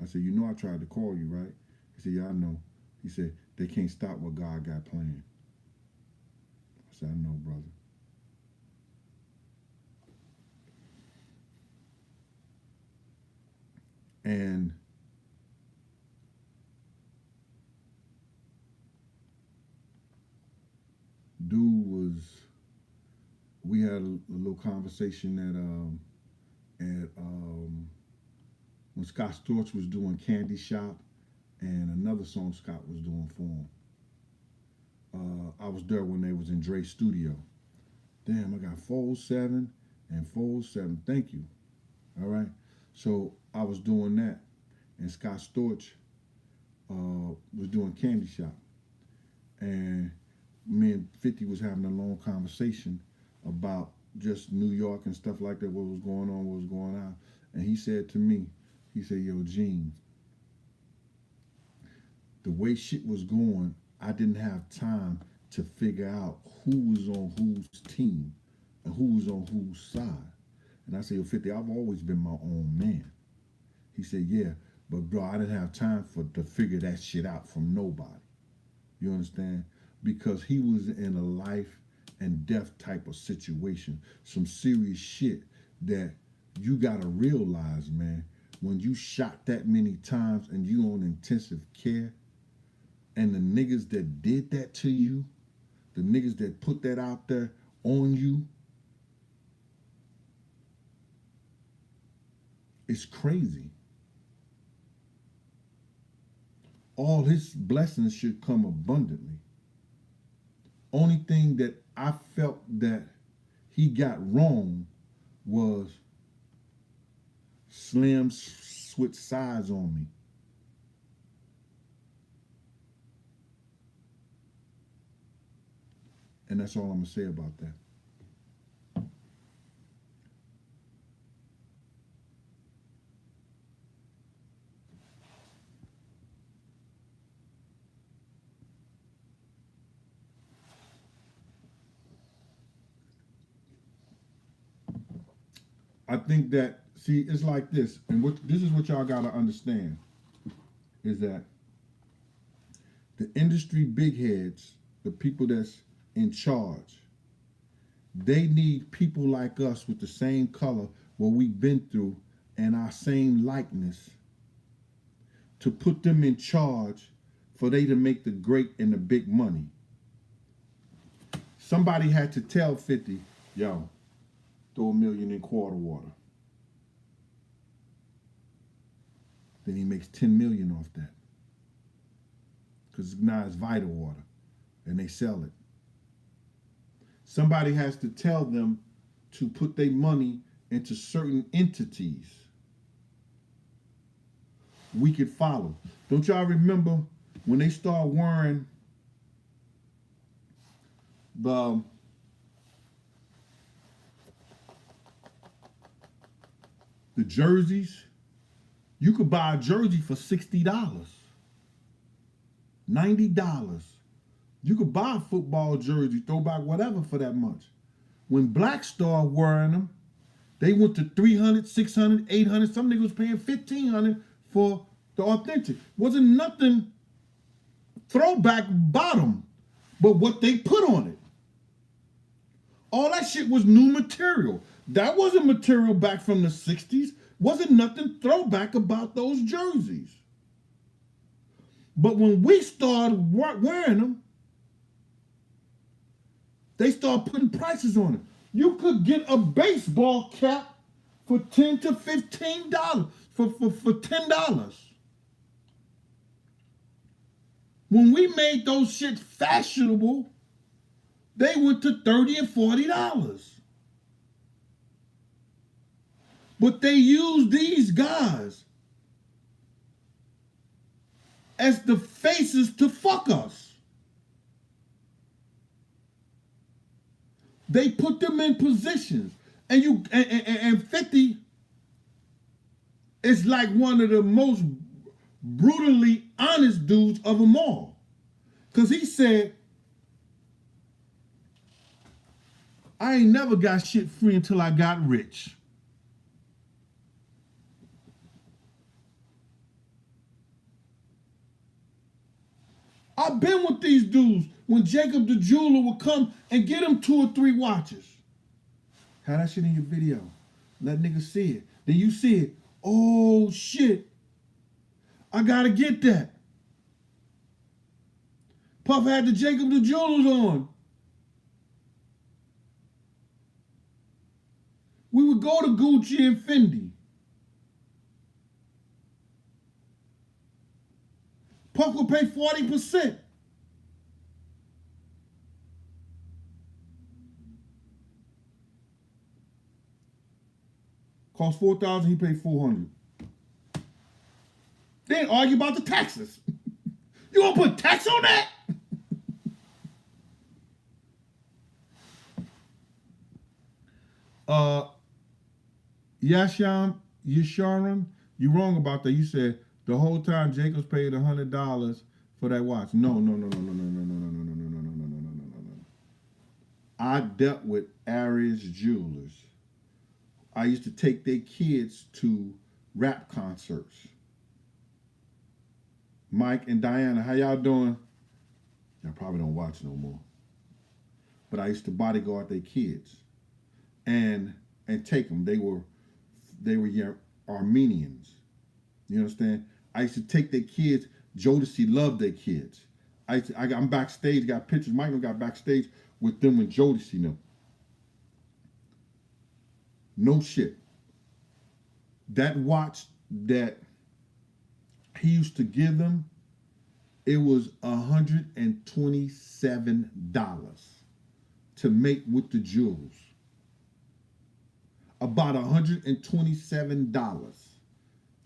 S1: I said, you know I tried to call you, right? He said, yeah, I know. He said, they can't stop what God got planned. I said, I know, brother. And dude was, we had a little conversation at when Scott Storch was doing Candy Shop and another song Scott was doing for him. I was there when they was in Dre's studio. Damn, I got 407 and 407. Thank you. All right. So I was doing that, and Scott Storch was doing Candy Shop, and me and 50 was having a long conversation about just New York and stuff like that, what was going on, what was going on. And he said to me, he said, yo, Gene, the way shit was going, I didn't have time to figure out who was on whose team and who was on whose side. And I said, yo, 50, I've always been my own man. He said, yeah, but bro, I didn't have time to figure that shit out from nobody. You understand? Because he was in a life and death type of situation, some serious shit that you gotta realize, man, when you shot that many times and you on intensive care, and the niggas that did that to you, the niggas that put that out there on you, it's crazy. All his blessings should come abundantly. Only thing that I felt that he got wrong was Slim switched sides on me. And that's all I'm gonna say about that. I think that, see, it's like this, and this is what y'all gotta understand, is that the industry big heads, the people that's in charge, they need people like us with the same color, what we've been through, and our same likeness, to put them in charge for they to make the great and the big money. Somebody had to tell 50, yo, throw $1 million in quarter water. Then he makes 10 million off that. Because now it's Vital Water and they sell it. Somebody has to tell them to put their money into certain entities. We could follow. Don't y'all remember when they start wearing the jerseys? You could buy a jersey for $60, $90. You could buy a football jersey, throwback, whatever for that much. When Black started wearing them, they went to $300, $600, $800. Some niggas was paying $1,500 for the authentic. Wasn't nothing throwback bottom, but what they put on it. All that shit was new material. That wasn't material back from the 60s. Wasn't nothing throwback about those jerseys. But when we started wearing them, they started putting prices on it. You could get a baseball cap for $10 to $15 for $10. When we made those shit fashionable, they went to $30 and $40. But they used these guys as the faces to fuck us. They put them in positions. And 50 is like one of the most brutally honest dudes of them all. Because he said, I ain't never got shit free until I got rich. I've been with these dudes when Jacob the jeweler would come and get him 2 or 3 watches. Have that shit in your video. Let niggas see it. Then you see it. Oh shit. I gotta get that. Puff had the Jacob the jewelers on. We would go to Gucci and Fendi. Puff would pay 40%. Cost $4,000, he paid $400. They didn't argue about the taxes. You gonna put tax on that? Yasharon, you're wrong about that. You said the whole time Jacobs paid $100 for that watch. No, no, no, no, no, no, no, no, no, no, no, no, no, no, no, no, no, no, no. I dealt with Aries jewelers. I used to take their kids to rap concerts. Mike and Diana, how y'all doing? Y'all probably don't watch no more. But I used to bodyguard their kids and take them. They were Armenians. You understand? I used to take their kids. Jodeci loved their kids. I'm backstage, got pictures. Michael got backstage with them and Jodeci them. No shit. That watch that he used to give them, it was $127 to make with the jewels. About $127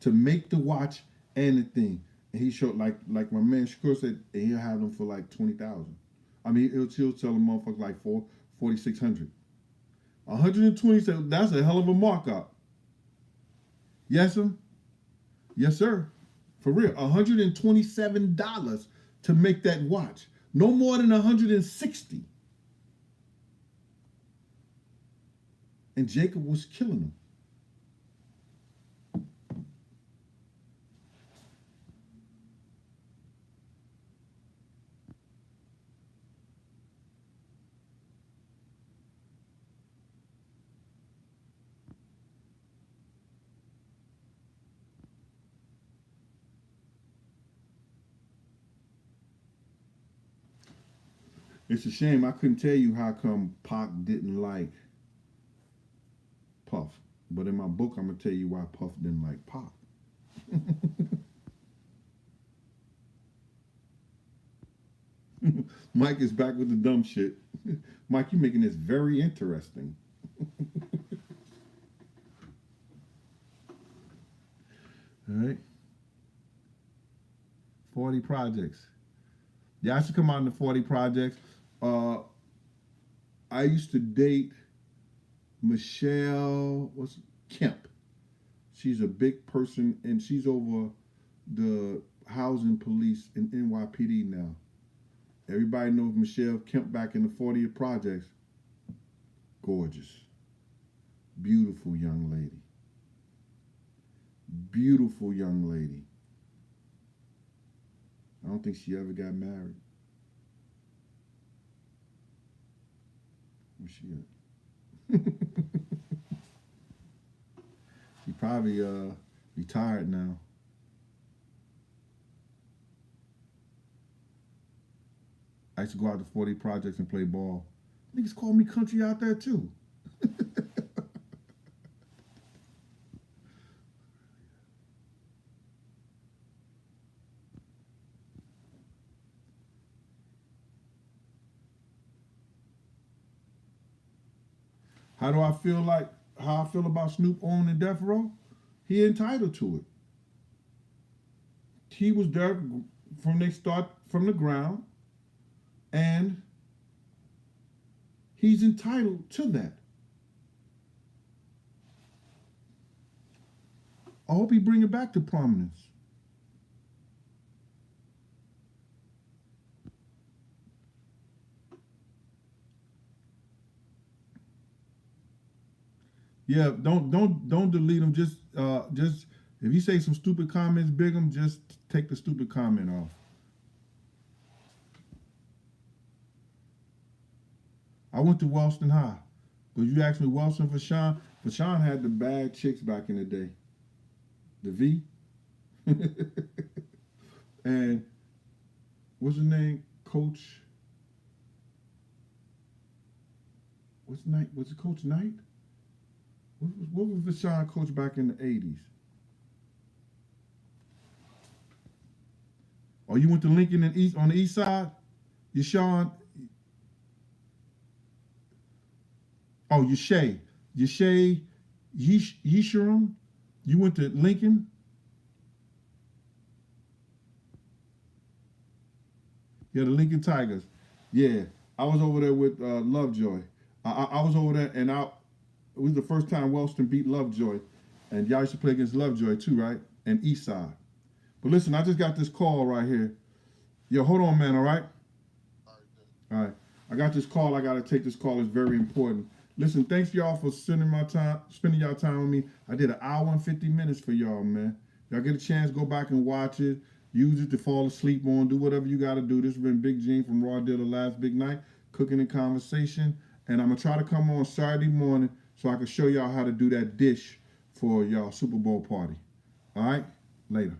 S1: to make the watch and the thing. And he showed like my man Shakur said, he'll have them for like 20,000. I mean, he'll sell them motherfuckers like 4,600. 127. That's a hell of a markup. Yes, sir. Yes, sir. For real, $127 to make that watch. No more than 160. And Jacob was killing them. It's a shame I couldn't tell you how come Pac didn't like Puff. But in my book, I'm going to tell you why Puff didn't like Pac. Mike is back with the dumb shit. Mike, you're making this very interesting. All right. 40 projects. Yeah, I should come out in the 40 projects. I used to date Michelle Kemp. She's a big person, and she's over the housing police in NYPD now. Everybody knows Michelle Kemp back in the 40th projects. Gorgeous. Beautiful young lady. Beautiful young lady. I don't think she ever got married. Where's she at? She probably retired now. I used to go out to 40 projects and play ball. Niggas call me country out there too. How I feel about Snoop owning Death Row? He entitled to it. He was there from they start from the ground, and he's entitled to that. I hope he bring it back to prominence. Yeah, don't delete them. Just if you say some stupid comments, big them. Just take the stupid comment off. I went to Wellston High. Because you asked me Wellston for Sean. But Sean had the bad chicks back in the day. The V. And what's his name? Coach. What's Knight? Was it Coach Knight? What was Vashon coach back in the 80s? Oh, you went to Lincoln and East on the east side? Yashawn. Oh, Yeshay Yesharon. You went to Lincoln? Yeah, the Lincoln Tigers. Yeah, I was over there with Lovejoy. I was over there, and it was the first time Wellston beat Lovejoy. And y'all used to play against Lovejoy too, right? And Eastside. But listen, I just got this call right here. Yo, hold on, man, all right?
S2: All right, good.
S1: All right. I got this call. I got to take this call. It's very important. Listen, thanks y'all for spending y'all time with me. I did an hour and 50 minutes for y'all, man. Y'all get a chance, go back and watch it. Use it to fall asleep on. Do whatever you got to do. This has been Big Gene from Raw Deal, the last big night, cooking and conversation. And I'm going to try to come on Saturday morning so I can show y'all how to do that dish for y'all Super Bowl party. All right? Later.